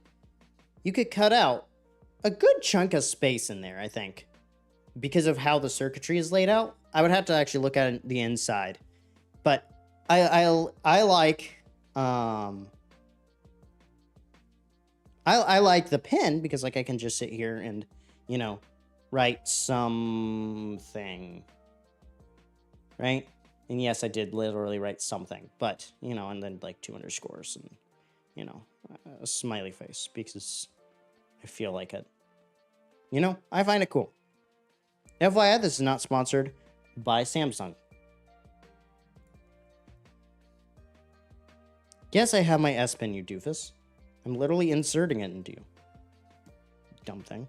you could cut out a good chunk of space in there. I think because of how the circuitry is laid out. I would have to actually look at the inside, but I like I like the pen because like I can just sit here and, you know, write something, right? And yes, I did literally write something, but, you know, and then like 2 underscores and, you know, a smiley face because I feel like it. You know, I find it cool. FYI, this is not sponsored by Samsung. Yes, I have my S Pen, you doofus. I'm literally inserting it into you. Dumb thing.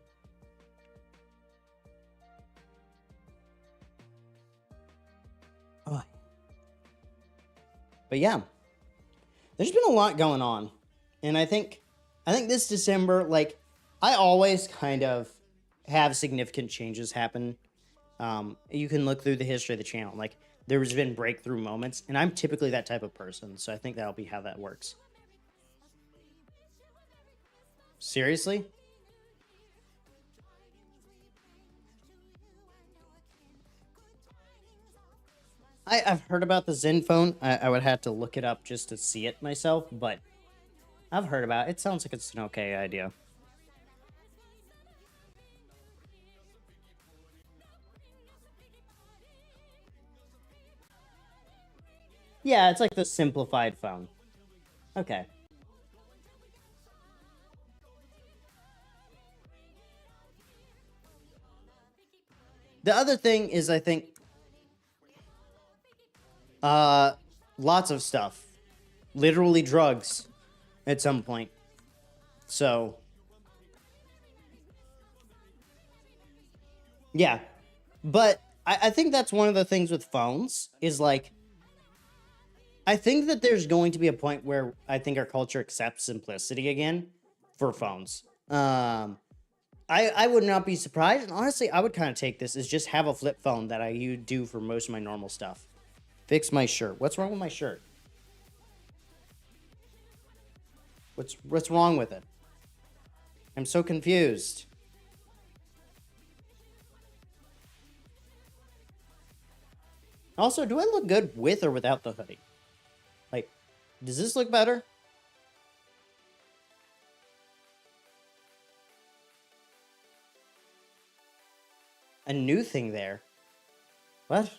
Oh. But yeah, there's been a lot going on. And I think I think this December, like, I always kind of have significant changes happen. You can look through the history of the channel. Like, there's been breakthrough moments, and I'm typically that type of person. So I think that'll be how that works. Seriously? I've heard about the Zen phone. I would have to look it up just to see it myself, but I've heard about it. It sounds like it's an okay idea. Yeah, it's like the simplified phone. Okay. The other thing is, I think, lots of stuff. Literally drugs at some point. So, yeah. But I think that's one of the things with phones is like, I think that there's going to be a point where I think our culture accepts simplicity again for phones. I would not be surprised. And honestly, I would kind of take this as just have a flip phone that I do for most of my normal stuff. Fix my shirt. What's wrong with my shirt? What's wrong with it? I'm so confused. Also, do I look good with or without the hoodie? Like, does this look better? A new thing there. What?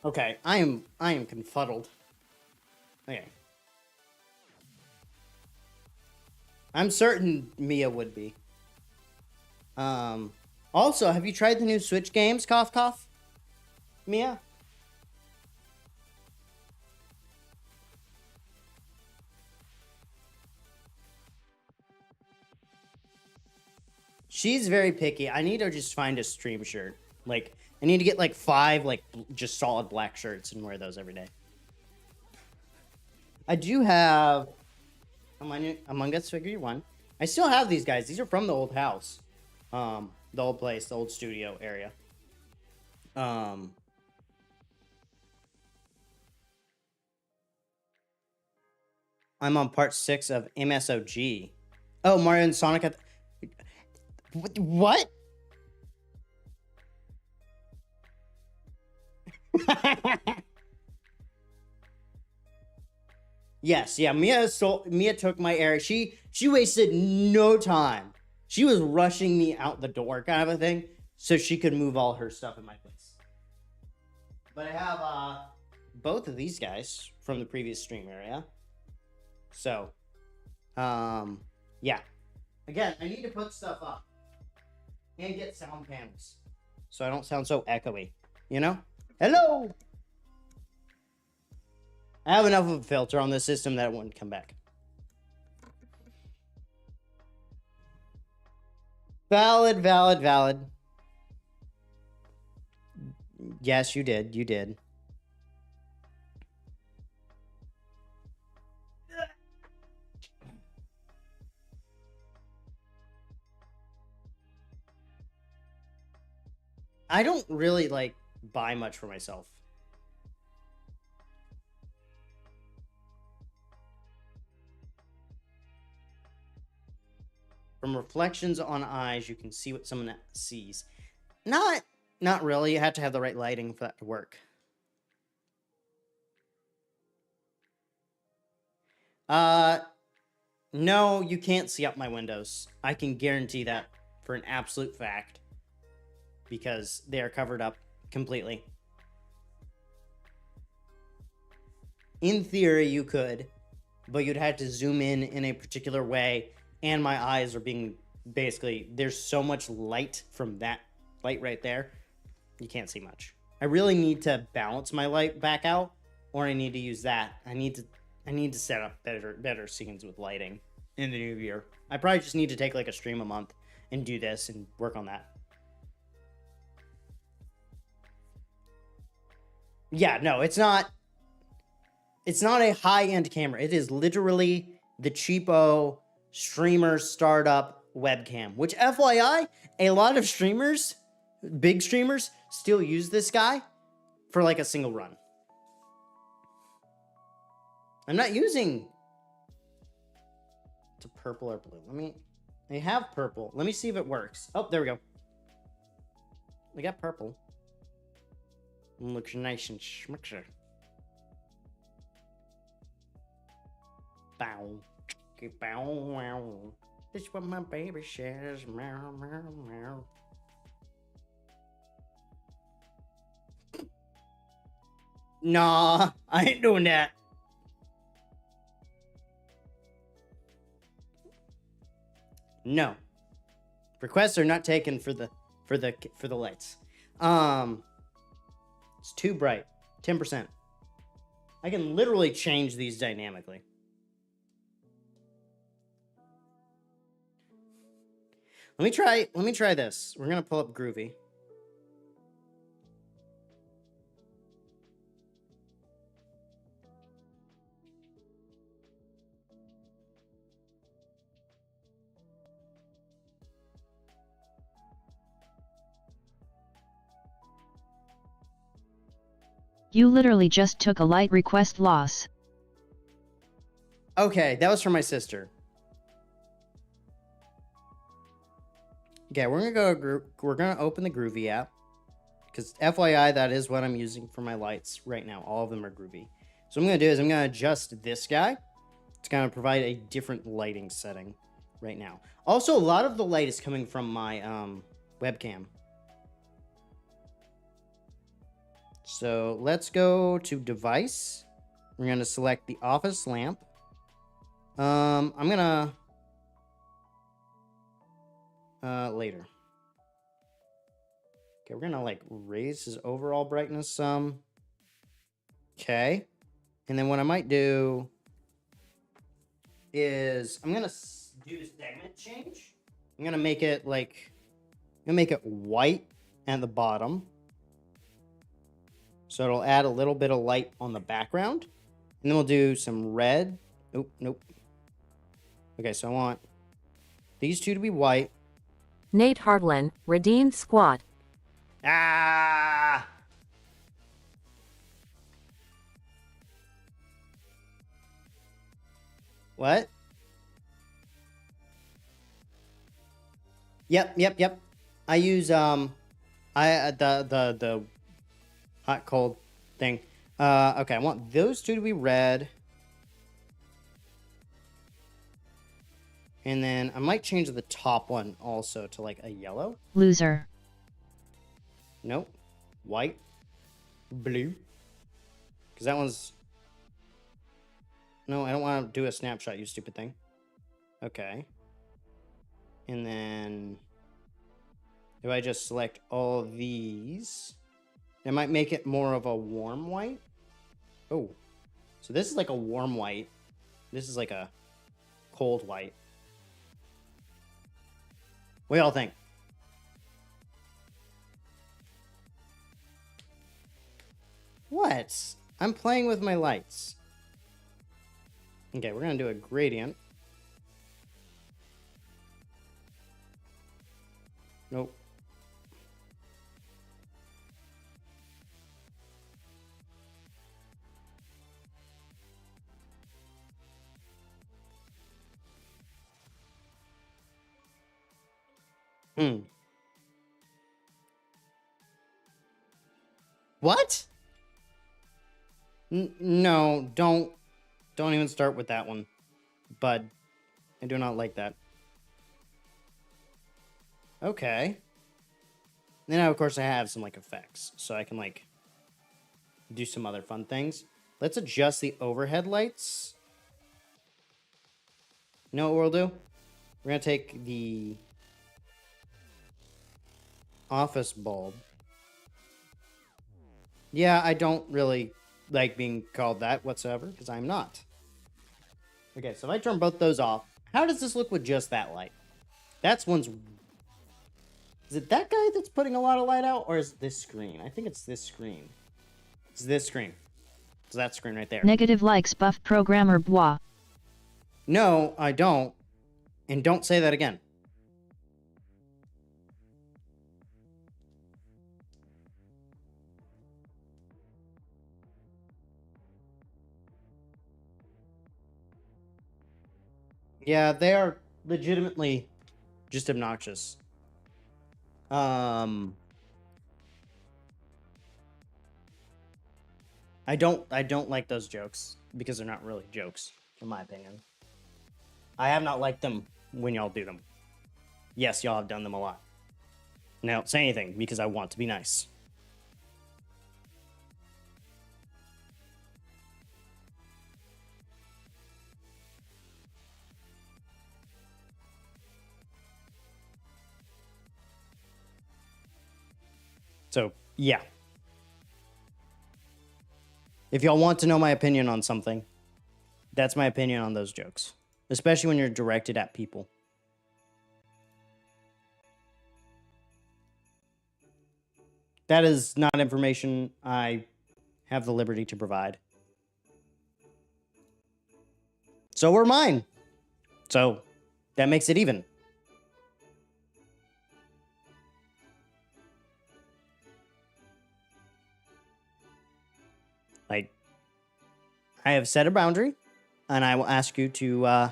Okay, I am confuddled. Okay. I'm certain Mia would be. Also, have you tried the new Switch games? Cough, cough. Mia? She's very picky. I need to just find a stream shirt. Like, I need to get like 5, like, just solid black shirts and wear those every day. I do have Among Us Figure 1. I still have these guys. These are from the old house. The old place, the old studio area. I'm on part 6 of MSOG. Oh, Mario and Sonic. What? Yes, yeah. Mia took my area. She wasted no time. She was rushing me out the door, kind of a thing, so she could move all her stuff in my place. But I have both of these guys from the previous stream area. So, yeah. Again, I need to put stuff up and get sound panels so I don't sound so echoey. You know? Hello. I have enough of a filter on this system that it wouldn't come back. Valid, valid, valid. Yes, you did. You did. I don't really, like, buy much for myself. From reflections on eyes, you can see what someone sees. Not really. You have to have the right lighting for that to work. No, you can't see up my windows. I can guarantee that for an absolute fact. Because they are covered up completely. In theory, you could, but you'd have to zoom in a particular way, and my eyes are being basically, there's so much light from that light right there, you can't see much. I really need to balance my light back out, or I need to use that. I need to set up better scenes with lighting in the new year. I probably just need to take like a stream a month and do this and work on that. Yeah, no, it's not. It's not a high-end camera. It is literally the cheapo streamer startup webcam, which FYI, a lot of streamers, big streamers, still use this guy for like a single run. I'm not using... It's a purple or blue. I have purple. Let me see if it works. Oh, there we go. We got purple. Looks nice and schmuxer. Bow. Bow wow. This is what my baby says. Meow, meow, meow. Nah, I ain't doing that. No. Requests are not taken for the lights. It's too bright. 10%. I can literally change these dynamically. Let me try this. We're gonna pull up Groovy. You literally just took a light request loss. Okay, that was from my sister. Okay, we're gonna open the Groovy app. Because FYI, that is what I'm using for my lights right now. All of them are Groovy. So what I'm gonna do is I'm gonna adjust this guy. It's gonna provide a different lighting setting right now. Also, a lot of the light is coming from my webcam. So let's go to device. We're gonna select the office lamp. I'm gonna later. Okay, we're gonna like raise his overall brightness some. Okay, and then what I might do is I'm gonna do the segment change. I'm gonna make it white at the bottom, so it'll add a little bit of light on the background, and then we'll do some red. Oh, nope. Okay, so I want these two to be white. Nate Hardlin, redeemed squad. Ah! What? Yep. I use the hot cold thing. Okay, I want those two to be red. And then I might change the top one also to like a yellow. Loser. Nope. White. Blue. Because that one's... No, I don't want to do a snapshot, you stupid thing. Okay. And then... if I just select all of these... it might make it more of a warm white. Oh. So this is like a warm white. This is like a cold white. What do y'all think? What? I'm playing with my lights. Okay, we're gonna do a gradient. Nope. What? No, don't even start with that one, bud. I do not like that. Okay. Then, of course, I have some, like, effects, so I can, like, do some other fun things. Let's adjust the overhead lights. You know what we'll do? We're going to take the office bulb. Yeah, I don't really like being called that whatsoever, because I'm not. Okay, so if I turn both those off, how does this look with just that light? That's one's... Is it that guy that's putting a lot of light out, or is it this screen? I think it's this screen. It's this screen. It's that screen right there. Negative likes buff programmer bois. No, I don't. And don't say that again. Yeah, they are legitimately just obnoxious. I don't like those jokes because they're not really jokes, in my opinion. I have not liked them when y'all do them. Yes, y'all have done them a lot. Now, don't say anything because I want to be nice. So, yeah. If y'all want to know my opinion on something, that's my opinion on those jokes. Especially when you're directed at people. That is not information I have the liberty to provide. So were mine. So that makes it even. Like, I have set a boundary, and I will ask you to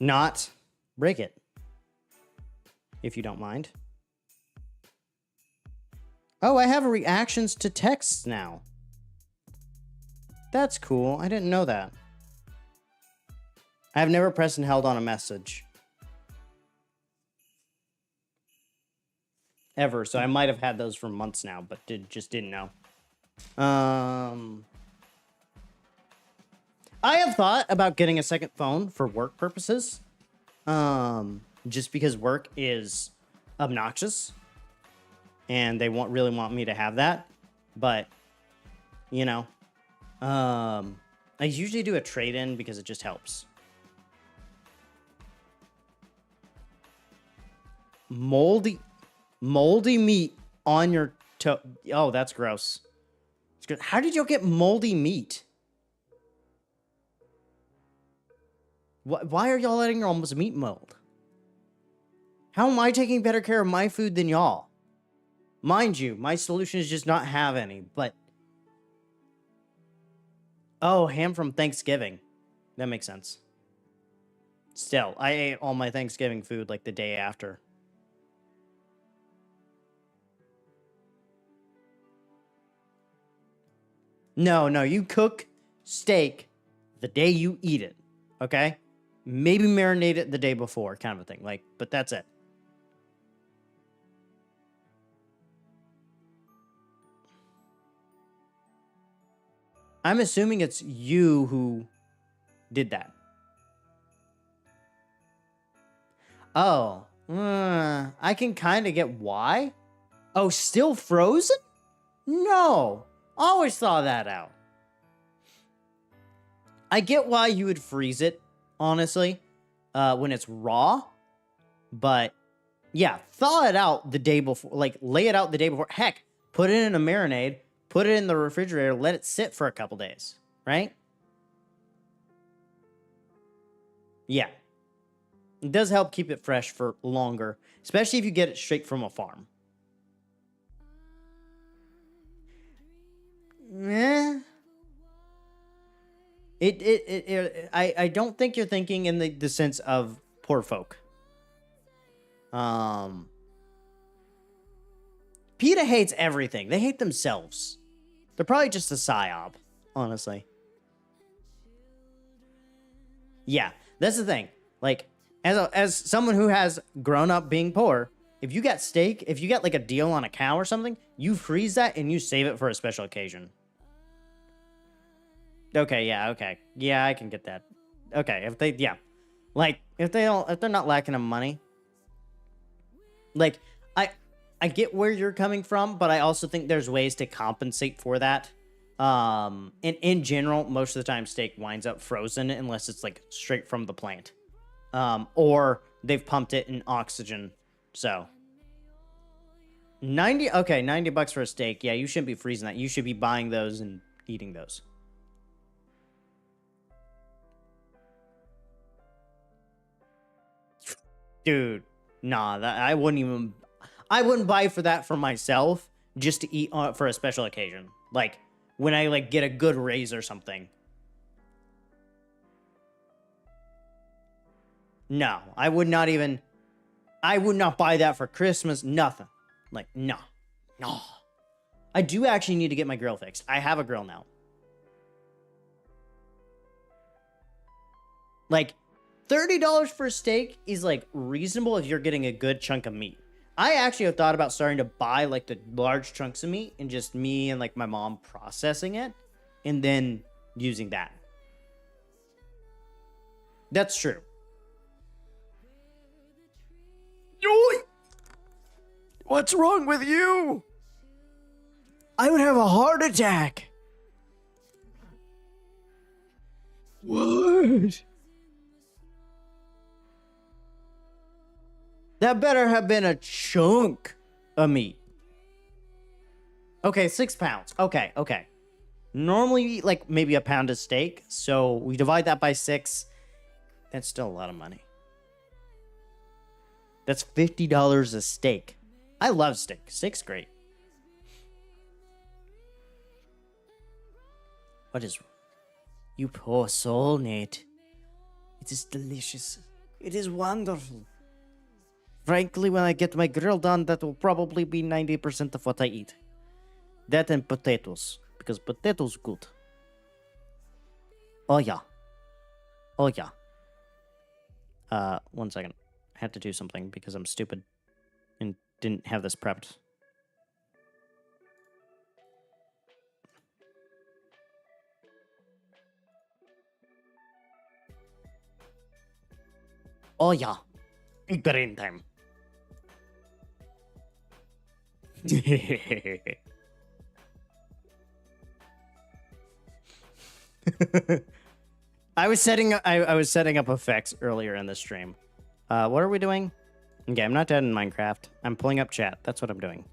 not break it, if you don't mind. Oh, I have reactions to texts now. That's cool. I didn't know that. I've never pressed and held on a message. Ever, so I might have had those for months now, but just didn't know. I have thought about getting a second phone for work purposes. Just because work is obnoxious. And they really want me to have that. But, you know. I usually do a trade-in because it just helps. Moldy meat on your toe. Oh, that's gross. It's good. How did you get moldy meat? Why are y'all letting your almost meat mold? How am I taking better care of my food than y'all? Mind you, my solution is just not have any, but... Oh, ham from Thanksgiving. That makes sense. Still, I ate all my Thanksgiving food like the day after. No, you cook steak the day you eat it, okay? Maybe marinate it the day before, kind of a thing. Like, but that's it. I'm assuming it's you who did that. Oh, I can kind of get why. Oh, still frozen? No, always thaw that out. I get why you would freeze it, honestly, when it's raw. But yeah, thaw it out the day before. Like, lay it out the day before. Heck, put it in a marinade. Put it in the refrigerator, let it sit for a couple days, right? Yeah. It does help keep it fresh for longer, especially if you get it straight from a farm. I don't think you're thinking in the sense of poor folk. PETA hates everything. They hate themselves. They're probably just a psyop, honestly. Yeah, that's the thing. Like, as someone who has grown up being poor, if you get steak, if you get like a deal on a cow or something, you freeze that and you save it for a special occasion. Okay, yeah, okay. Yeah, I can get that. Okay, if they're not lacking in money. Like, I get where you're coming from, but I also think there's ways to compensate for that. And in general, most of the time steak winds up frozen unless it's like straight from the plant. Or they've pumped it in oxygen. So, 90. Okay, $90 for a steak. Yeah, you shouldn't be freezing that. You should be buying those and eating those. Dude, nah, that I wouldn't buy for that for myself just to eat for a special occasion. Like when I like get a good raise or something. No, I would not buy that for Christmas, nothing. Like, no. No. I do actually need to get my grill fixed. I have a grill now. Like, $30 for a steak is like reasonable if you're getting a good chunk of meat. I actually have thought about starting to buy like the large chunks of meat and just me and like my mom processing it and then using that. That's true. What's wrong with you? I would have a heart attack. What? That better have been a chunk of meat. Okay, 6 pounds. Okay. Normally you eat like maybe a pound of steak. So we divide that by 6. That's still a lot of money. That's $50 a steak. I love steak. Steak's great. What is... You poor soul, Nate. It is delicious. It is wonderful. Frankly, when I get my grill done, that will probably be 90% of what I eat. That and potatoes. Because potatoes good. Oh, yeah. Oh, yeah. 1 second. I had to do something because I'm stupid. And didn't have this prepped. Oh, yeah. Big brain time. I was setting up effects earlier in the stream. What are we doing? Okay, I'm not dead in Minecraft. I'm pulling up chat. That's what I'm doing.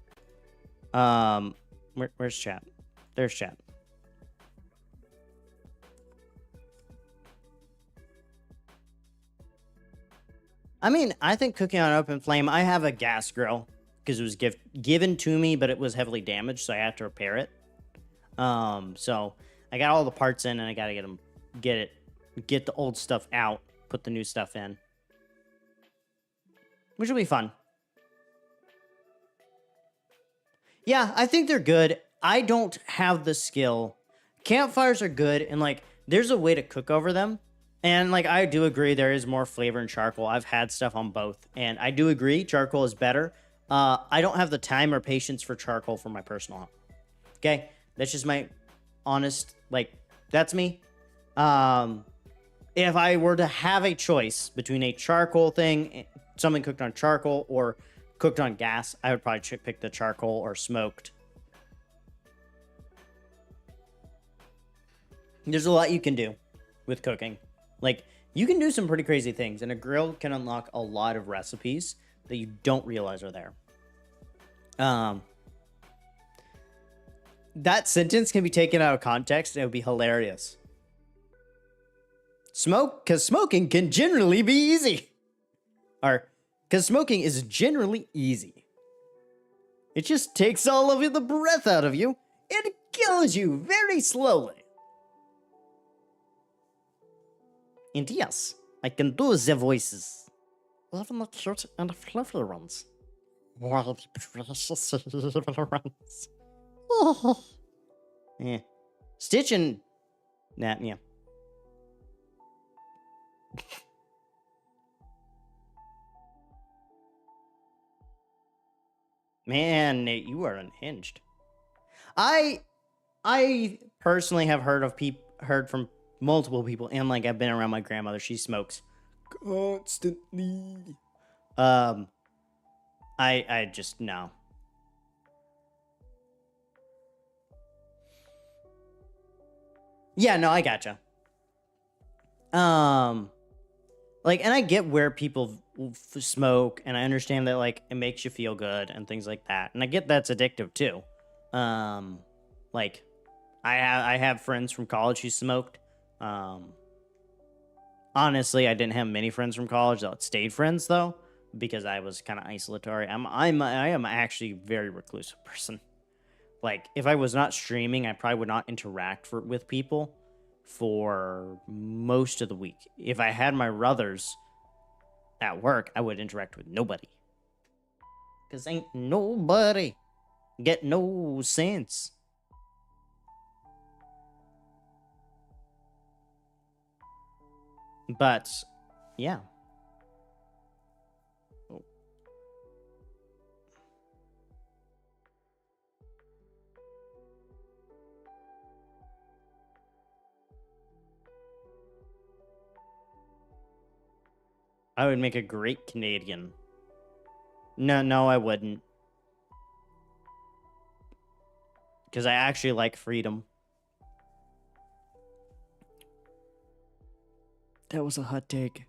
Where's chat? There's chat. I mean, I think cooking on open flame, I have a gas grill because it was given to me, but it was heavily damaged, so I had to repair it. So I got all the parts in and I got to get the old stuff out, put the new stuff in. Which will be fun. Yeah, I think they're good. I don't have the skill. Campfires are good, and like, there's a way to cook over them. And like, I do agree there is more flavor in charcoal. I've had stuff on both, and I do agree charcoal is better. I don't have the time or patience for charcoal for my personal home. Okay? That's just my honest, like, that's me. If I were to have a choice between a charcoal thing, something cooked on charcoal, or cooked on gas, I would probably pick the charcoal or smoked. There's a lot you can do with cooking. Like, you can do some pretty crazy things, and a grill can unlock a lot of recipes that you don't realize are there. That sentence can be taken out of context, and it would be hilarious. Because smoking can generally be easy. Or, because smoking is generally easy. It just takes all of the breath out of you. It kills you very slowly. And yes, I can do the voices. Even the cute and fluffy ones. Why the precious little ones. Oh. Yeah. Stitch and... Nah, yeah. Man, Nate, you are unhinged. I personally have heard from multiple people, and like I've been around my grandmother. She smokes constantly. I just no. Yeah, no, I gotcha. Like, and I get where people smoke, and I understand that like it makes you feel good and things like that, and I get that's addictive too. Like I have friends from college who smoked. Honestly, I didn't have many friends from college that stayed friends though, because I was kind of isolatory. I am actually a very reclusive person. Like if I was not streaming, I probably would not interact with people for most of the week. If I had my brothers at work, I would interact with nobody. Cause ain't nobody get no sense. But yeah. Oh. I would make a great Canadian. No, I wouldn't. Because I actually like freedom. That was a hot take.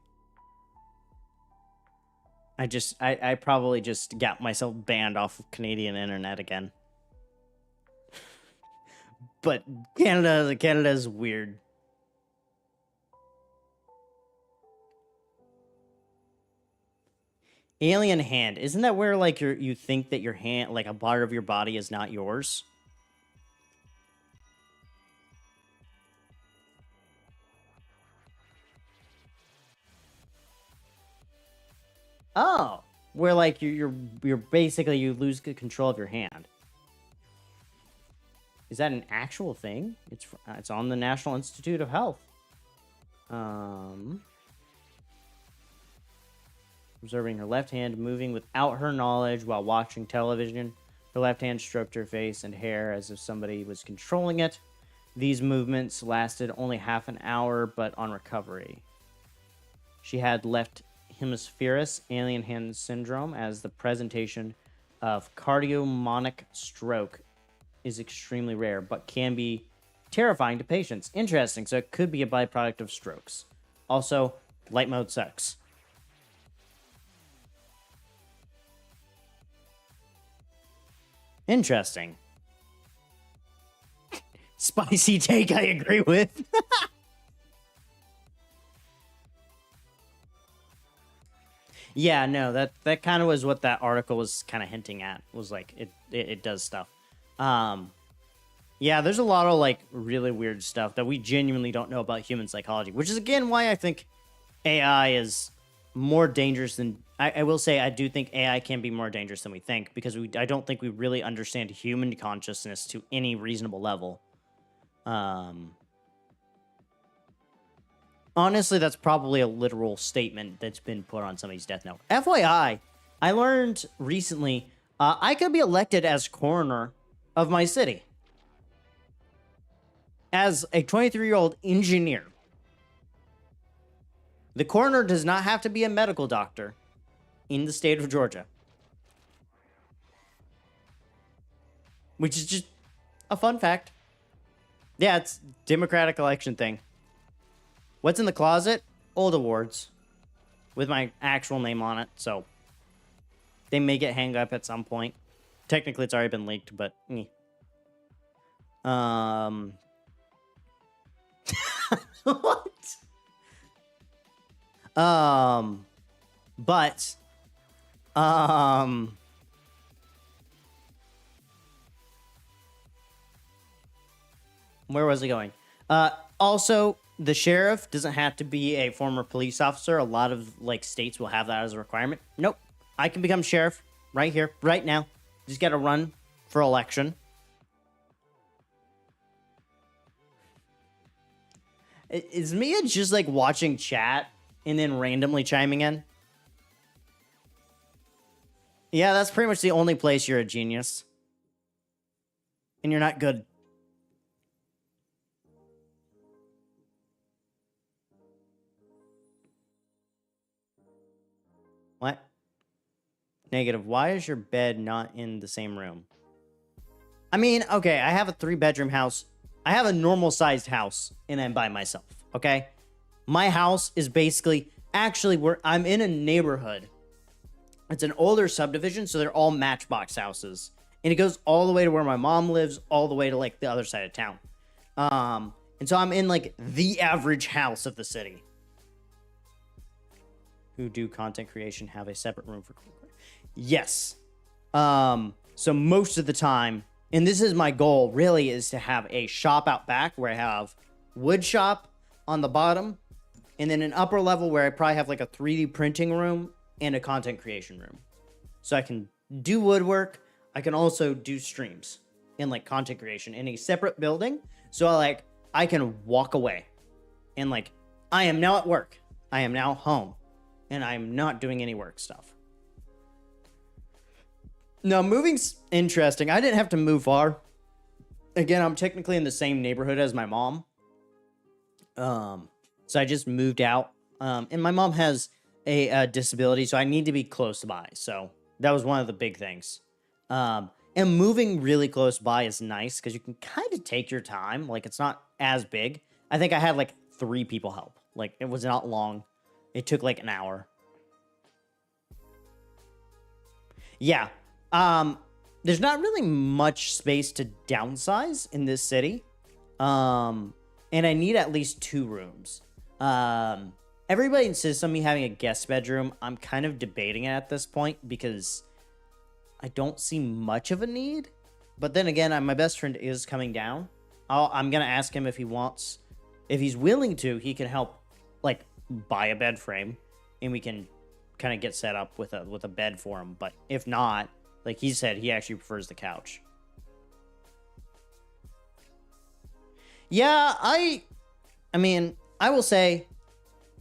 I probably just got myself banned off of Canadian internet again. But Canada is weird. Alien hand. Isn't that where like you think that your hand, like a part of your body is not yours? Oh, where like you're basically you lose control of your hand. Is that an actual thing? It's on the National Institute of Health. Observing her left hand moving without her knowledge while watching television. Her left hand stroked her face and hair as if somebody was controlling it. These movements lasted only half an hour, but on recovery, she had left hemispherous alien hand syndrome, as the presentation of cardiomonic stroke is extremely rare, but can be terrifying to patients. Interesting. So it could be a byproduct of strokes. Also, light mode sucks. Interesting. Spicy take, I agree with. Yeah, no, that kind of was what that article was kind of hinting at. Was like it does stuff. Yeah, there's a lot of like really weird stuff that we genuinely don't know about human psychology, which is again why I think AI is more dangerous than I will say. I do think AI can be more dangerous than we think, because I don't think we really understand human consciousness to any reasonable level. Honestly, that's probably a literal statement that's been put on somebody's death note. FYI, I learned recently I could be elected as coroner of my city as a 23-year-old engineer. The coroner does not have to be a medical doctor in the state of Georgia, which is just a fun fact. Yeah, it's Democratic election thing. What's in the closet? Old awards with my actual name on it, so they may get hanged up at some point. Technically, it's already been leaked, but what? But where was it going? Also, the sheriff doesn't have to be a former police officer. A lot of like states will have that as a requirement. Nope. I can become sheriff right here, right now. Just got to run for election. Is Mia just like watching chat and then randomly chiming in? Yeah, that's pretty much the only place you're a genius. And you're not good. What? Negative. Why is your bed not in the same room? I mean, okay, I have a 3-bedroom house. I have a normal sized house and I'm by myself, okay? My house is basically actually, I'm in a neighborhood. It's an older subdivision, so they're all matchbox houses. And it goes all the way to where my mom lives, all the way to like the other side of town. And so I'm in like the average house of the city. Who do content creation have a separate room for? Yes. So most of the time, and this is my goal really, is to have a shop out back where I have wood shop on the bottom, and then an upper level where I probably have like a 3D printing room and a content creation room. So I can do woodwork. I can also do streams and like content creation in a separate building. So I can walk away and like, I am now at work. I am now home and I'm not doing any work stuff. Now, moving's interesting. I didn't have to move far. Again, I'm technically in the same neighborhood as my mom. So I just moved out. And my mom has a disability, so I need to be close by. So that was one of the big things. And moving really close by is nice because you can kind of take your time. Like, it's not as big. I think I had like 3 people help. Like, it was not long. It took like an hour. Yeah. There's not really much space to downsize in this city. And I need at least 2 rooms. Everybody insists on me having a guest bedroom. I'm kind of debating it at this point because I don't see much of a need. But then again, my best friend is coming down. I'm going to ask him if he's willing to, he can help like buy a bed frame and we can kind of get set up with a bed for him. But if not, like he said, he actually prefers the couch. Yeah, I mean, I will say,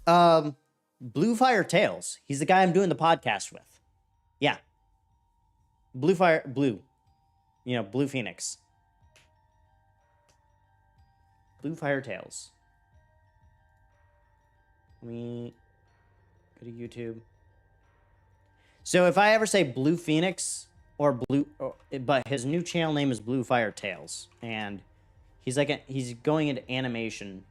Blue Fire Tales. He's the guy I'm doing the podcast with. Yeah. Blue. You know, Blue Phoenix. Blue Fire Tales. Let me go to YouTube. So if I ever say Blue Phoenix but his new channel name is Blue Fire Tales, and he's going into animation.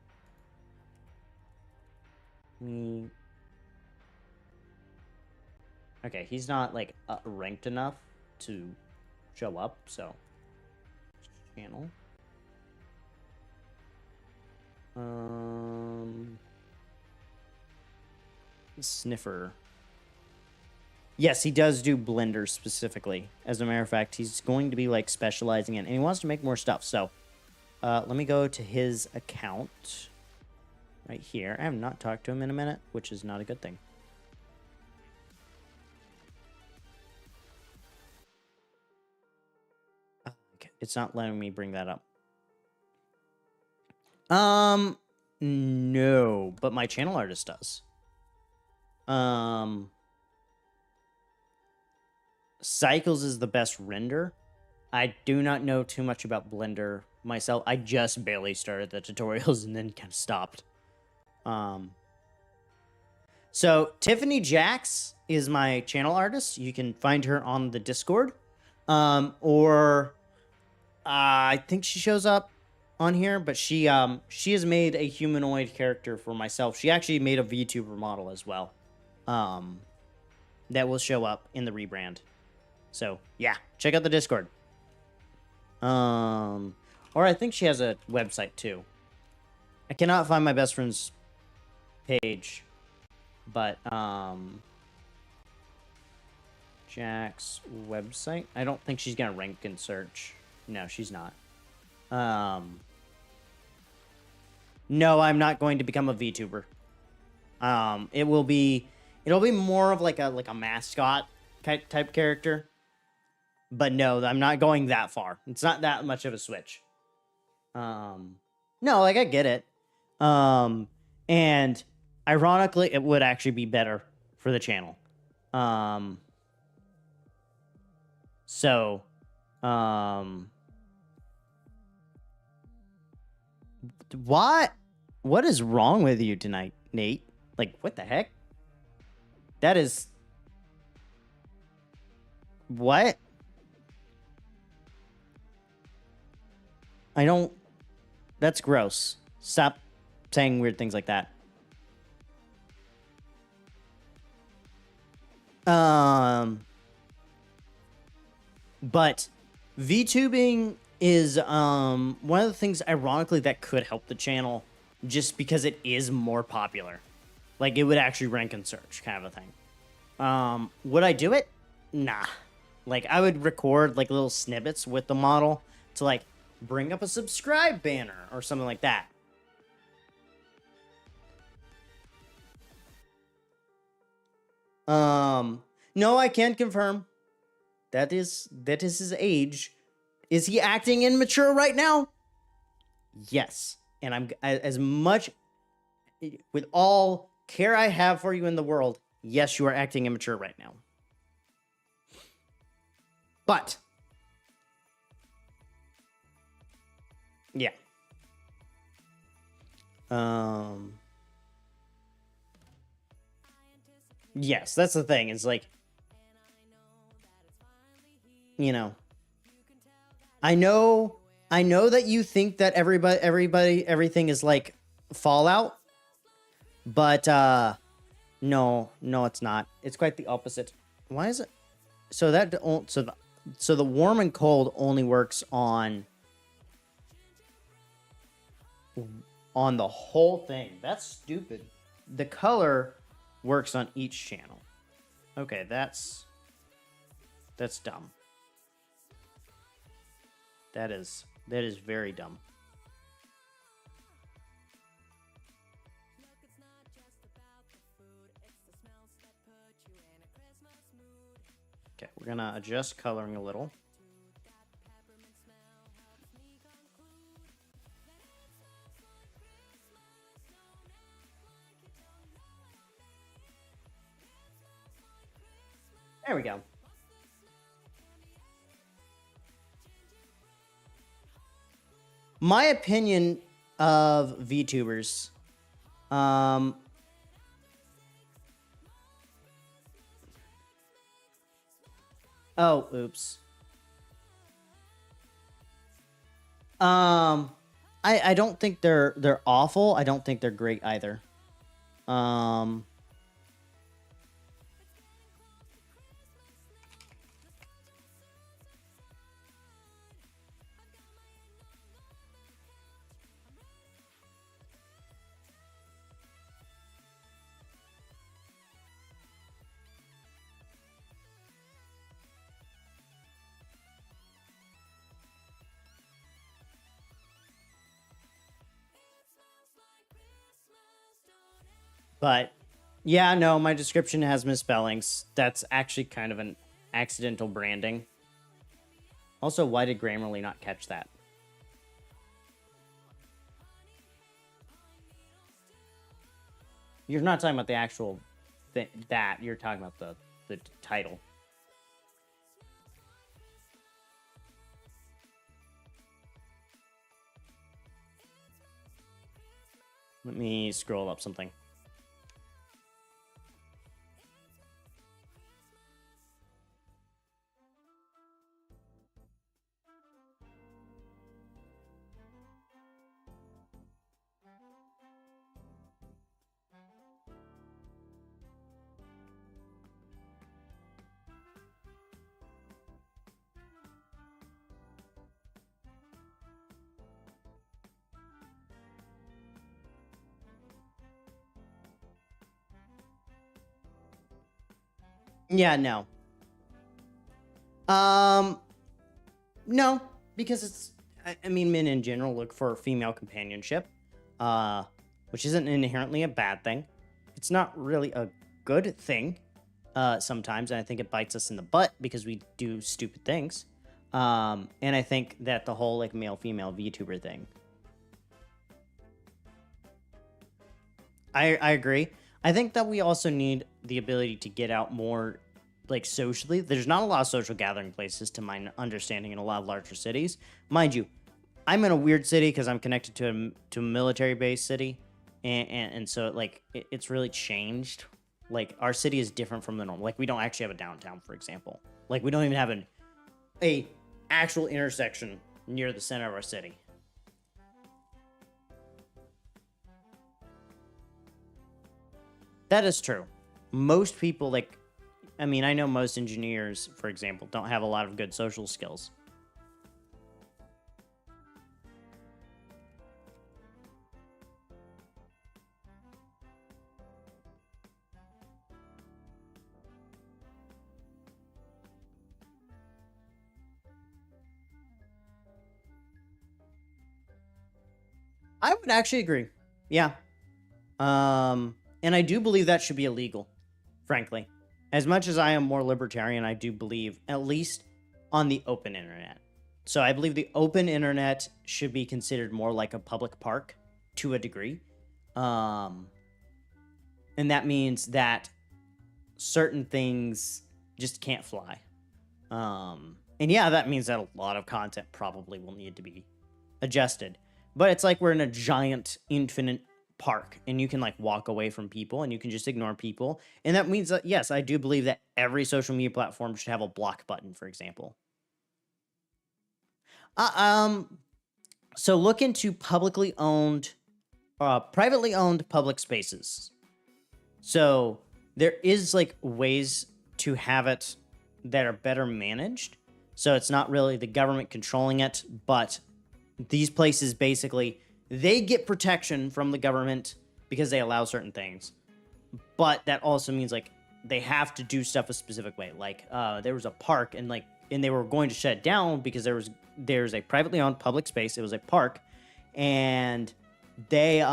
Okay, he's not like ranked enough to show up, so channel. Sniffer. Yes, he does do Blender specifically. As a matter of fact, he's going to be like specializing in, and he wants to make more stuff. So let me go to his account right here. I have not talked to him in a minute, which is not a good thing. Okay, it's not letting me bring that up. No, but my channel artist does. Cycles is the best render. I do not know too much about Blender myself. I just barely started the tutorials and then kind of stopped. So Tiffany Jax is my channel artist. You can find her on the Discord. Or I think she shows up on here, but she has made a humanoid character for myself. She actually made a VTuber model as well. That will show up in the rebrand. So yeah, check out the Discord. Or I think she has a website too. I cannot find my best friend's page, but Jack's website. I don't think she's gonna rank in search. No, she's not. No, I'm not going to become a VTuber. It'll be more of like a mascot type character. But no, I'm not going that far. It's not that much of a switch. No, like I get it. And ironically, it would actually be better for the channel. What is wrong with you tonight, Nate? Like, what the heck? That is... What? I don't... That's gross. Stop saying weird things like that. But VTubing is one of the things, ironically, that could help the channel just because it is more popular. Like, it would actually rank in search, kind of a thing. Would I do it? Nah. Like, I would record, like, little snippets with the model to, like, bring up a subscribe banner or something like that. No, I can confirm that is his age. Is he acting immature right now? Yes. And I'm as much with all care I have for you in the world, yes, you are acting immature right now. But yeah. Yes, that's the thing. It's like, you know, I know that you think that everything is like Fallout, but no, it's not. It's quite the opposite. Why is it? So the warm and cold only works on the whole thing. That's stupid. The color works on each channel. Okay, that's dumb. That is very dumb. Okay, we're gonna adjust coloring a little. There we go. My opinion of VTubers, oh, oops. I don't think they're awful. I don't think they're great either. But yeah, no, my description has misspellings. That's actually kind of an accidental branding. Also, why did Grammarly not catch that? You're not talking about the actual that. You're talking about the title. Let me scroll up something. Yeah, no. No, because it's, I mean, men in general look for female companionship, which isn't inherently a bad thing. It's not really a good thing, sometimes, and I think it bites us in the butt because we do stupid things. And I think that the whole, like, male-female VTuber thing, I agree. I think that we also need the ability to get out more, like, socially. There's not a lot of social gathering places, to my understanding, in a lot of larger cities. Mind you, I'm in a weird city because I'm connected to a military base city, and so, like, it's really changed. Like, our city is different from the normal. Like, we don't actually have a downtown, for example. Like, we don't even have a actual intersection near the center of our city. That is true. Most people, like, I mean, I know most engineers, for example, don't have a lot of good social skills. I would actually agree. Yeah. And I do believe that should be illegal, frankly. As much as I am more libertarian, I do believe, at least on the open internet. So I believe the open internet should be considered more like a public park to a degree. And that means that certain things just can't fly. And yeah, that means that a lot of content probably will need to be adjusted. But it's like we're in a giant infinite park and you can like walk away from people and you can just ignore people. And that means that, yes, I do believe that every social media platform should have a block button, for example. So look into privately owned public spaces. So there is like ways to have it that are better managed. So it's not really the government controlling it, but these places basically, they get protection from the government because they allow certain things. But that also means like they have to do stuff a specific way. Like there was a park and they were going to shut it down because there's a privately owned public space. It was a park, and they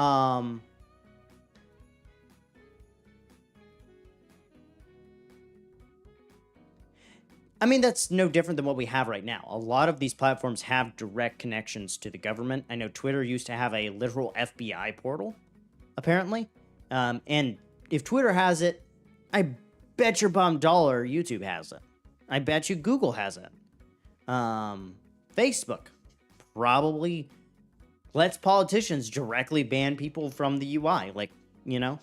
I mean, that's no different than what we have right now. A lot of these platforms have direct connections to the government. I know Twitter used to have a literal FBI portal, apparently. And if Twitter has it, I bet your bum dollar YouTube has it. I bet you Google has it. Facebook probably lets politicians directly ban people from the UI. Like, you know?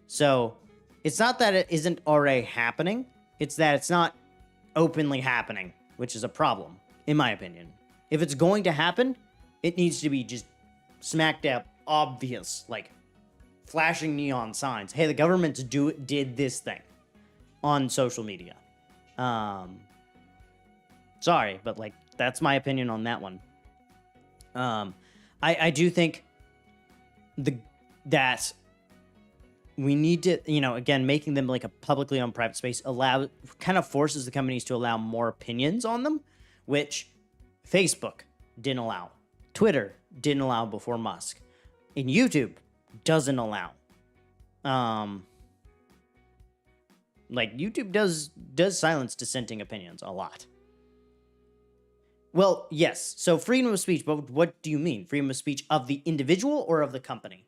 So it's not that it isn't already happening. It's that it's not openly happening, which is a problem, in my opinion. If it's going to happen, it needs to be just smack dab obvious, like flashing neon signs. Hey, the government did this thing on social media. Sorry, but like that's my opinion on that one. I do think that we need to, again, making them like a publicly owned private space kind of forces the companies to allow more opinions on them, which Facebook didn't allow. Twitter didn't allow before Musk. And YouTube doesn't allow. Like YouTube does silence dissenting opinions a lot. Well, yes. So freedom of speech, but what do you mean? Freedom of speech of the individual or of the company?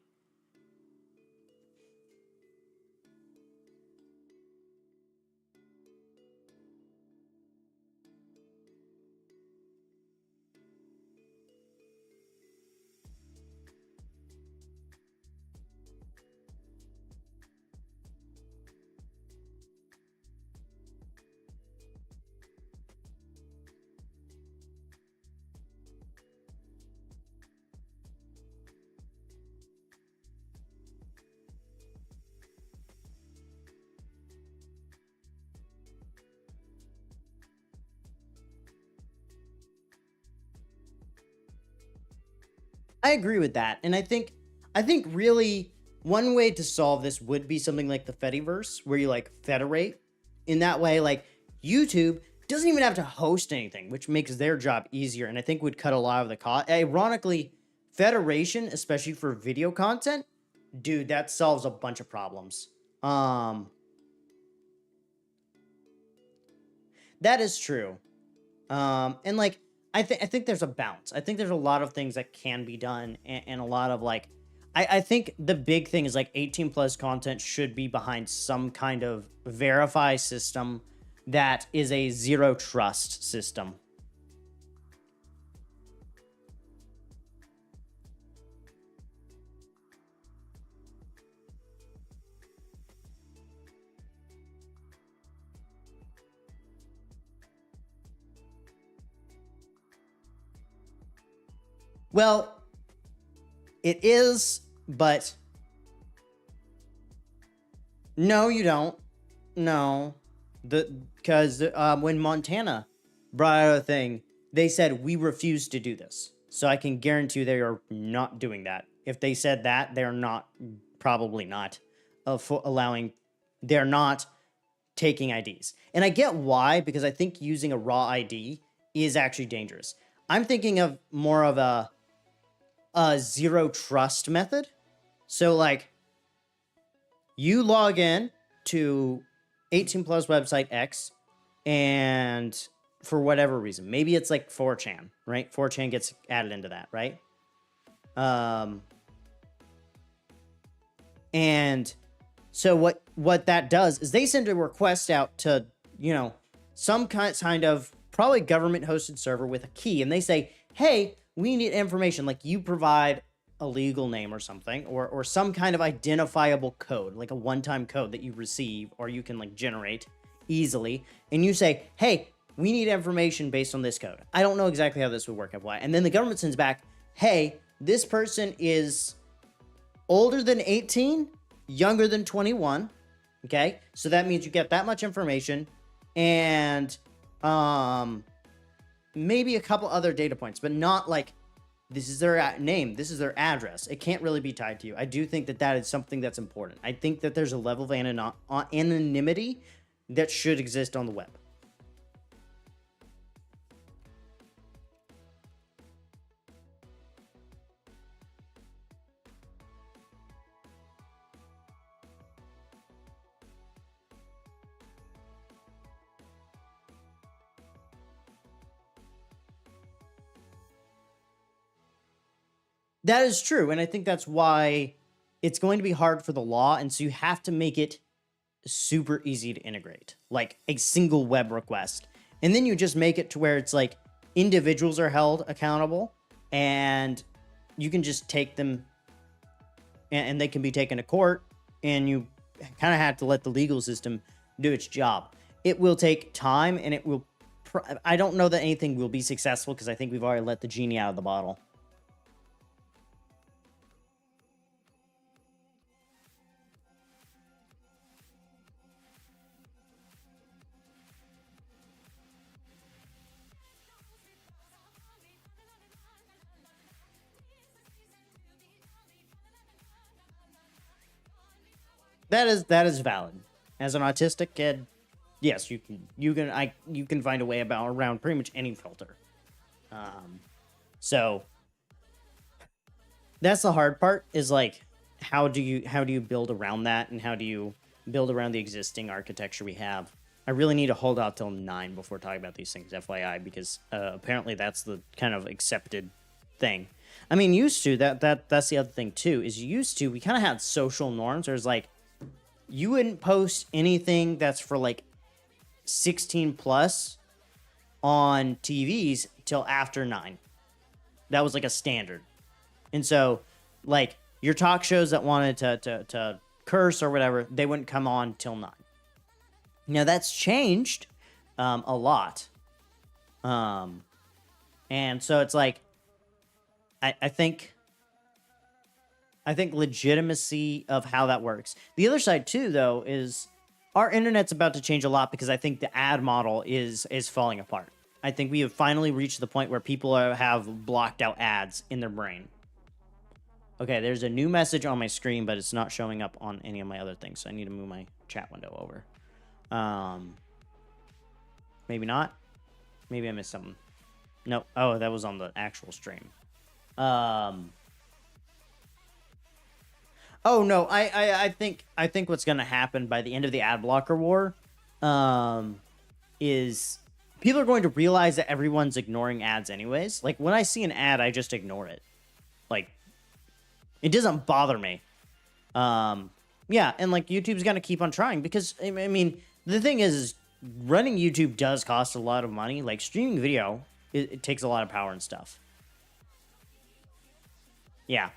I agree with that. And I think really one way to solve this would be something like the Fediverse, where you like federate. In that way, like YouTube doesn't even have to host anything, which makes their job easier and I think would cut a lot of the cost. Ironically, federation, especially for video content, dude, that solves a bunch of problems. That is true. And like I think there's a balance. I think there's a lot of things that can be done, and a lot of like I think the big thing is like 18 plus content should be behind some kind of verify system that is a zero trust system. Well, it is, but No, you don't. No, because when Montana brought out a thing, they said we refuse to do this. So I can guarantee you they are not doing that. If they said that, they're not, probably not, allowing. They're not taking IDs, and I get why, because I think using a raw ID is actually dangerous. I'm thinking of more of a zero trust method. So like, you log in to 18 plus website X, and for whatever reason, maybe it's like 4chan, right? 4chan gets added into that, right? And so what that does is they send a request out to, some kind of probably government hosted server with a key, and they say, hey, we need information. Like, you provide a legal name or something, or some kind of identifiable code, like a one-time code that you receive or you can like generate easily, and you say, hey, we need information based on this code. I don't know exactly how this would work, FYI. And then the government sends back, hey, this person is older than 18, younger than 21. Okay, so that means you get that much information, and maybe a couple other data points, but not like, this is their name, this is their address. It can't really be tied to you. I do think that is something that's important. I think that there's a level of anonymity that should exist on the web. That is true, and I think that's why it's going to be hard for the law, and so you have to make it super easy to integrate, like a single web request. And then you just make it to where it's like individuals are held accountable, and you can just take them, and they can be taken to court, and you kind of have to let the legal system do its job. It will take time, and it will, I don't know that anything will be successful, because I think we've already let the genie out of the bottle. That is valid. As an autistic kid, yes, you can find a way around pretty much any filter. So that's the hard part, is like, how do you build around that, and how do you build around the existing architecture we have? I really need to hold out till 9 before talking about these things, FYI, because apparently that's the kind of accepted thing. I mean, used to, that's the other thing too, is used to, we kind of had social norms. There's like, you wouldn't post anything that's for like 16 plus on TVs till after 9. That was like a standard. And so, like, your talk shows that wanted to curse or whatever, they wouldn't come on till 9. Now that's changed a lot. And so it's like, I think legitimacy of how that works. The other side too, though, is our internet's about to change a lot, because I think the ad model is falling apart. I think we have finally reached the point where people have blocked out ads in their brain. Okay, there's a new message on my screen, but it's not showing up on any of my other things, so I need to move my chat window over. Maybe not. Maybe I missed something. No. Oh, that was on the actual stream. Oh no, I think what's gonna happen by the end of the ad blocker war, is people are going to realize that everyone's ignoring ads anyways. Like, when I see an ad, I just ignore it. Like, it doesn't bother me. Yeah, and like, YouTube's gonna keep on trying, because I mean, the thing is running YouTube does cost a lot of money. Like, streaming video, it takes a lot of power and stuff. Yeah,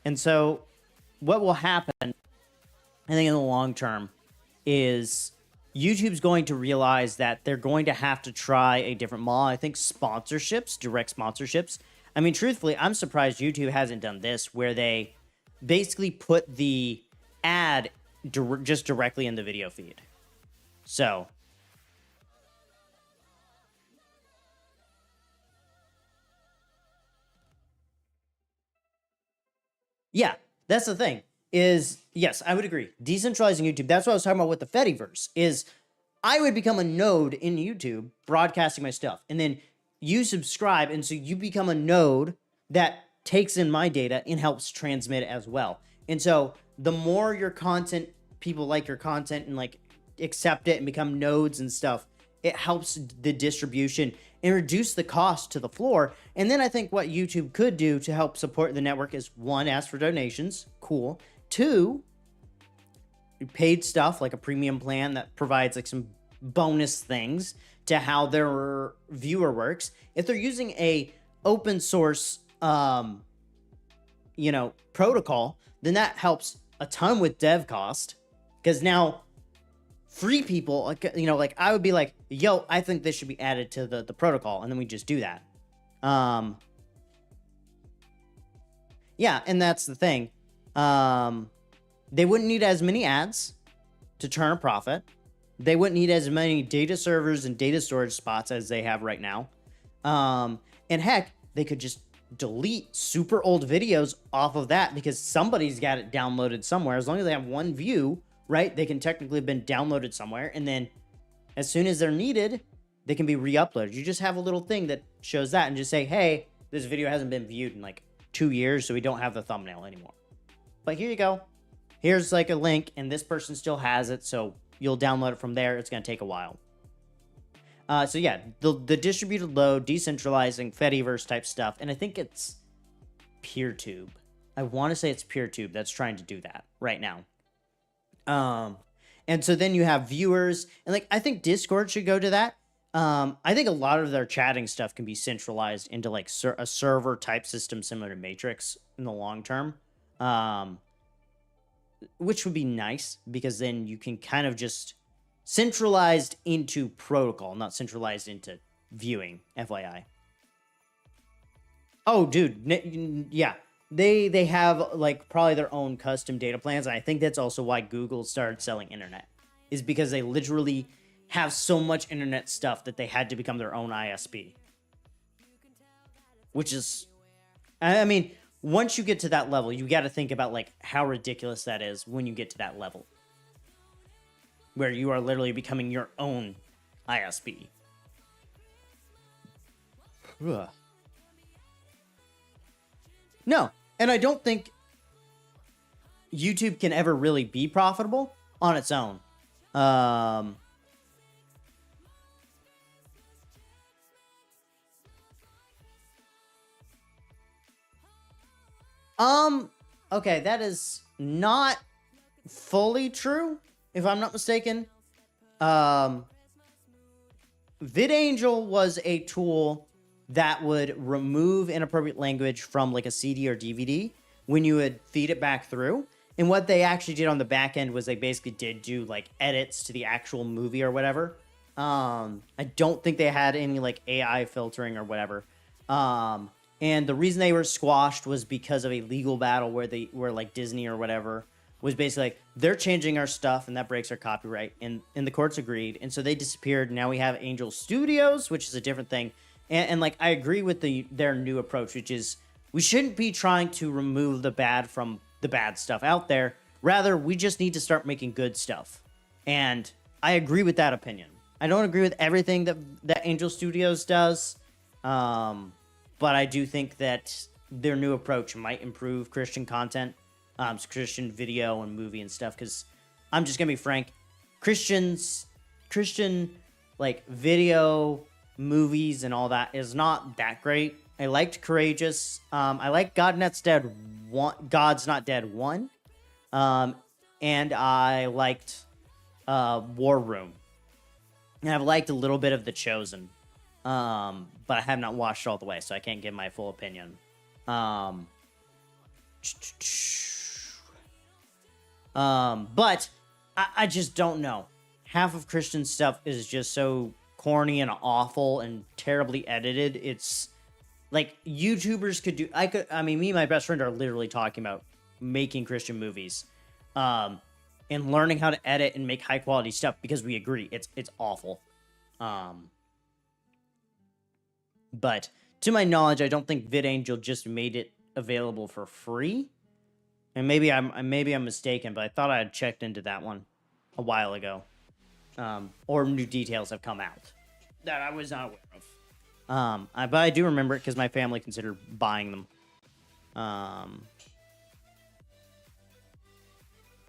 and so what will happen, I think, in the long term, is YouTube's going to realize that they're going to have to try a different model. I think sponsorships, direct sponsorships. I mean, truthfully, I'm surprised YouTube hasn't done this, where they basically put the ad just directly in the video feed. So yeah, that's the thing. Is yes, I would agree. Decentralizing YouTube. That's what I was talking about with the Fediverse. Is I would become a node in YouTube broadcasting my stuff, and then you subscribe, and so you become a node that takes in my data and helps transmit it as well. And so the more your content, people like your content and like accept it and become nodes and stuff, it helps the distribution and reduce the cost to the floor. And then I think what YouTube could do to help support the network is, one, ask for donations. Cool. Two, paid stuff like a premium plan that provides like some bonus things to how their viewer works. If they're using a open source, protocol, then that helps a ton with dev cost, because now free people, like I would be like, yo, I think this should be added to the protocol, and then we just do that. Yeah, and that's the thing. They wouldn't need as many ads to turn a profit. They wouldn't need as many data servers and data storage spots as they have right now. And heck, they could just delete super old videos off of that, because somebody's got it downloaded somewhere. As long as they have one view, right, they can technically have been downloaded somewhere, and then as soon as they're needed, they can be re-uploaded. You just have a little thing that shows that and just say, hey, this video hasn't been viewed in like 2 years, so we don't have the thumbnail anymore. But here you go. Here's like a link, and this person still has it, so you'll download it from there. It's going to take a while. So yeah, the distributed load, decentralizing, Fediverse type stuff, and I think it's PeerTube. I want to say it's PeerTube that's trying to do that right now. And so then you have viewers, and like I think Discord should go to that. I think a lot of their chatting stuff can be centralized into like a server type system similar to Matrix in the long term, which would be nice, because then you can kind of just centralized into protocol, not centralized into viewing, FYI. Oh, dude, yeah. They have like probably their own custom data plans. And I think that's also why Google started selling internet, is because they literally have so much internet stuff that they had to become their own ISP. Which is, I mean, once you get to that level, you got to think about like how ridiculous that is when you get to that level, where you are literally becoming your own ISP. Ugh. No, and I don't think YouTube can ever really be profitable on its own. Okay, that is not fully true, if I'm not mistaken. VidAngel was a tool that would remove inappropriate language from like a CD or DVD when you would feed it back through. And what they actually did on the back end was they basically did do like edits to the actual movie or whatever. I don't think they had any like AI filtering or whatever. And the reason they were squashed was because of a legal battle where like Disney or whatever was basically like, they're changing our stuff and that breaks our copyright. And the courts agreed. And so they disappeared. Now we have Angel Studios, which is a different thing. And like, I agree with their new approach, which is we shouldn't be trying to remove the bad from the bad stuff out there. Rather, we just need to start making good stuff. And I agree with that opinion. I don't agree with everything that Angel Studios does. But I do think that their new approach might improve Christian content, Christian video and movie and stuff. Because I'm just going to be frank, Christian like video, movies and all that is not that great. I liked Courageous. I like God's Not Dead 1. And I liked War Room. And I've liked a little bit of The Chosen. But I have not watched all the way, so I can't give my full opinion. But I just don't know. Half of Christian stuff is just so corny and awful and terribly edited. It's like YouTubers could do. I mean, me and my best friend are literally talking about making Christian movies. and learning how to edit and make high quality stuff because we agree it's awful. But to my knowledge, I don't think VidAngel just made it available for free. And maybe I'm mistaken, but I thought I had checked into that one a while ago. Or new details have come out that I was not aware of. But I do remember it because my family considered buying them.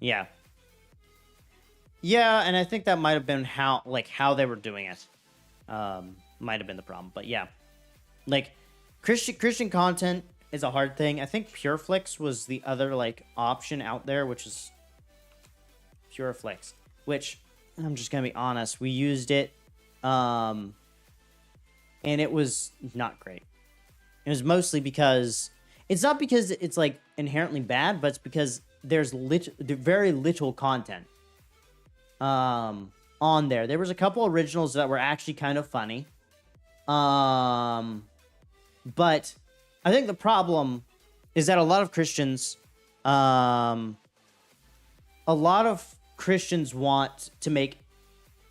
Yeah. Yeah, and I think that might have been how they were doing it. Might have been the problem, but yeah. Like, Christian content is a hard thing. I think PureFlix was the other, like, option out there, which is PureFlix, which, I'm just gonna be honest, we used it, and it was not great. It was mostly because, it's not because it's, like, inherently bad, but it's because there's very little content on there. There was a couple originals that were actually kind of funny. But I think the problem is that a lot of Christians want to make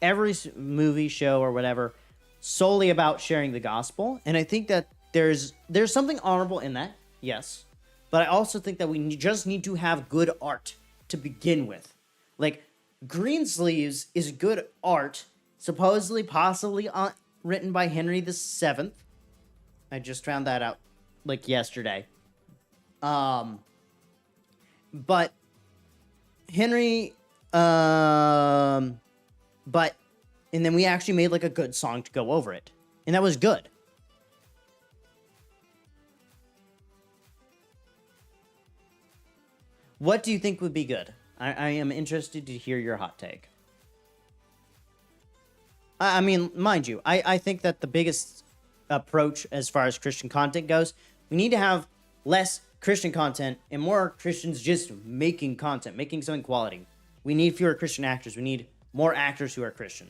every movie, show, or whatever solely about sharing the gospel. And I think that there's something honorable in that, yes. But I also think that we just need to have good art to begin with. Like, Greensleeves is good art, supposedly, possibly written by Henry VII. I just found that out, like, yesterday. But Henry, and then we actually made, like, a good song to go over it. And that was good. What do you think would be good? I am interested to hear your hot take. I mean, mind you, I think that the biggest approach as far as Christian content goes, we need to have less Christian content and more Christians just making content, making something quality. We need fewer Christian actors. We need more actors who are Christian.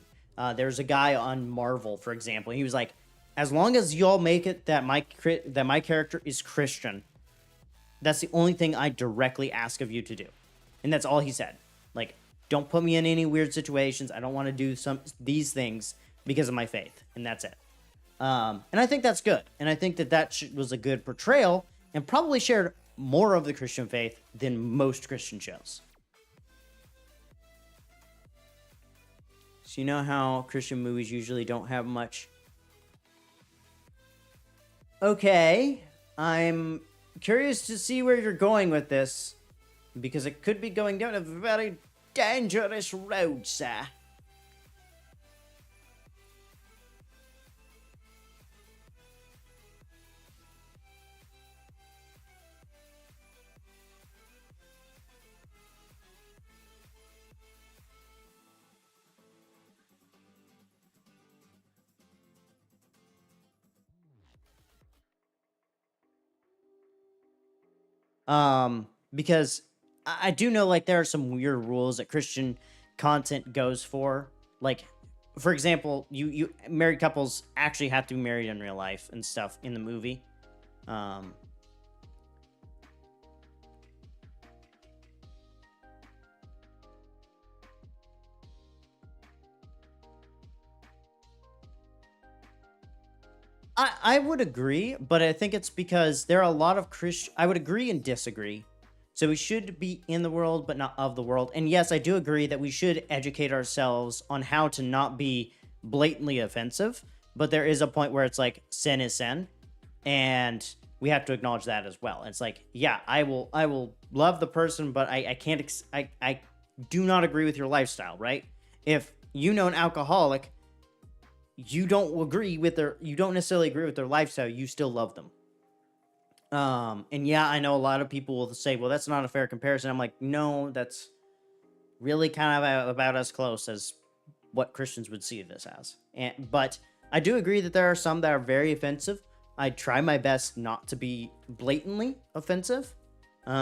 There's a guy on Marvel, for example. He was like, as long as y'all make it that my character is Christian, that's the only thing I directly ask of you to do. And that's all he said. Like, don't put me in any weird situations. I don't want to do these things because of my faith. And that's it. And I think that's good. And I think that was a good portrayal and probably shared more of the Christian faith than most Christian shows. So you know how Christian movies usually don't have much? Okay, I'm curious to see where you're going with this, because it could be going down a very dangerous road, sir. Because I do know, like, there are some weird rules that Christian content goes for. Like, for example, you married couples actually have to be married in real life and stuff in the movie. I would agree, but I think it's because there are a lot of I would agree and disagree. So we should be in the world, but not of the world. And yes, I do agree that we should educate ourselves on how to not be blatantly offensive. But there is a point where it's like, sin is sin. And we have to acknowledge that as well. It's like, yeah, I will love the person, but I can't, I do not agree with your lifestyle, right? If you know an alcoholic, you don't necessarily agree with their lifestyle, you still love them. And yeah, I know a lot of people will say, well, that's not a fair comparison. I'm like, no, that's really kind of about as close as what Christians would see this as. But I do agree that there are some that are very offensive. I try my best not to be blatantly offensive. But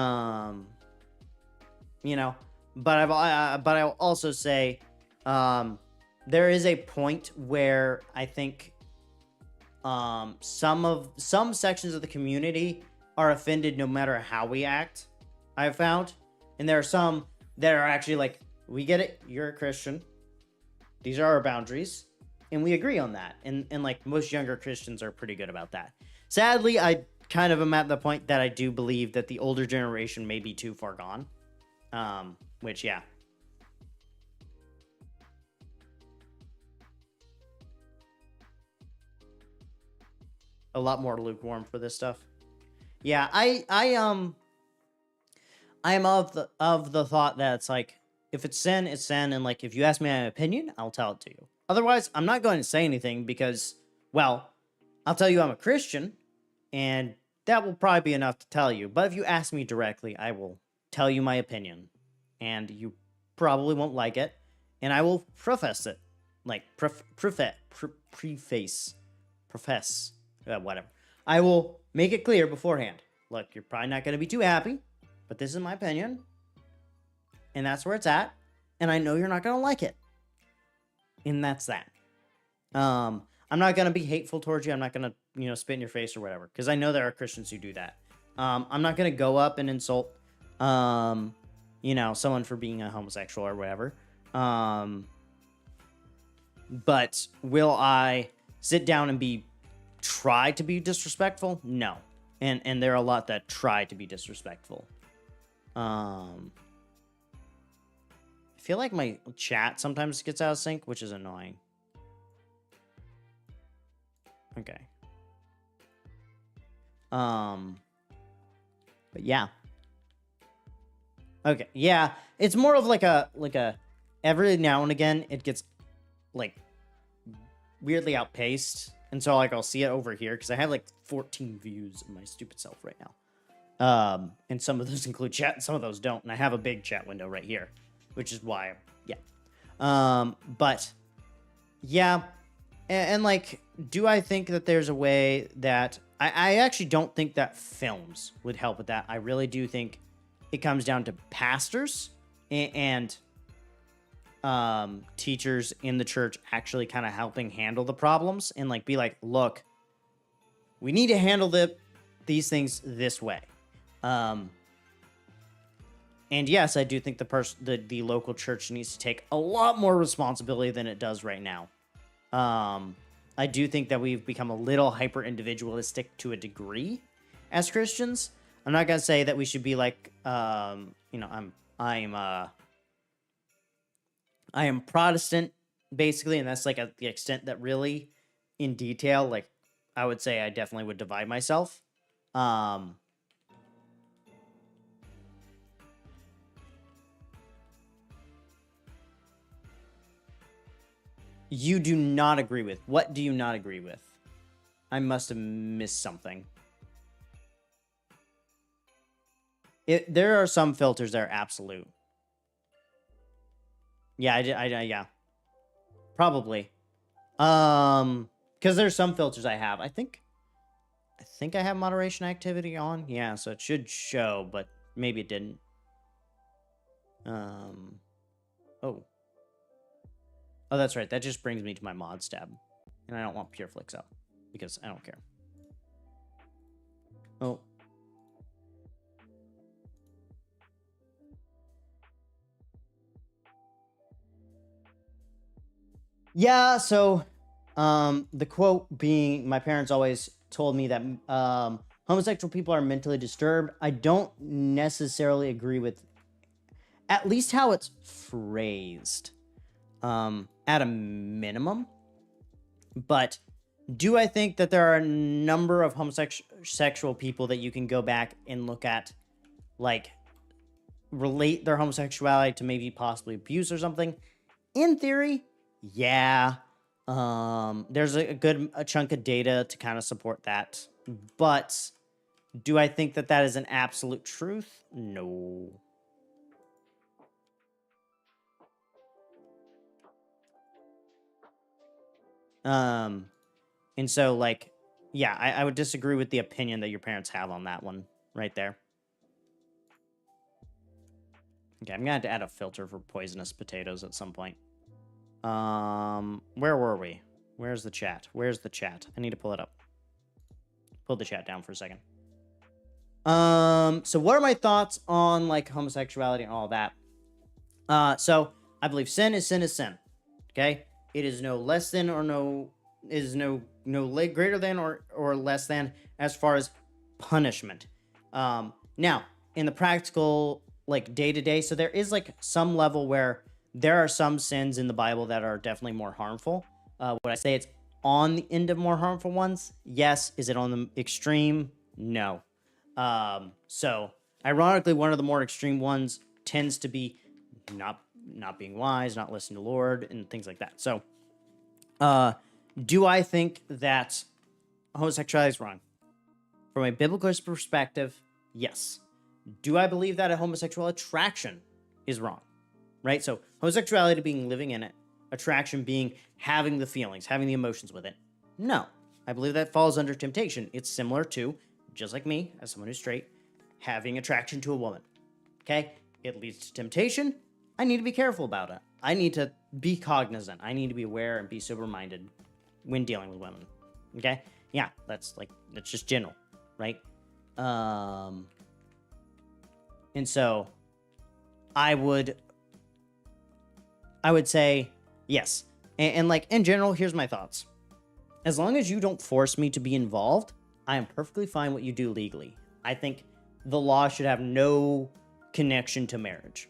I'll also say, there is a point where I think some sections of the community are offended no matter how we act, I've found. And there are some that are actually like, we get it, you're a Christian, these are our boundaries, and we agree on that. And like most younger Christians are pretty good about that. Sadly, I kind of am at the point that I do believe that the older generation may be too far gone. Which, yeah. A lot more lukewarm for this stuff. Yeah, I am of the thought that it's like, if it's sin, it's sin, and like if you ask me my opinion, I'll tell it to you. Otherwise, I'm not going to say anything because, well, I'll tell you I'm a Christian, and that will probably be enough to tell you. But if you ask me directly, I will tell you my opinion, and you probably won't like it, and I will profess it, like whatever. I will make it clear beforehand. Look, you're probably not going to be too happy, but this is my opinion, and that's where it's at, and I know you're not going to like it, and that's that. I'm not going to be hateful towards you. I'm not going to, spit in your face or whatever, because I know there are Christians who do that. I'm not going to go up and insult, someone for being a homosexual or whatever. But will I sit down and try to be disrespectful? No. And there are a lot that try to be disrespectful. I feel like my chat sometimes gets out of sync, which is annoying. Okay. But yeah. Okay, yeah. It's more of like a every now and again it gets like weirdly outpaced. And so like I'll see it over here because I have like 14 views of my stupid self right now. And some of those include chat and some of those don't. And I have a big chat window right here, which is why, yeah. But yeah. And like, do I think that there's a way that I actually don't think that films would help with that. I really do think it comes down to pastors and teachers in the church actually kind of helping handle the problems and like be like, look, we need to handle these things this way. And yes, I do think the local church needs to take a lot more responsibility than it does right now. I do think that we've become a little hyper individualistic to a degree as Christians. I'm not gonna say that we should be like, I am Protestant basically, and that's like at the extent that really, in detail, like I would say I definitely would divide myself. You do not agree with. What do you not agree with? I must have missed something. There are some filters that are absolute. Yeah, yeah. Probably. Because there's some filters I have. I think I have moderation activity on. Yeah, so it should show, but maybe it didn't. Oh. Oh, that's right. That just brings me to my mods tab. And I don't want Pure Flicks up because I don't care. Oh. Yeah, so the quote being, my parents always told me that homosexual people are mentally disturbed. I don't necessarily agree with at least how it's phrased. At a minimum. But do I think that there are a number of homosexual people that you can go back and look at, like, relate their homosexuality to maybe possibly abuse or something? In theory, yeah. There's a chunk of data to kind of support that. But do I think that that is an absolute truth? No. And so, like, yeah, I would disagree with the opinion that your parents have on that one right there. Okay, I'm gonna have to add a filter for poisonous potatoes at some point. Where were we? Where's the chat? Where's the chat? I need to pull it up. Pull the chat down for a second. So what are my thoughts on, like, homosexuality and all that? So I believe sin is sin. Okay, it is no less than or no is no greater than or less than as far as punishment. Now in the practical like day to day, so there is like some level where there are some sins in the Bible that are definitely more harmful. Would I say it's on the end of more harmful ones? Yes. Is it on the extreme? No. So ironically, one of the more extreme ones tends to be not being wise, not listening to Lord, and things like that. So, do I think that homosexuality is wrong? From a biblical perspective, yes. Do I believe that a homosexual attraction is wrong? Right? So, homosexuality being living in it, attraction being having the feelings, having the emotions with it. No. I believe that falls under temptation. It's similar to, just like me, as someone who's straight, having attraction to a woman. Okay? It leads to temptation. I need to be careful about it. I need to be cognizant. I need to be aware and be sober-minded when dealing with women. Okay? Yeah, that's just general, right? And so I would say yes. And like in general, here's my thoughts. As long as you don't force me to be involved, I am perfectly fine what you do legally. I think the law should have no connection to marriage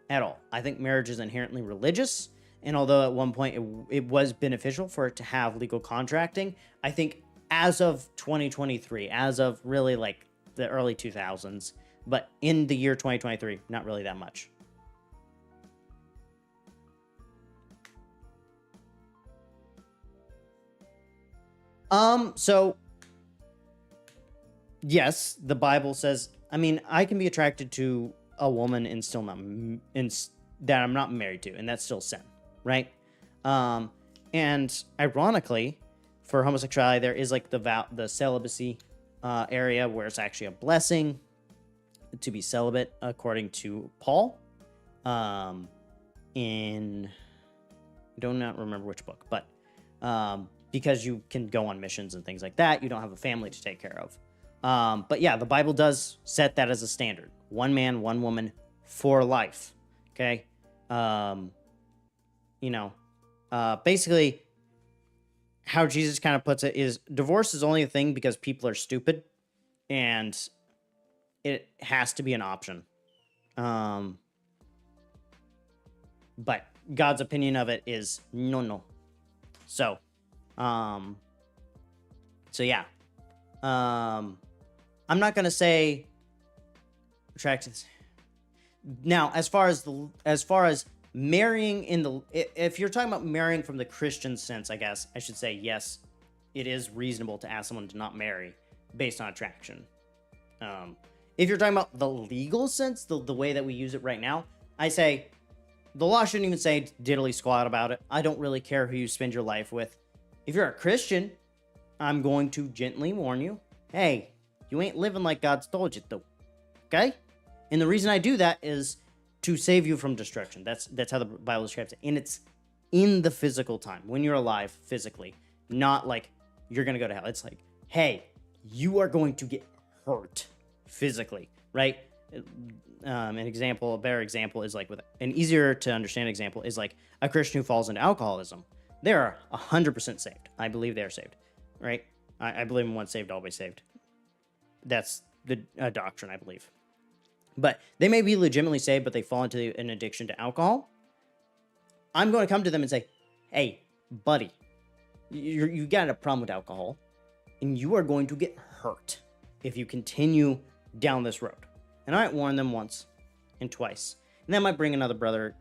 at all. I think marriage is inherently religious, and although at one point it was beneficial for it to have legal contracting, I think as of 2023, as of really like the early 2000s, but in the year 2023, not really that much. So yes, the Bible says, I mean, I can be attracted to a woman and still not that I'm not married to, and that's still sin, right? And ironically, for homosexuality, there is like the celibacy area where it's actually a blessing to be celibate, according to Paul. In I do not remember which book, but because you can go on missions and things like that, you don't have a family to take care of. But yeah, the Bible does set that as a standard. One man, one woman for life. Okay. Basically how Jesus kind of puts it is divorce is only a thing because people are stupid and it has to be an option. But God's opinion of it is no. So yeah. I'm not gonna say attracted. Now, as far as marrying if you're talking about marrying from the Christian sense, I guess I should say yes, it is reasonable to ask someone to not marry based on attraction. If you're talking about the legal sense, the way that we use it right now, I say the law shouldn't even say diddly squat about it. I don't really care who you spend your life with. If you're a Christian, I'm going to gently warn you, hey, you ain't living like God's told you to. Okay? And the reason I do that is to save you from destruction. That's how the Bible describes it. And it's in the physical time, when you're alive physically, not like you're going to go to hell. It's like, hey, you are going to get hurt physically, right? A better example is like with an easier to understand example is like a Christian who falls into alcoholism. They're 100% saved. I believe they're saved, right? I believe in once saved, always saved. That's the doctrine, I believe. But they may be legitimately saved, but they fall into an addiction to alcohol. I'm going to come to them and say, hey, buddy, you got a problem with alcohol, and you are going to get hurt if you continue down this road. And I might warn them once and twice. And then I might bring another brother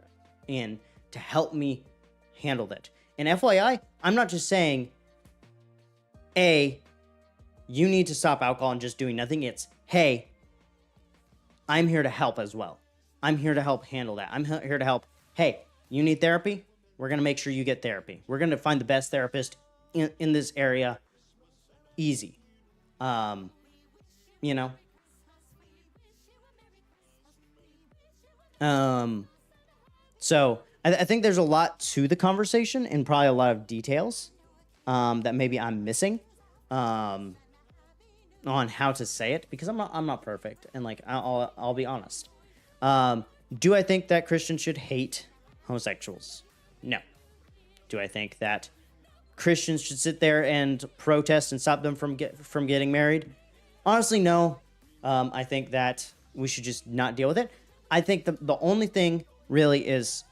in to help me handle that. And FYI, I'm not just saying, A, you need to stop alcohol and just doing nothing. It's, hey, I'm here to help as well. I'm here to help handle that. I'm here to help. Hey, you need therapy? We're going to make sure you get therapy. We're going to find the best therapist in this area. Easy. You know? So I think there's a lot to the conversation and probably a lot of details that maybe I'm missing on how to say it, because I'm not perfect, and like I'll be honest. Do I think that Christians should hate homosexuals? No. Do I think that Christians should sit there and protest and stop them from getting married? Honestly, no. I think that we should just not deal with it. I think the only thing really is,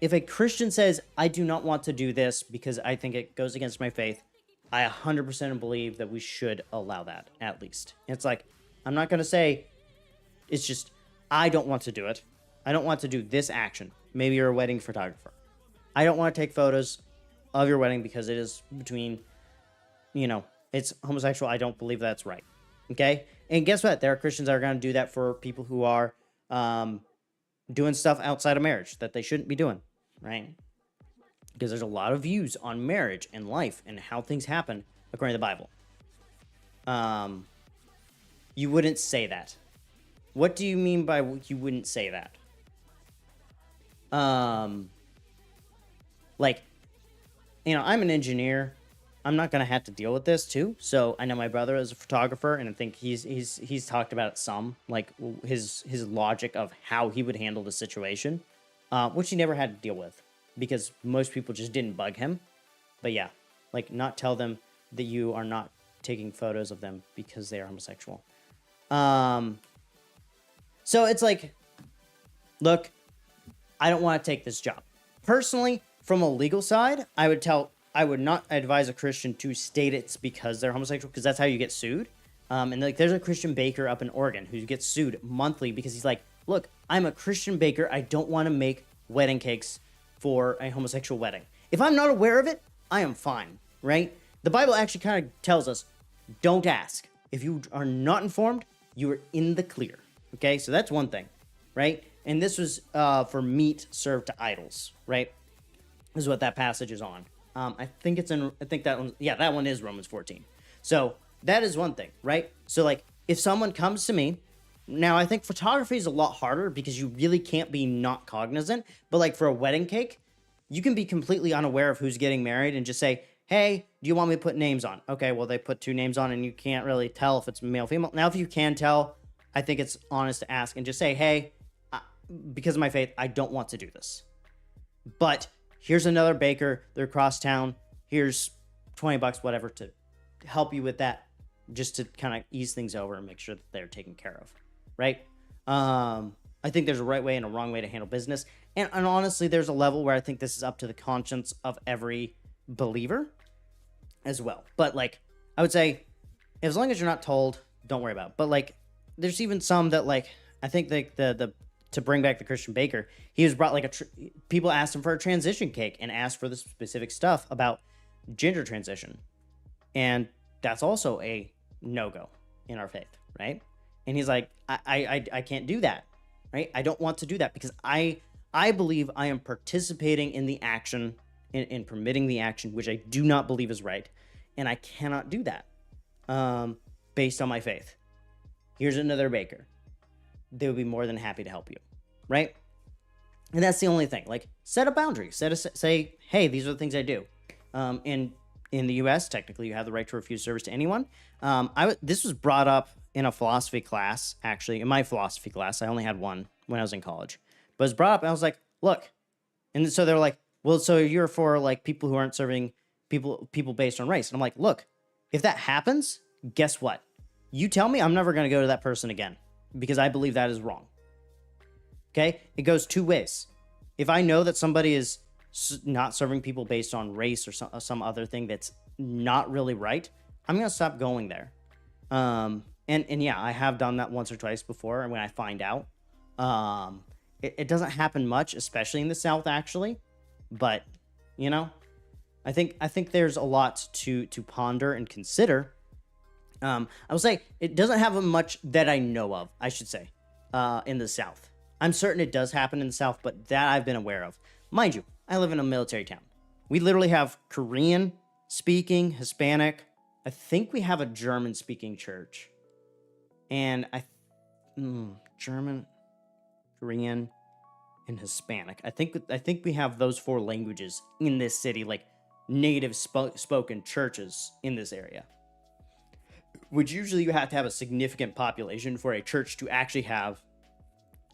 if a Christian says, I do not want to do this because I think it goes against my faith, I 100% believe that we should allow that, at least. It's like, I'm not going to say, it's just, I don't want to do it. I don't want to do this action. Maybe you're a wedding photographer. I don't want to take photos of your wedding because it is between, it's homosexual. I don't believe that's right. Okay? And guess what? There are Christians that are going to do that for people who are doing stuff outside of marriage that they shouldn't be doing, right? Because there's a lot of views on marriage and life and how things happen according to the Bible. You wouldn't say that. What do you mean by you wouldn't say that? I'm an engineer. I'm not gonna have to deal with this too. So I know my brother is a photographer, and I think he's talked about it some, like his logic of how he would handle the situation, which he never had to deal with because most people just didn't bug him. But yeah, like not tell them that you are not taking photos of them because they are homosexual. So it's like, look, I don't want to take this job. Personally, from a legal side, I would not advise a Christian to state it's because they're homosexual, because that's how you get sued. And like, there's a Christian baker up in Oregon who gets sued monthly because he's like, look, I'm a Christian baker. I don't want to make wedding cakes for a homosexual wedding. If I'm not aware of it, I am fine, right? The Bible actually kind of tells us, don't ask. If you are not informed, you are in the clear. Okay, so that's one thing, right? And this was for meat served to idols, right? This is what that passage is on. I think that one, yeah, that one is Romans 14. So that is one thing, right? So like, if someone comes to me, now I think photography is a lot harder because you really can't be not cognizant, but like for a wedding cake, you can be completely unaware of who's getting married and just say, hey, do you want me to put names on? Okay, well, they put 2 names on and you can't really tell if it's male, female. Now, if you can tell, I think it's honest to ask and just say, hey, because of my faith, I don't want to do this. But here's another baker. They're across town. Here's $20, whatever, to help you with that, just to kind of ease things over and make sure that they're taken care of, right? I think there's a right way and a wrong way to handle business. And honestly, there's a level where I think this is up to the conscience of every believer as well. But like, I would say, as long as you're not told, don't worry about it. But like, there's even some that like, I think like the to bring back the Christian baker, he was brought like people asked him for a transition cake and asked for the specific stuff about gender transition. And that's also a no-go in our faith, right? And he's like, I can't do that, right? I don't want to do that because I believe I am participating in the action, in permitting the action, which I do not believe is right. And I cannot do that based on my faith. Here's another baker. They would be more than happy to help you, right? And that's the only thing. Like, set a boundary. Say, hey, these are the things I do. In the U.S., technically, you have the right to refuse service to anyone. This was brought up in a philosophy class, actually. In my philosophy class, I only had one when I was in college. But it was brought up, and I was like, look. And so they were like, well, so you're for, like, people who aren't serving people based on race. And I'm like, look, if that happens, guess what? You tell me, I'm never going to go to that person again, because I believe that is wrong. Okay? It goes 2 ways. If I know that somebody is not serving people based on race or some other thing that's not really right, I'm going to stop going there. And yeah, I have done that once or twice before, and when I find out, it doesn't happen much, especially in the South, actually. But, you know, I think there's a lot to ponder and consider. I will say it doesn't happen much that I know of, I should say, in the South. I'm certain it does happen in the South, but that I've been aware of. Mind you, I live in a military town. We literally have Korean speaking, Hispanic. I think we have a German speaking church. And German, Korean, and Hispanic. I think we have those 4 languages in this city, like native spoken churches in this area. Which usually you have to have a significant population for a church to actually have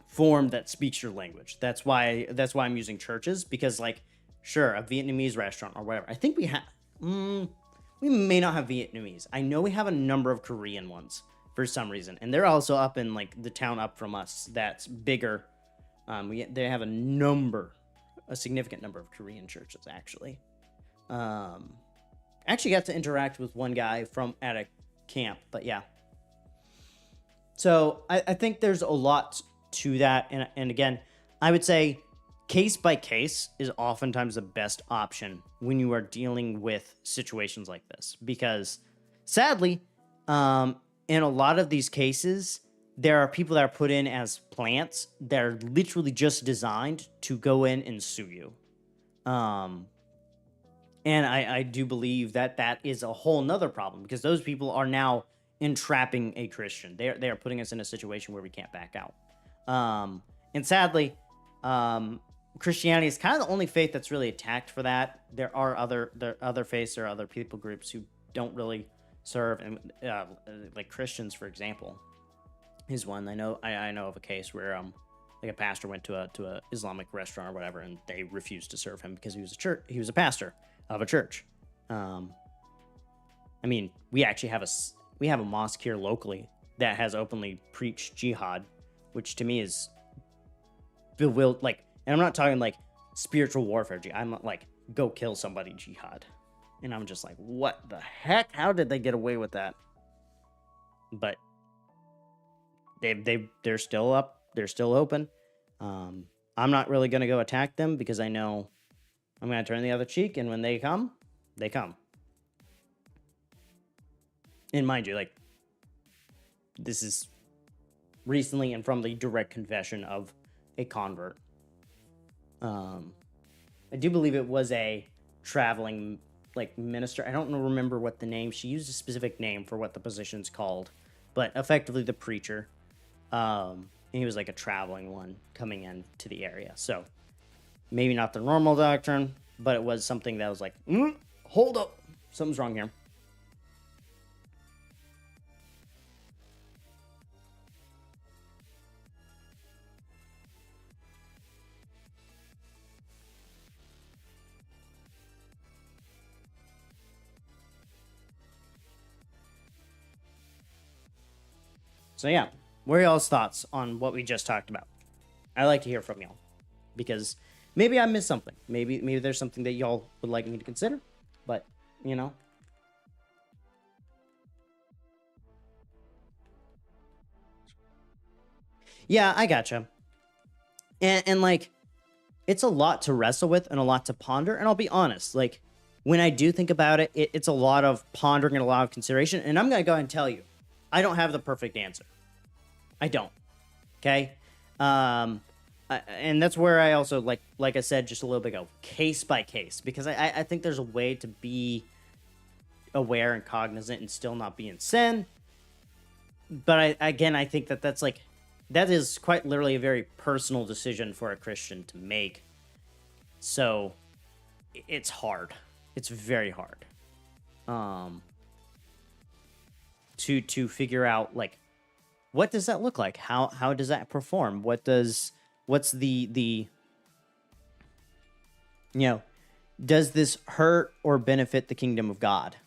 form that speaks your language. That's why I'm using churches, because like, sure, a Vietnamese restaurant or whatever. I think we have. We may not have Vietnamese. I know we have a number of Korean ones for some reason, and they're also up in like the town up from us that's bigger. They have a significant number of Korean churches actually. Actually got to interact with one guy at a camp, but yeah. So I think there's a lot to that, and again, I would say case by case is oftentimes the best option when you are dealing with situations like this, because sadly, in a lot of these cases, there are people that are put in as plants that are literally just designed to go in and sue you. And I do believe that is a whole nother problem, because those people are now entrapping a Christian. They are putting us in a situation where we can't back out. And sadly, Christianity is kind of the only faith that's really attacked for that. There are other faiths or other people groups who don't really serve, and like Christians, for example, is one. I know of a case where like a pastor went to a Islamic restaurant or whatever, and they refused to serve him because he was a pastor of a church. I mean, we actually have a mosque here locally that has openly preached jihad, which to me is bewildered. Like, and I'm not talking like spiritual warfare jihad. I'm not like go kill somebody jihad. And I'm just like, what the heck? How did they get away with that? But they're still up. They're still open. I'm not really going to go attack them, because I know I'm going to turn the other cheek, and when they come, they come. And mind you, like, this is recently and from the direct confession of a convert. I do believe it was a traveling like minister. I don't remember what the name. She used a specific name for what the position's called, but effectively the preacher. And he was like a traveling one coming in to the area. So maybe not the normal doctrine, but it was something that was like, hold up, something's wrong here. So yeah, what are y'all's thoughts on what we just talked about? I'd like to hear from y'all, because maybe I missed something. Maybe there's something that y'all would like me to consider, but you know. Yeah, I gotcha. And like, it's a lot to wrestle with and a lot to ponder. And I'll be honest, like, when I do think about it, it's a lot of pondering and a lot of consideration. And I'm going to go ahead and tell you, I don't have the perfect answer. I don't. Okay? And that's where I also, like I said just a little bit ago, case by case. Because I think there's a way to be aware and cognizant and still not be in sin. But I think that is quite literally a very personal decision for a Christian to make. So it's hard. It's very hard. To figure out, like, what does that look like? How does that perform? What's the does this hurt or benefit the kingdom of God?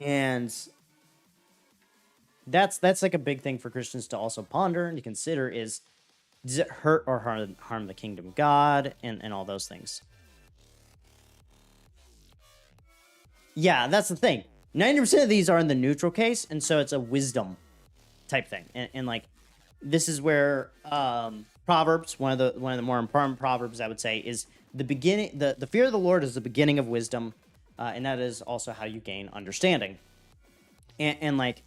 And that's like a big thing for Christians to also ponder and to consider is, does it hurt or harm the kingdom of God and all those things? Yeah, that's the thing. 90% of these are in the neutral case, and so it's a wisdom type thing. And like, this is where Proverbs, one of the more important Proverbs I would say, is the beginning. The fear of the Lord is the beginning of wisdom, and that is also how you gain understanding. And like,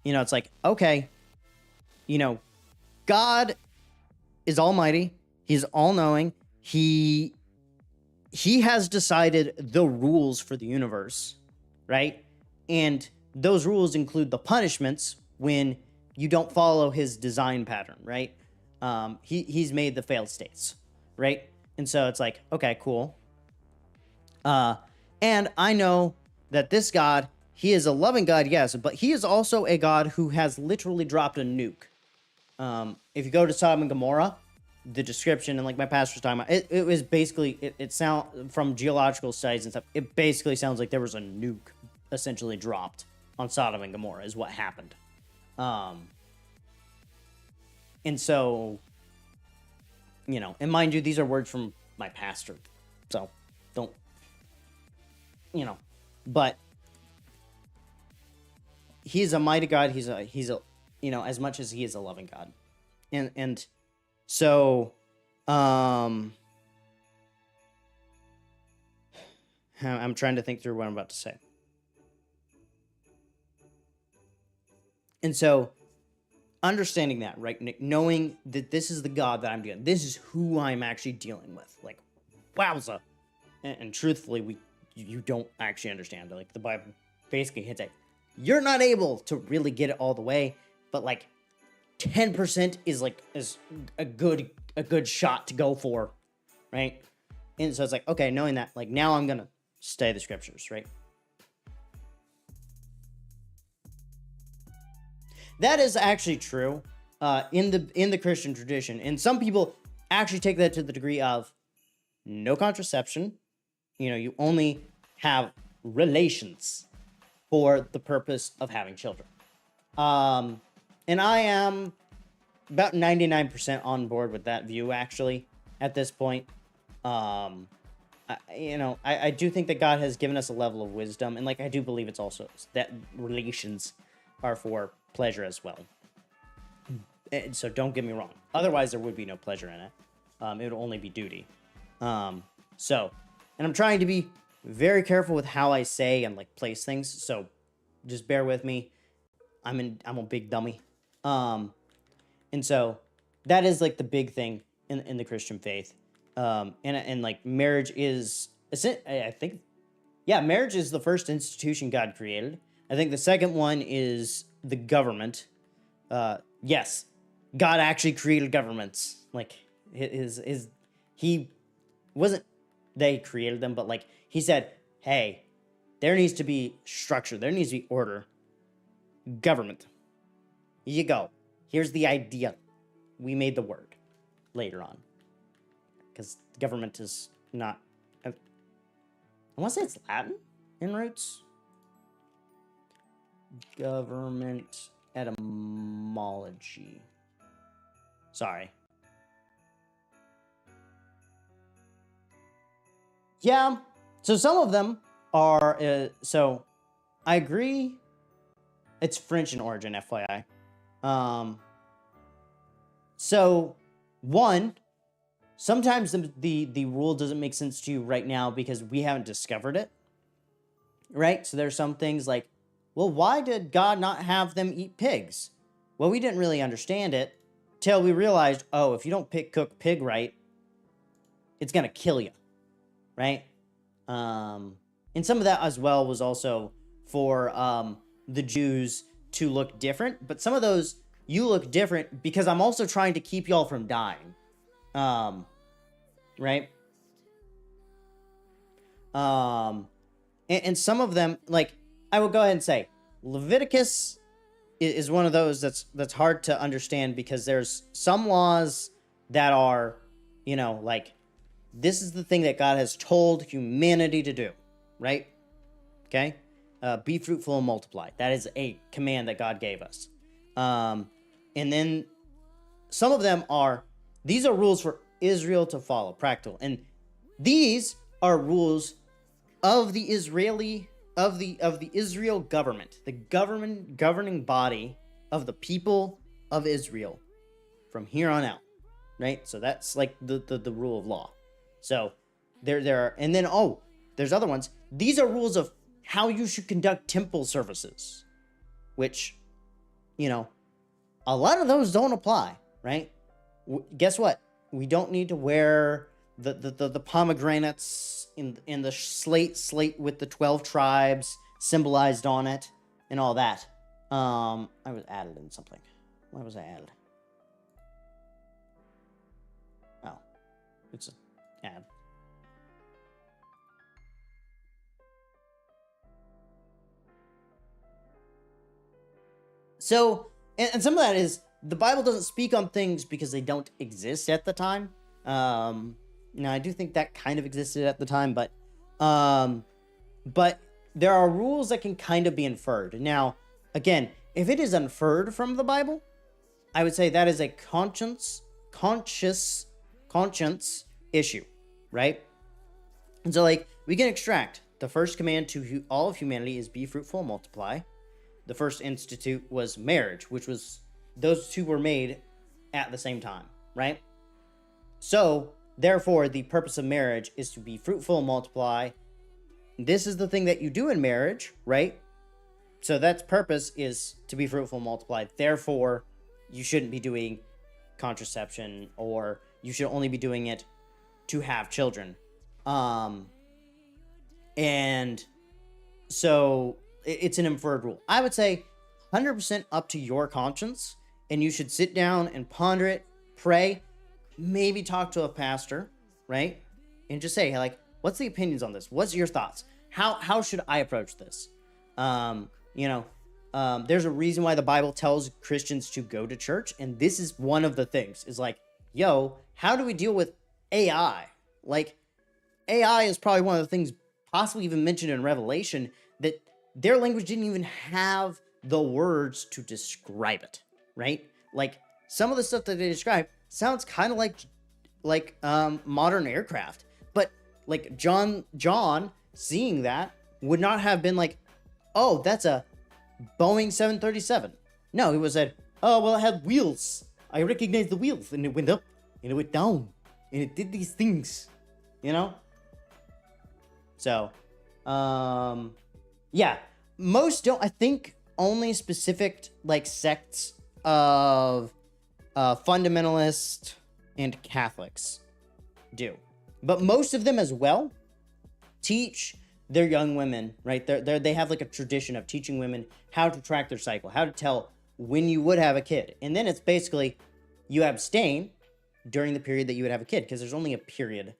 it's like, okay, God is almighty. He's all-knowing. He has decided the rules for the universe, right? And those rules include the punishments when you don't follow his design pattern, right? He's made the failed states, right? And so it's like, okay, cool. And I know that this God, he is a loving God, yes, but he is also a God who has literally dropped a nuke. If you go to Sodom and Gomorrah, the description, and like my pastor was talking about, it was basically, it sound from geological studies and stuff, it basically sounds like there was a nuke essentially dropped on Sodom and Gomorrah is what happened. And so, you know, and mind you, these are words from my pastor, so don't, you know, but he's a mighty God. He's a, you know, as much as he is a loving God. And so, I'm trying to think through what I'm about to say. And so, understanding that, right? Knowing that this is the God that I'm dealing, this is who I'm actually dealing with. Like, wowza. And truthfully, you don't actually understand. Like, the Bible basically hits it. You're not able to really get it all the way, but like 10% is like is a good shot to go for, right? And so it's like, okay, knowing that, like now I'm gonna study the scriptures, right? That is actually true in the Christian tradition, and some people actually take that to the degree of no contraception. You know, you only have relations for the purpose of having children. And I am about 99% on board with that view, actually, at this point. I do think that God has given us a level of wisdom, and like I do believe it's also that relations are for pleasure as well. And so don't get me wrong. Otherwise, there would be no pleasure in it. It would only be duty. And I'm trying to be very careful with how I say and like place things. So just bear with me. I'm a big dummy. And so that is like the big thing in the Christian faith. And like marriage is, I think, yeah, marriage is the first institution God created. I think the second one is the government. Yes, God actually created governments. Like he wasn't, they created them, but like he said, hey, there needs to be structure. There needs to be order. Government. Here you go. Here's the idea. We made the word later on. Because government is not... I want to say it's Latin in roots. Government etymology. Sorry. Yeah. So some of them are... so I agree. It's French in origin, FYI. So, one, sometimes the rule doesn't make sense to you right now because we haven't discovered it, right? So there's some things like, well, why did God not have them eat pigs? Well, we didn't really understand it till we realized, oh, if you don't cook pig right, it's going to kill you, right? And some of that as well was also for the Jews to look different, but some of those, you look different because I'm also trying to keep y'all from dying. Right? And some of them, like, I will go ahead and say, Leviticus is one of those that's hard to understand because there's some laws that are, you know, like, this is the thing that God has told humanity to do, right? Okay? Be fruitful and multiply. That is a command that God gave us. And then some of them are, these are rules for Israel to follow, practical. And these are rules of the Israeli, of the Israel government, the governing body of the people of Israel from here on out, right? So that's like the rule of law. So there are, and then, oh, there's other ones. These are rules of how you should conduct temple services, which, you know, a lot of those don't apply, right? Guess what? We don't need to wear the pomegranates in the slate with the 12 tribes symbolized on it and all that. I was added in something. Why was I added? Oh, it's an ad. So, and some of that is the Bible doesn't speak on things because they don't exist at the time. Now I do think that kind of existed at the time, but there are rules that can kind of be inferred. Now, again, if it is inferred from the Bible, I would say that is a conscience issue, right? And so, like, we can extract the first command to all of humanity is be fruitful and multiply. The first institute was marriage, which was, those two were made at the same time, right? So, therefore, the purpose of marriage is to be fruitful and multiply. This is the thing that you do in marriage, right? So that's purpose is to be fruitful and multiply. Therefore, you shouldn't be doing contraception, or you should only be doing it to have children. And so it's an inferred rule. I would say 100% up to your conscience, and you should sit down and ponder it, pray, maybe talk to a pastor, right? And just say, like, what's the opinions on this? What's your thoughts? How should I approach this? There's a reason why the Bible tells Christians to go to church, and this is one of the things, is like, yo, how do we deal with AI? Like, AI is probably one of the things possibly even mentioned in Revelation that their language didn't even have the words to describe it, right? Like, some of the stuff that they describe sounds kind of like modern aircraft, but like John seeing that would not have been like, oh, that's a Boeing 737. No, he was said, oh, well, it had wheels. I recognized the wheels, and it went up, and it went down, and it did these things, you know? So, yeah, most don't. I think only specific, like, sects of fundamentalists and Catholics do. But most of them as well teach their young women, right? They have like a tradition of teaching women how to track their cycle, how to tell when you would have a kid. And then it's basically you abstain during the period that you would have a kid, because there's only a period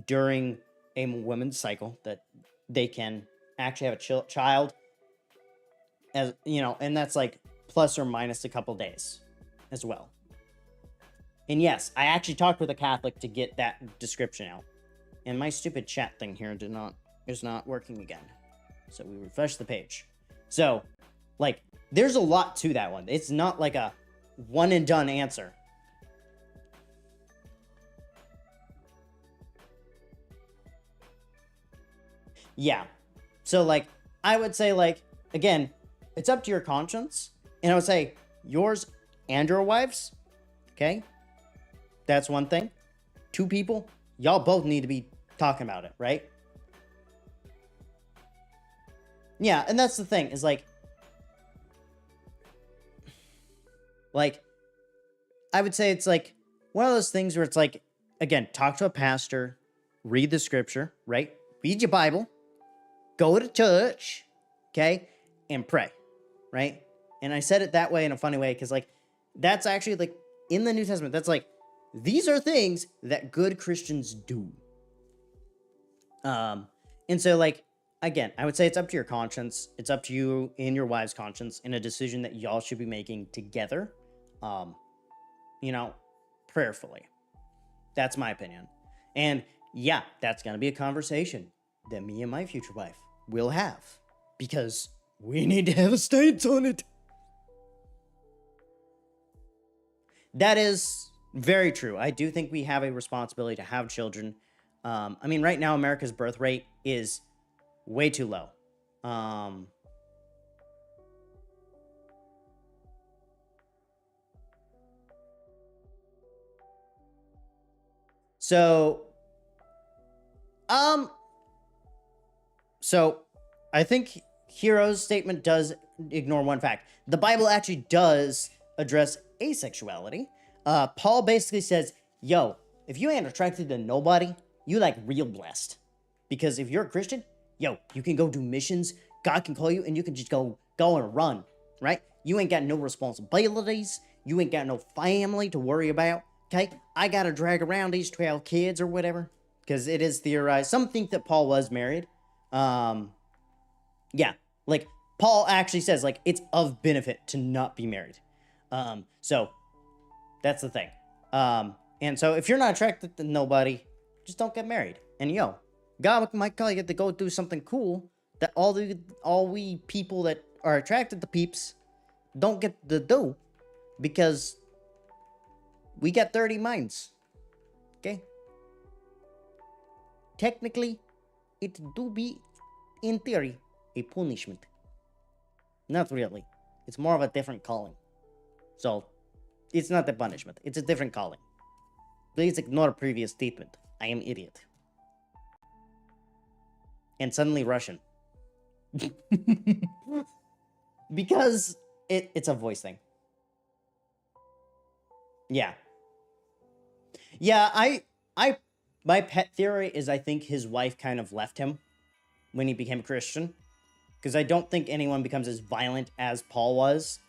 during a woman's cycle that they can actually have a child, as you know, and that's like plus or minus a couple days as well. And yes, I actually talked with a Catholic to get that description out. And my stupid chat thing here is not working again. So we refresh the page. So, like, there's a lot to that one. It's not like a one and done answer. Yeah. So, like, I would say, like, again, it's up to your conscience. And I would say yours and your wife's. Okay? That's one thing. Two people, y'all both need to be talking about it, right? Yeah, and that's the thing, is like, I would say it's like one of those things where it's like, again, talk to a pastor, read the scripture, right? Read your Bible, go to church, okay? And pray, right? And I said it that way in a funny way, because, like, that's actually, like, in the New Testament, that's like, these are things that good Christians do. And so, like, again, I would say it's up to your conscience. It's up to you and your wife's conscience in a decision that y'all should be making together, prayerfully. That's my opinion. And yeah, that's going to be a conversation that me and my future wife will have, because we need to have a stance on it. That is very true. I do think we have a responsibility to have children. Right now, America's birth rate is way too low. So I think Hero's statement does ignore one fact. The Bible actually does address asexuality. Paul basically says, yo, if you ain't attracted to nobody, you like real blessed. Because if you're a Christian, yo, you can go do missions, God can call you, and you can just go and run, right? You ain't got no responsibilities, you ain't got no family to worry about, okay? I gotta drag around these 12 kids or whatever, because it is theorized. Some think that Paul was married. Yeah, like, Paul actually says, like, it's of benefit to not be married. So that's the thing. And so if you're not attracted to nobody, just don't get married. And yo, God might call you to go do something cool that all we people that are attracted to peeps don't get to do, because we got 30 minds. Okay? Technically, it do be, in theory, a punishment. Not really. It's more of a different calling. So, it's not a punishment. It's a different calling. Please ignore previous statement. I am idiot. And suddenly Russian. Because it's a voice thing. Yeah. Yeah, my pet theory is I think his wife kind of left him when he became a Christian. Because I don't think anyone becomes as violent as Paul was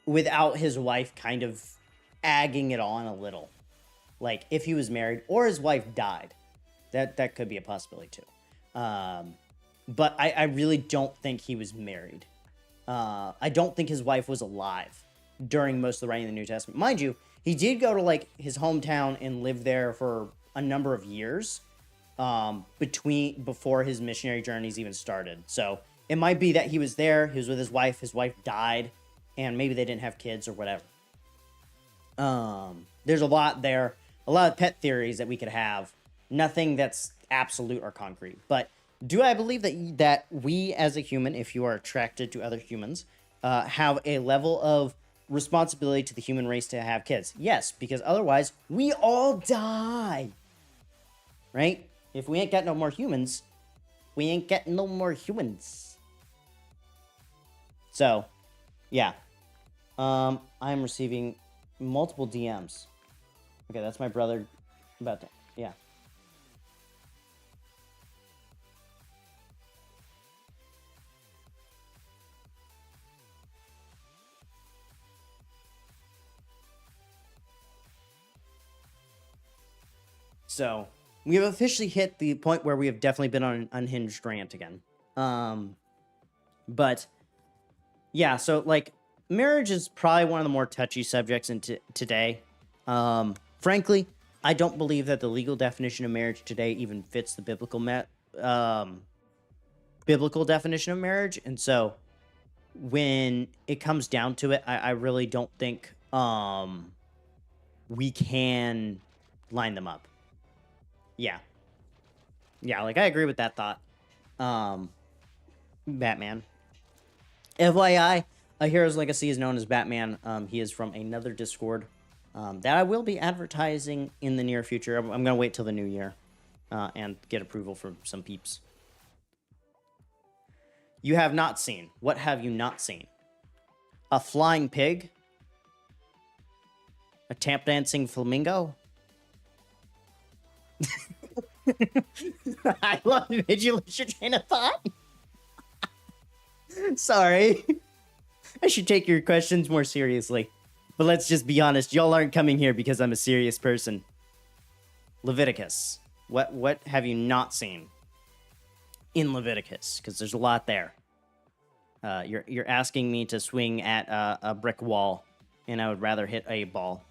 without his wife kind of agging it on a little. Like, if he was married or his wife died, that could be a possibility too. But I really don't think he was married. I don't think his wife was alive during most of the writing of the New Testament. Mind you, he did go to, like, his hometown and live there for a number of years before his missionary journeys even started. So it might be that he was there, he was with his wife died, and maybe they didn't have kids or whatever. There's a lot there, a lot of pet theories that we could have. Nothing that's absolute or concrete. But do I believe that we as a human, if you are attracted to other humans, have a level of responsibility to the human race to have kids? Yes, because otherwise we all die. Right? If we ain't got no more humans, we ain't got no more humans. So, yeah. I'm receiving multiple DMs. Okay, that's my brother about to, yeah. So, we have officially hit the point where we have definitely been on an unhinged rant again. But, yeah, so, like, marriage is probably one of the more touchy subjects today. Frankly, I don't believe that the legal definition of marriage today even fits the biblical definition of marriage. And so, when it comes down to it, I really don't think we can line them up. Yeah. Yeah, like, I agree with that thought. Batman. FYI, A Hero's Legacy is known as Batman. He is from another Discord that I will be advertising in the near future. I'm going to wait till the new year and get approval from some peeps. You have not seen. What have you not seen? A flying pig? A tap dancing flamingo? I love it. Did you lose your train of thought? Sorry. I should take your questions more seriously. But let's just be honest. Y'all aren't coming here because I'm a serious person. Leviticus. What have you not seen in Leviticus? Because there's a lot there. You're asking me to swing at a brick wall, and I would rather hit a ball.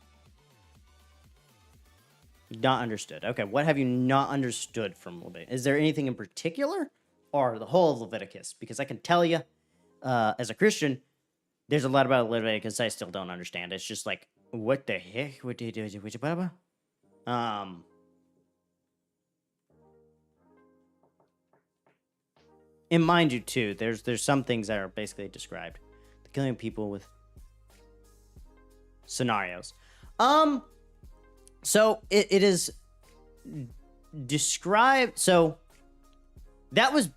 Not understood. Okay, what have you not understood from Leviticus? Is there anything in particular, or the whole of Leviticus? Because I can tell you, as a Christian, there's a lot about Leviticus I still don't understand. It's just like, what the heck? What did you do? And mind you, too, there's some things that are basically described. The killing of people with scenarios. So it is described. So that was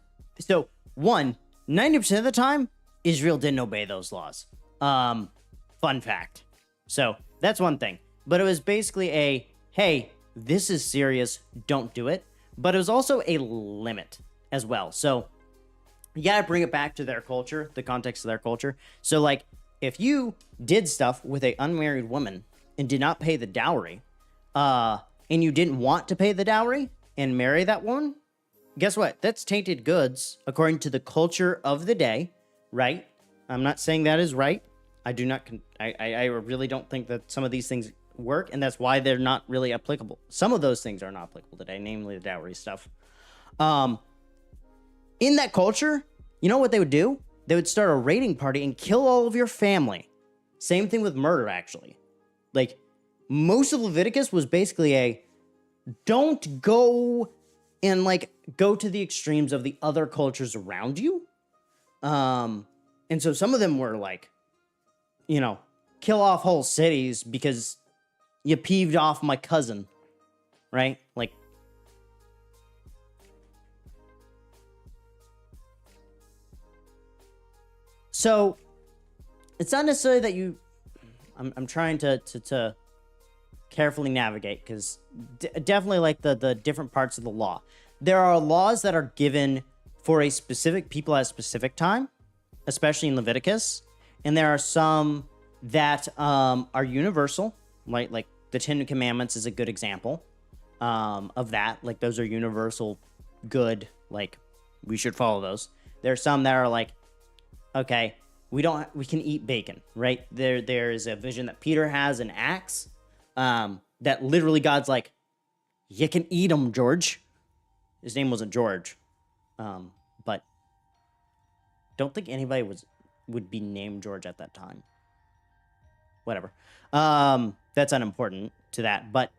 90% of the time Israel didn't obey those laws. Fun fact. So that's one thing. But it was basically hey, this is serious, don't do it. But it was also a limit as well. So you gotta bring it back to their culture, the context of their culture. So, like, if you did stuff with an unmarried woman and did not pay the dowry, and you didn't want to pay the dowry and marry that woman, guess what? That's tainted goods according to the culture of the day, right. I'm not saying that is right. I do not. I really don't think that some of these things work, and that's why they're not really applicable. Some of those things are not applicable today, namely the dowry stuff. In that culture, you know what they would do? They would start a raiding party and kill all of your family. Same thing with murder, actually. Like, most of Leviticus was basically a don't go and like go to the extremes of the other cultures around you. And so some of them were like, you know, kill off whole cities because you peeved off my cousin, right? Like, so it's not necessarily that you. I'm trying to carefully navigate because definitely like the different parts of the law. There are laws that are given for a specific people at a specific time, especially in Leviticus, and there are some that are universal, right? Like the Ten Commandments is a good example of that. Like those are universal good. Like we should follow those. There are some that are like, okay, we can eat bacon, right? There is a vision that Peter has in Acts that literally God's like, you can eat them, George. His name wasn't George, but don't think anybody would be named George at that time. Whatever. That's unimportant to that, but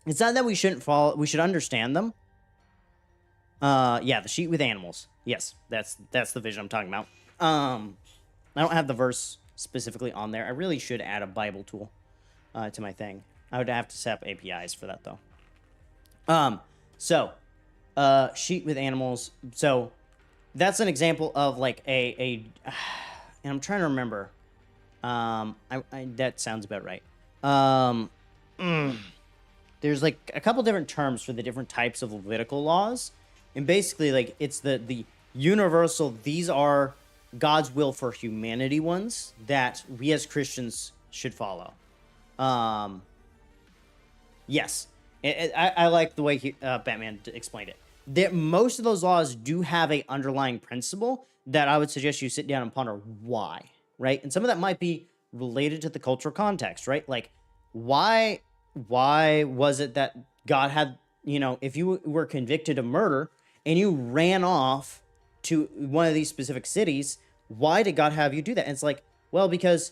it's not that we shouldn't follow. We should understand them. Yeah, the sheet with animals. Yes, that's the vision I'm talking about. I don't have the verse specifically on there. I really should add a Bible tool to my thing. I would have to set up APIs for that though. So sheet with animals. So that's an example of like and I'm trying to remember. That sounds about right. There's like a couple different terms for the different types of Levitical laws, and basically like it's the universal. These are God's will for humanity ones that we as Christians should follow. Yes, I like the way Batman explained it. Most of those laws do have a underlying principle that I would suggest you sit down and ponder why, right? And some of that might be related to the cultural context, right? Like why was it that God had, if you were convicted of murder and you ran off to one of these specific cities, why did God have you do that? And it's like, well, because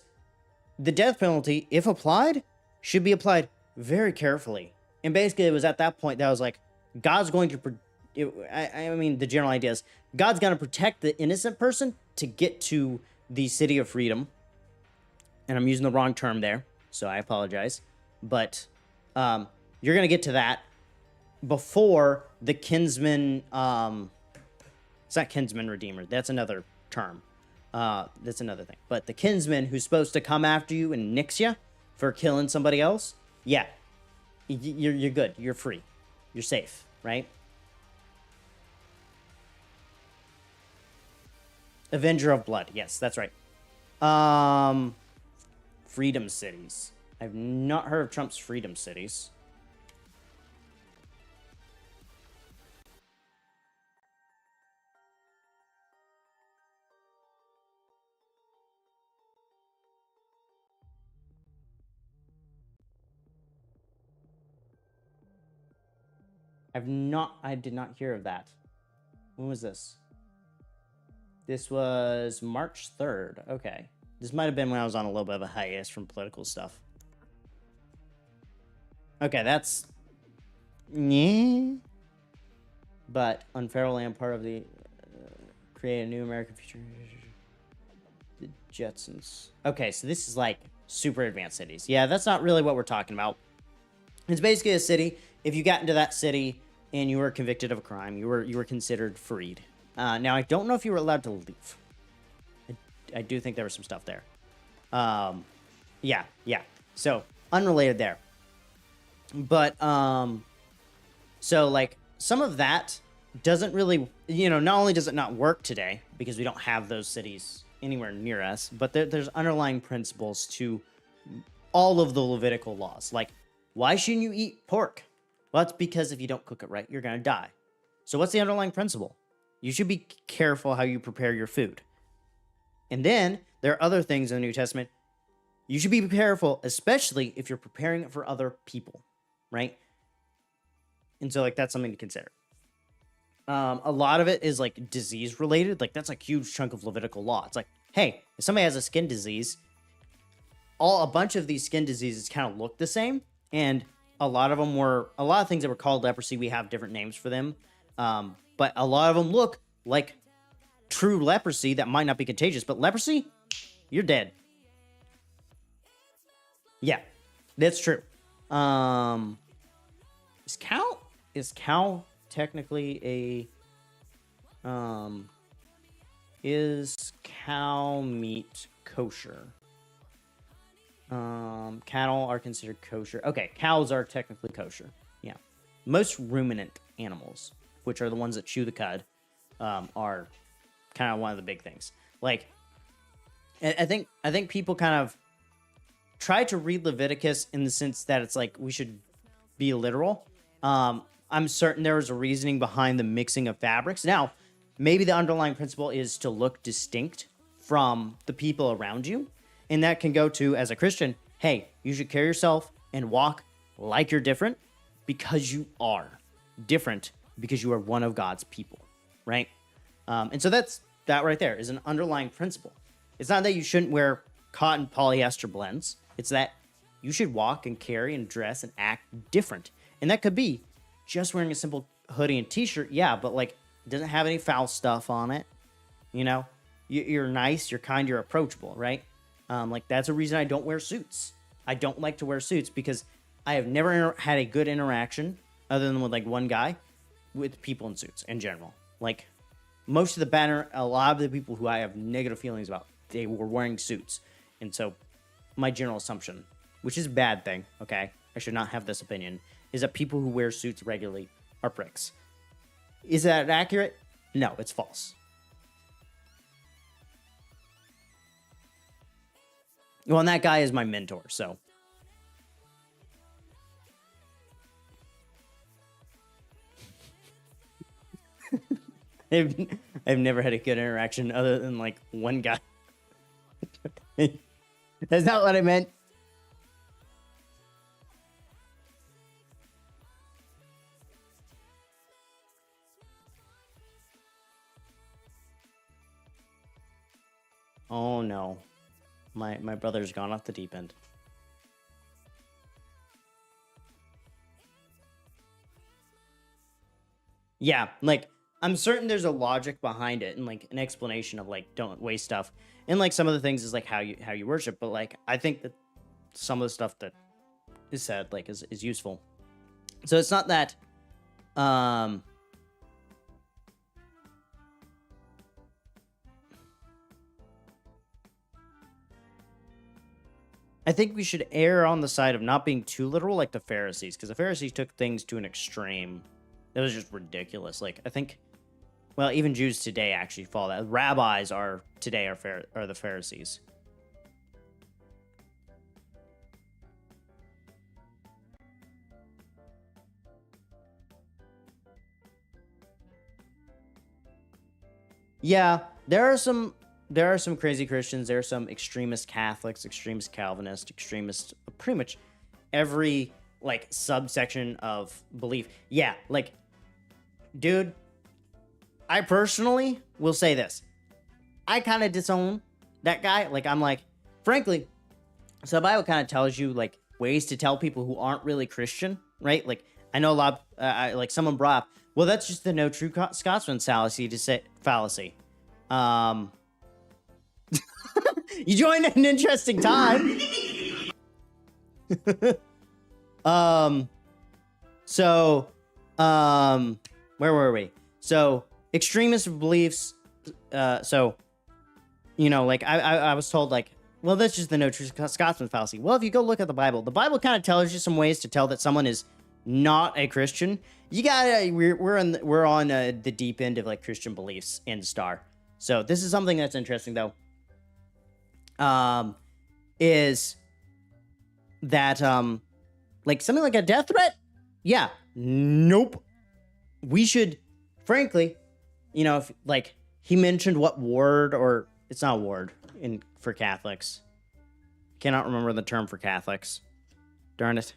the death penalty, if applied, should be applied very carefully. And basically, it was at that point that I was like, God's going to, I mean, the general idea is God's going to protect the innocent person to get to the city of freedom. And I'm using the wrong term there, so I apologize. But you're going to get to that before the kinsman, it's not kinsman redeemer. That's another term. That's another thing. But the kinsman who's supposed to come after you and nix you for killing somebody else, yeah, you're good. You're free. You're safe, right? Avenger of Blood. Yes, that's right. Freedom cities. I've not heard of Trump's freedom cities. I did not hear of that. When was this? This was March 3rd. Okay. This might have been when I was on a little bit of a hiatus from political stuff. Okay, that's... Yeah. But unfair land, part of the... create a new American future... The Jetsons. Okay, so this is like super advanced cities. Yeah, that's not really what we're talking about. It's basically a city. If you got into that city and you were convicted of a crime, you were considered freed. Now, I don't know if you were allowed to leave. I do think there was some stuff there. Yeah. So, unrelated there. But, so, like, some of that doesn't really, not only does it not work today, because we don't have those cities anywhere near us, but there's underlying principles to all of the Levitical laws. Like, why shouldn't you eat pork? Well, that's because if you don't cook it right, you're going to die. So what's the underlying principle? You should be careful how you prepare your food. And then there are other things in the New Testament. You should be careful, especially if you're preparing it for other people, right? And so, like, that's something to consider. A lot of it is like disease related. Like, that's a huge chunk of Levitical law. It's like, hey, if somebody has a skin disease, a bunch of these skin diseases kind of look the same, and a lot of things that were called leprosy. We have different names for them, but a lot of them look like true leprosy that might not be contagious. But leprosy, you're dead. Yeah, that's true. Is cow technically is cow meat kosher? Cattle are considered kosher. Okay, cows are technically kosher. Yeah. Most ruminant animals, which are the ones that chew the cud, are kind of one of the big things. Like, I think people kind of try to read Leviticus in the sense that it's like we should be literal. I'm certain there was a reasoning behind the mixing of fabrics. Now, maybe the underlying principle is to look distinct from the people around you. And that can go to, as a Christian, hey, you should carry yourself and walk like you're different because you are different, because you are one of God's people, right? And so that right there is an underlying principle. It's not that you shouldn't wear cotton polyester blends. It's that you should walk and carry and dress and act different. And that could be just wearing a simple hoodie and t-shirt. Yeah, but like, it doesn't have any foul stuff on it. You know, you're nice, you're kind, you're approachable, right? Like, that's a reason I don't wear suits. I don't like to wear suits because I have never had a good interaction other than with like one guy with people in suits in general. Like, most of the banner, a lot of the people who I have negative feelings about, they were wearing suits. And so my general assumption, which is a bad thing, okay, I should not have this opinion, is that people who wear suits regularly are pricks. Is that accurate? No, it's false. Well, and that guy is my mentor, so. I've never had a good interaction other than like one guy. That's not what I meant. Oh no. My brother's gone off the deep end. Yeah, like, I'm certain there's a logic behind it and like an explanation of like don't waste stuff. And like some of the things is like how you worship, but like I think that some of the stuff that is said like is useful. So it's not that I think we should err on the side of not being too literal like the Pharisees, because the Pharisees took things to an extreme that was just ridiculous. Like, I think, well, even Jews today actually follow that. Rabbis are the Pharisees. Yeah, there are some crazy Christians. There are some extremist Catholics, extremist Calvinists, extremist, pretty much every like subsection of belief. Yeah, like, dude, I personally will say this. I kind of disown that guy. Like, I'm like, frankly, so the Bible kind of tells you like ways to tell people who aren't really Christian, right? Like, I know a lot, like someone brought up, well, that's just the no true Scotsman fallacy to say fallacy. You joined at an interesting time. Where were we? So, extremist beliefs, so, you know, like, I was told, like, well, that's just the no true Scotsman fallacy. Well, if you go look at the Bible kind of tells you some ways to tell that someone is not a Christian. You gotta, we're on the deep end of, like, Christian beliefs in Star. So, this is something that's interesting, though. Is that, like, something like a death threat? Yeah. Nope. We should, frankly, you know, if, like, he mentioned what word or It's not a ward for Catholics. Cannot remember the term for Catholics. Darn it.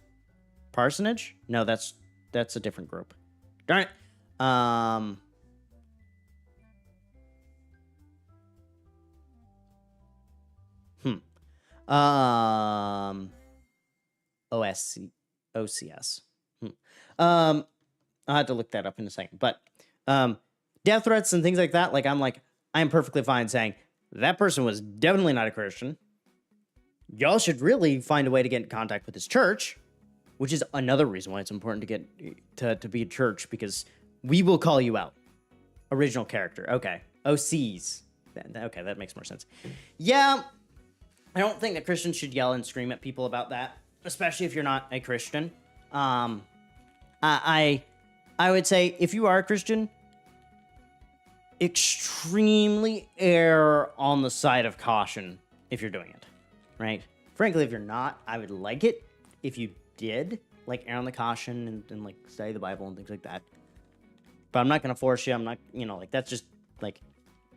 Parsonage? No, that's a different group. Darn it. OCS. I'll have to look that up in a second. But death threats and things like that, I'm perfectly fine saying that person was definitely not a Christian. Y'all should really find a way to get in contact with his church, which is another reason why it's important to get to be a church, because we will call you out. Original character. Okay. OCs. Okay, that makes more sense. Yeah, I don't think that Christians should yell and scream at people about that, especially if you're not a Christian. I would say if you are a Christian, extremely err on the side of caution if you're doing it, right? Frankly, if you're not, I would like it if you did, err on the caution and study the Bible and things like that. But I'm not going to force you. I'm not, that's just,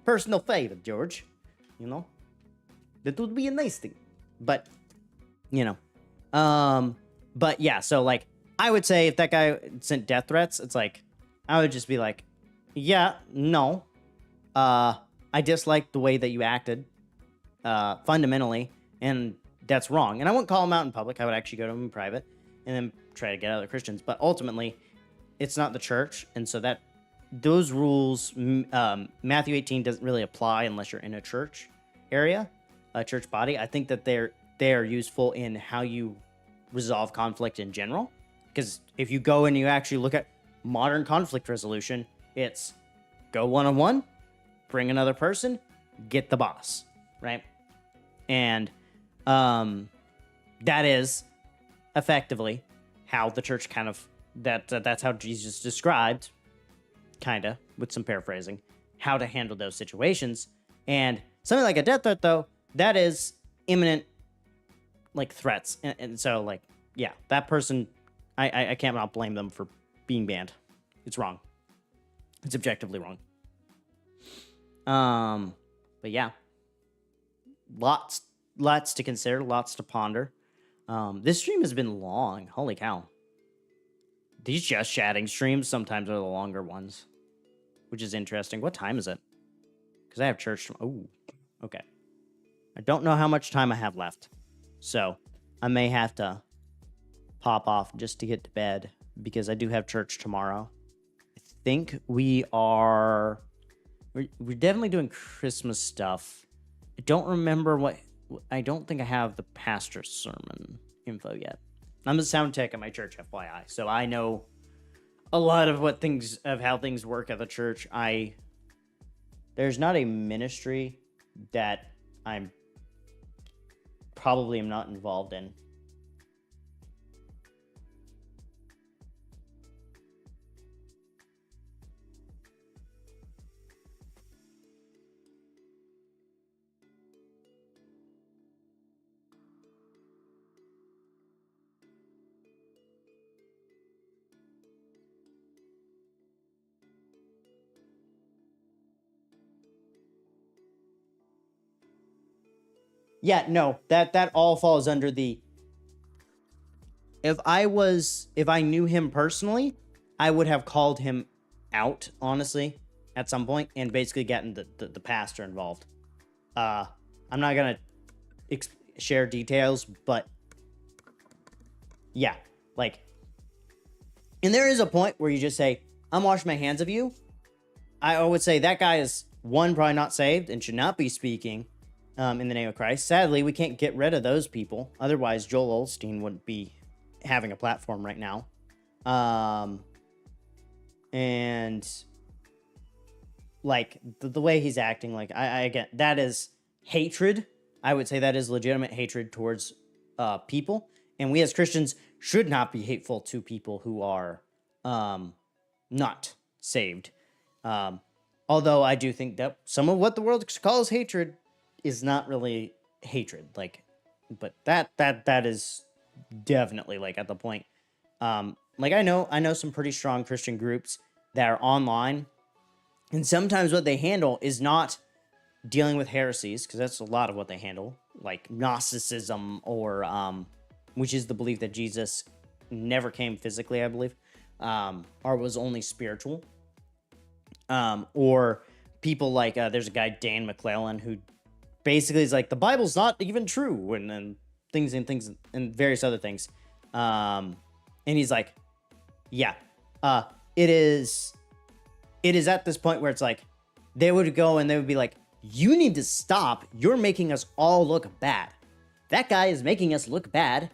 personal favor, George. That would be a nice thing. But, but yeah, so, I would say if that guy sent death threats, it's I would just be yeah, no. I dislike the way that you acted, fundamentally, and that's wrong. And I wouldn't call him out in public. I would actually go to him in private and then try to get other Christians. But ultimately, it's not the church, and so those rules, Matthew 18 doesn't really apply unless you're in a church area, a church body. I think that they are useful in how you resolve conflict in general. Because if you go and you actually look at modern conflict resolution, it's go one-on-one, bring another person, get the boss, right? And that is effectively how the church that's how Jesus described, kind of, with some paraphrasing, how to handle those situations. And something like a death threat, though, that is imminent, threats. And so, yeah, that person, I can't not blame them for being banned. It's wrong. It's objectively wrong. But yeah, lots to consider, lots to ponder. This stream has been long. Holy cow. These just chatting streams sometimes are the longer ones, which is interesting. What time is it? Because I have church. Oh, okay. I don't know how much time I have left, so I may have to pop off just to get to bed because I do have church tomorrow. I think we're definitely doing Christmas stuff. I don't remember I don't think I have the pastor's sermon info yet. I'm a sound tech at my church, FYI, so I know a lot of how things work at the church. There's not a ministry that I'm probably am not involved in. Yeah, no, that all falls under the. If I knew him personally, I would have called him out, honestly, at some point, and basically gotten the pastor involved. I'm not gonna share details, but yeah, and there is a point where you just say, "I'm washing my hands of you." I would say that guy is probably not saved and should not be speaking in the name of Christ. Sadly, we can't get rid of those people. Otherwise, Joel Osteen wouldn't be having a platform right now. And the way he's acting, I again, that is hatred. I would say that is legitimate hatred towards people. And we as Christians should not be hateful to people who are not saved. Although I do think that some of what the world calls hatred is not really hatred, but that is definitely at the point. I know some pretty strong Christian groups that are online, and sometimes what they handle is not dealing with heresies, because that's a lot of what they handle, like Gnosticism, or which is the belief that Jesus never came physically, I believe, or was only spiritual. Or people like there's a guy, Dan McClellan, who basically is like, the Bible's not even true, and things and various other things. And he's like, yeah, it is at this point where it's like, they would go and they would be like, you need to stop. You're making us all look bad. That guy is making us look bad.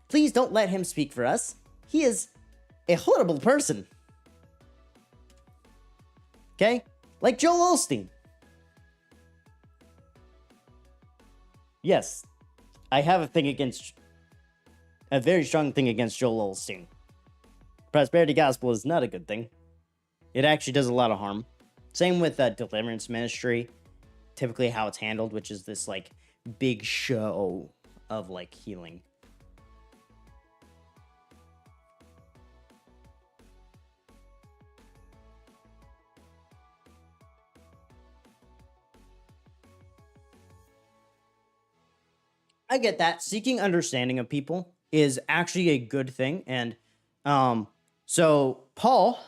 Please don't let him speak for us. He is a horrible person. Okay? Like Joel Osteen. Yes, I have a very strong thing against Joel Osteen. Prosperity gospel is not a good thing. It actually does a lot of harm. Same with deliverance ministry, typically how it's handled, which is this like big show of like healing. I get that. Seeking understanding of people is actually a good thing. And so Paul,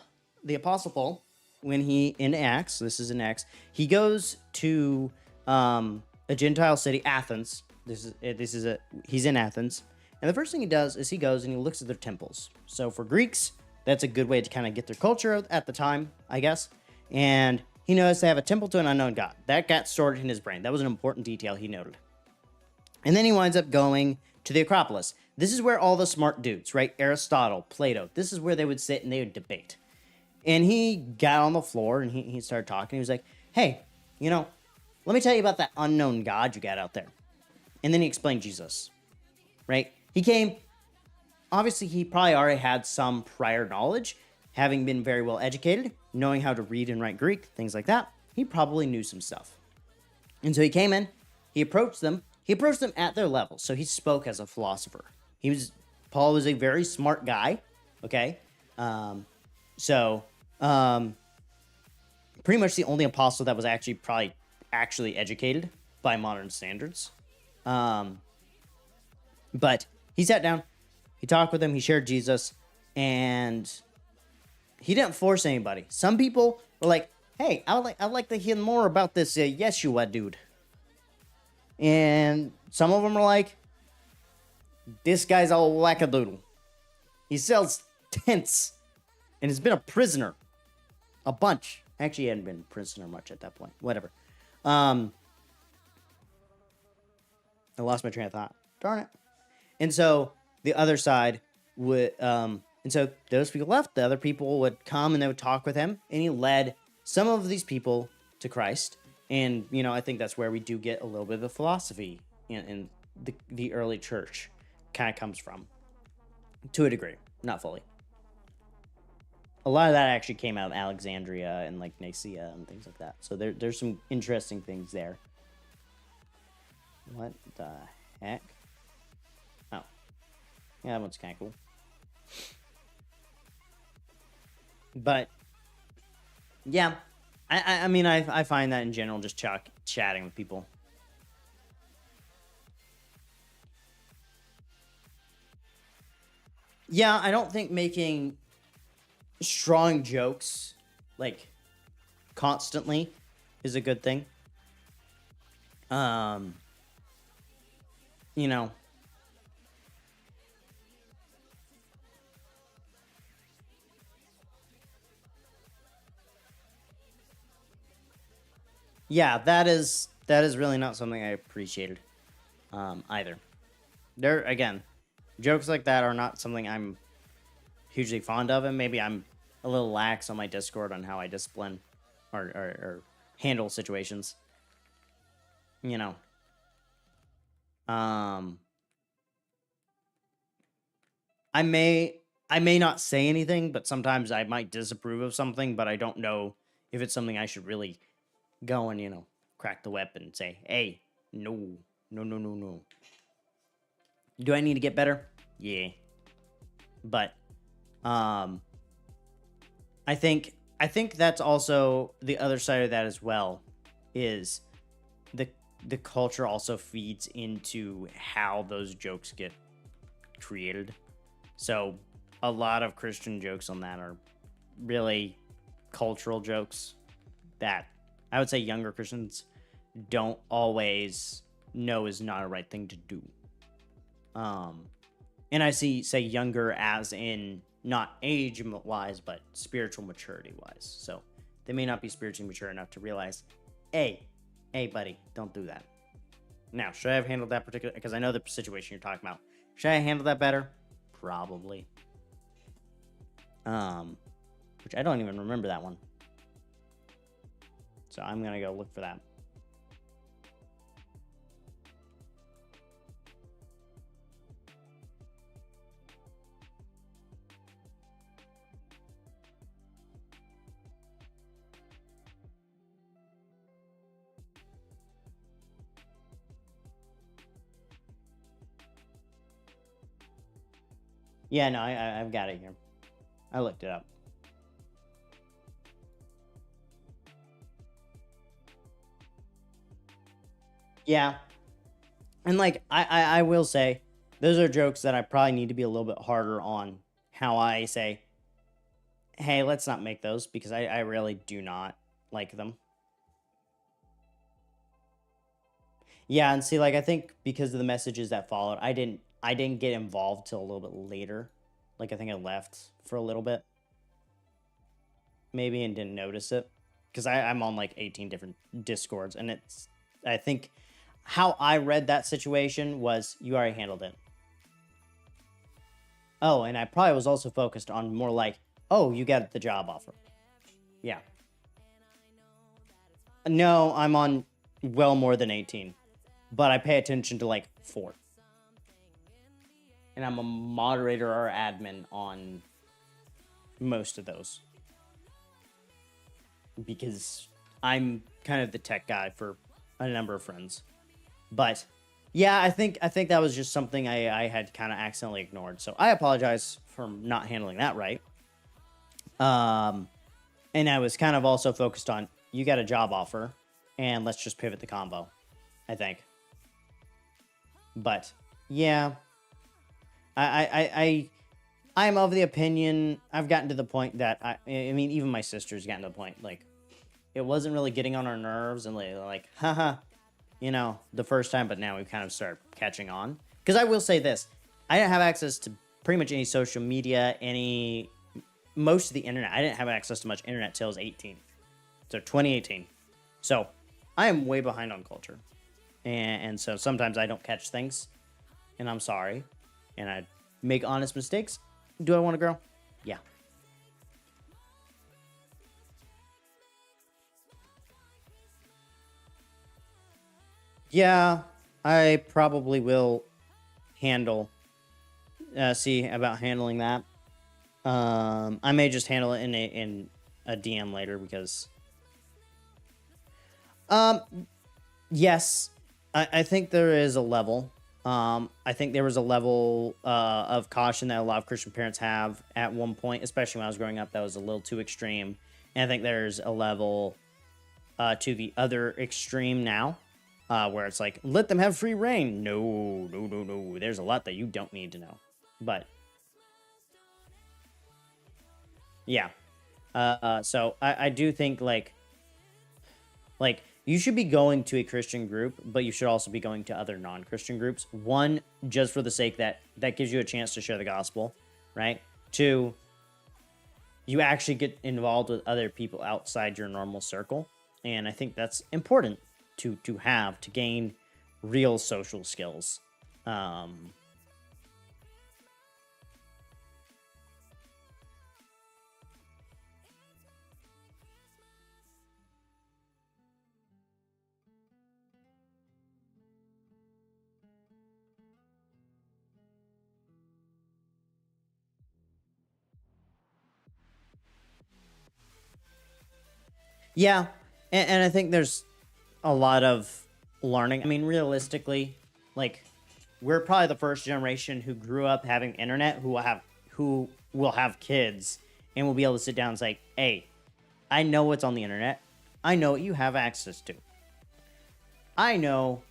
the Apostle Paul, when he in Acts, this is in Acts, he goes to a Gentile city, Athens. He's in Athens. And the first thing he does is he goes and he looks at their temples. So for Greeks, that's a good way to kind of get their culture at the time, I guess. And he noticed they have a temple to an unknown god. That got stored in his brain. That was an important detail he noted. And then he winds up going to the Acropolis. This is where all the smart dudes, right? Aristotle, Plato, this is where they would sit and they would debate. And he got on the floor and he started talking. He was like, hey, let me tell you about that unknown God you got out there. And then he explained Jesus, right? He came, obviously he probably already had some prior knowledge, having been very well educated, knowing how to read and write Greek, things like that. He probably knew some stuff. And so he came in, he approached them at their level. So he spoke as a philosopher. Paul was a very smart guy. Okay. Pretty much the only apostle that was actually educated by modern standards. But he sat down, he talked with them, he shared Jesus, and he didn't force anybody. Some people were like, hey, I'd like to hear more about this Yeshua dude. And some of them are like, this guy's a wackadoodle. He sells tents and has been a prisoner. A bunch. Actually, he hadn't been a prisoner much at that point. Whatever. I lost my train of thought. Darn it. And so the other side would, and so those people left. The other people would come and they would talk with him. And he led some of these people to Christ. And, I think that's where we do get a little bit of the philosophy in the early church kind of comes from. To a degree. Not fully. A lot of that actually came out of Alexandria and like Nicaea and things like that. So there's some interesting things there. What the heck? Oh. Yeah, that one's kind of cool. But, yeah. I mean, I find that in general, just chatting with people. Yeah, I don't think making strong jokes, like, constantly is a good thing. Yeah, that is really not something I appreciated either. Again, jokes like that are not something I'm hugely fond of, and maybe I'm a little lax on my Discord on how I discipline or handle situations. I may not say anything, but sometimes I might disapprove of something, but I don't know if it's something I should really go and, crack the whip and say, hey, no. Do I need to get better? Yeah. But, I think that's also the other side of that as well, is the culture also feeds into how those jokes get created. So a lot of Christian jokes on that are really cultural jokes that I would say younger Christians don't always know is not a right thing to do. And I say younger as in not age wise, but spiritual maturity wise. So they may not be spiritually mature enough to realize, hey, buddy, don't do that. Now, should I have handled that particular? Because I know the situation you're talking about. Should I handle that better? Probably. Which I don't even remember that one. So I'm gonna go look for that. Yeah, no, I've got it here. I looked it up. Yeah. And like I will say, those are jokes that I probably need to be a little bit harder on how I say, hey, let's not make those, because I really do not like them. Yeah, and see, like I think because of the messages that followed, I didn't get involved till a little bit later. Like I think I left for a little bit, maybe, and didn't notice it. Because I'm on like 18 different discords, and I think how I read that situation was you already handled it. Oh, and I probably was also focused on more like, oh, you got the job offer. Yeah. No, I'm on well more than 18, but I pay attention to like 4. And I'm a moderator or admin on most of those, because I'm kind of the tech guy for a number of friends. But yeah, I think that was just something I had kind of accidentally ignored. So I apologize for not handling that right. And I was kind of also focused on, you got a job offer, and let's just pivot the combo, I think. But yeah, I'm of the opinion, I've gotten to the point that I mean, even my sister's gotten to the point, like, it wasn't really getting on our nerves, and like, haha, you know, the first time, but now we've kind of started catching on. Because I will say this, I didn't have access to pretty much any social media, most of the internet. I didn't have access to much internet till I was 18. So 2018. So I am way behind on culture. And so sometimes I don't catch things, and I'm sorry. And I make honest mistakes. Do I want to grow? Yeah. Yeah, I probably will see about handling that. I may just handle it in a DM later, because yes, I think there is a level. I think there was a level of caution that a lot of Christian parents have at one point, especially when I was growing up, that was a little too extreme. And I think there's a level to the other extreme now, where it's like, let them have free reign. No. There's a lot that you don't need to know. But yeah. So I do think like you should be going to a Christian group, but you should also be going to other non-Christian groups. One, just for the sake that gives you a chance to share the gospel, right? 2, you actually get involved with other people outside your normal circle. And I think that's important to have, to gain real social skills. Yeah, and I think there's a lot of learning. I mean, realistically, like, we're probably the first generation who grew up having internet, who will have kids and will be able to sit down and say, hey, I know what's on the internet. I know what you have access to. I know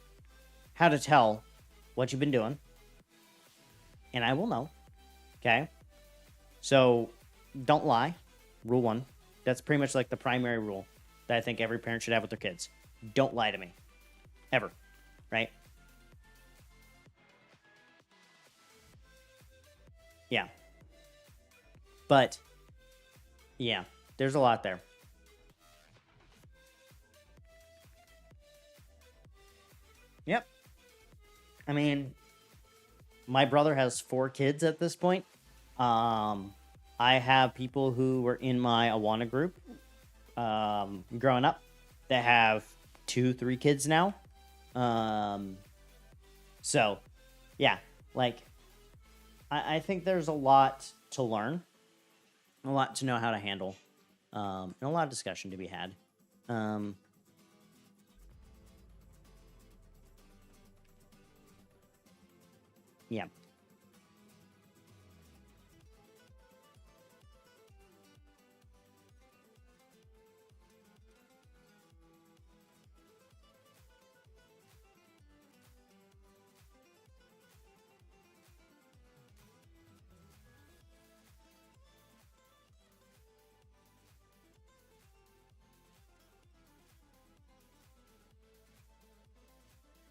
how to tell what you've been doing, and I will know. Okay? So don't lie. Rule 1. That's pretty much like the primary rule that I think every parent should have with their kids. Don't lie to me. Ever. Right? Yeah. But, yeah, there's a lot there. Yep. I mean, my brother has 4 kids at this point. I have people who were in my Awana group growing up that have 2, 3 kids now. So, yeah, like, I think there's a lot to learn, a lot to know how to handle, and a lot of discussion to be had. Yeah.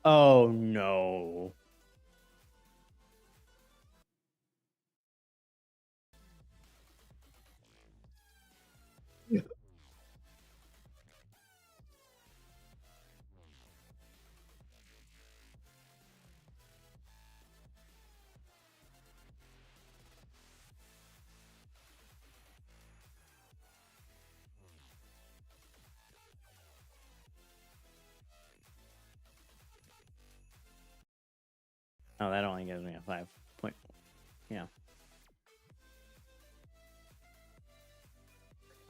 Oh, no. Oh, that only gives me a 5 point. Yeah.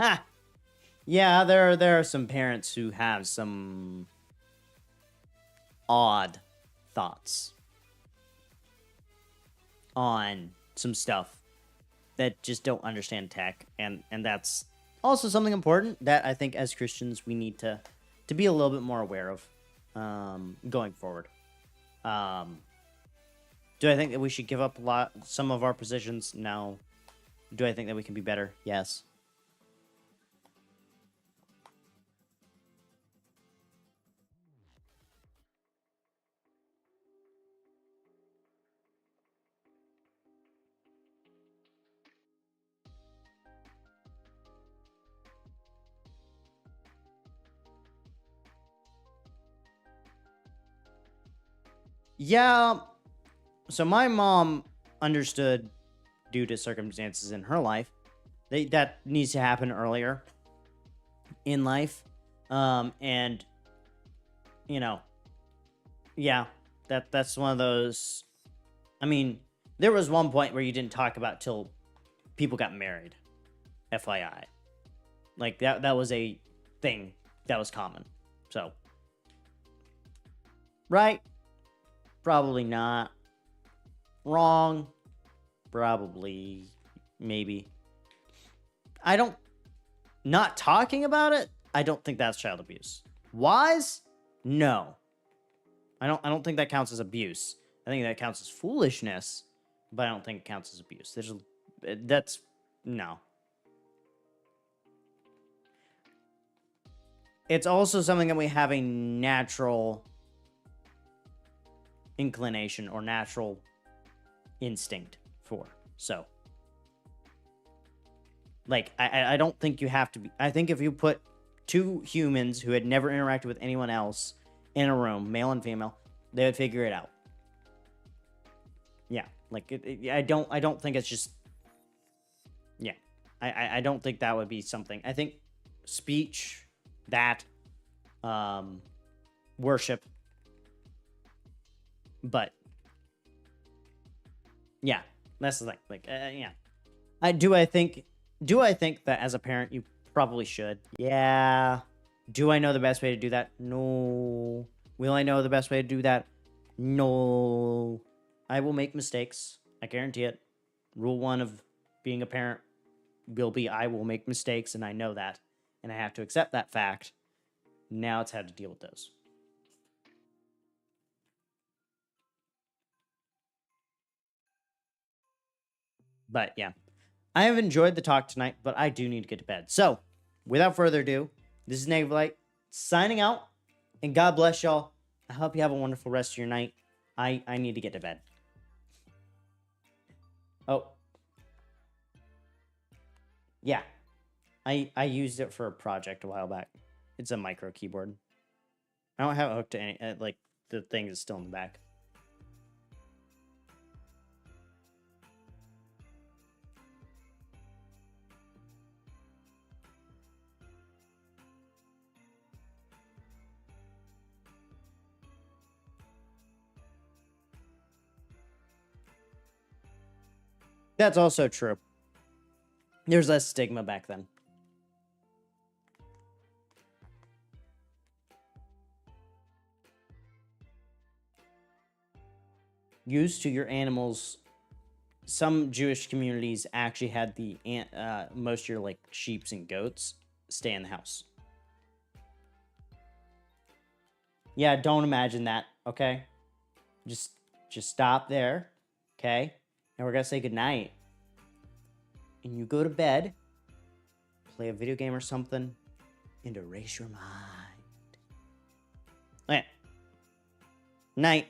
Ha! Yeah, there are some parents who have some odd thoughts on some stuff that just don't understand tech, and that's also something important that I think as Christians we need to be a little bit more aware of going forward. Do I think that we should give up some of our positions? No. Do I think that we can be better? Yes. Yeah. So my mom understood, due to circumstances in her life, that needs to happen earlier in life. And you know, yeah, that's one of those. I mean, there was one point where you didn't talk about till people got married. FYI, like that was a thing that was common. So, right? Probably not. Wrong? Probably, maybe. I don't. Not talking about it, I don't think that's child abuse. Wise? No. I don't think that counts as abuse. I think that counts as foolishness, but I don't think it counts as abuse. That's no. It's also something that we have a natural inclination or natural instinct for. So, like, I don't think you have to be. I think if you put 2 humans who had never interacted with anyone else in a room, male and female, they would figure it out. Yeah, like I don't think it's just. Yeah, I don't think that would be something. I think speech, that, worship, but yeah, that's the thing. Like, yeah, I think that as a parent you probably should. Yeah. Do I know the best way to do that? No. Will I know the best way to do that? No. I will make mistakes. I guarantee it. Rule 1 of being a parent will be I will make mistakes, and I know that. And I have to accept that fact. Now it's how to deal with those. But yeah, I have enjoyed the talk tonight, but I do need to get to bed. So without further ado, this is Native Light signing out, and God bless y'all. I hope you have a wonderful rest of your night. I need to get to bed. Oh. Yeah. I used it for a project a while back. It's a micro keyboard. I don't have it hooked to any, like, the thing is still in the back. That's also true. There's less stigma back then. Used to your animals. Some Jewish communities actually had the most of your like sheeps and goats stay in the house. Yeah, don't imagine that, okay? Just stop there, okay? And we're gonna say goodnight. And you go to bed, play a video game or something, and erase your mind. Okay. Night.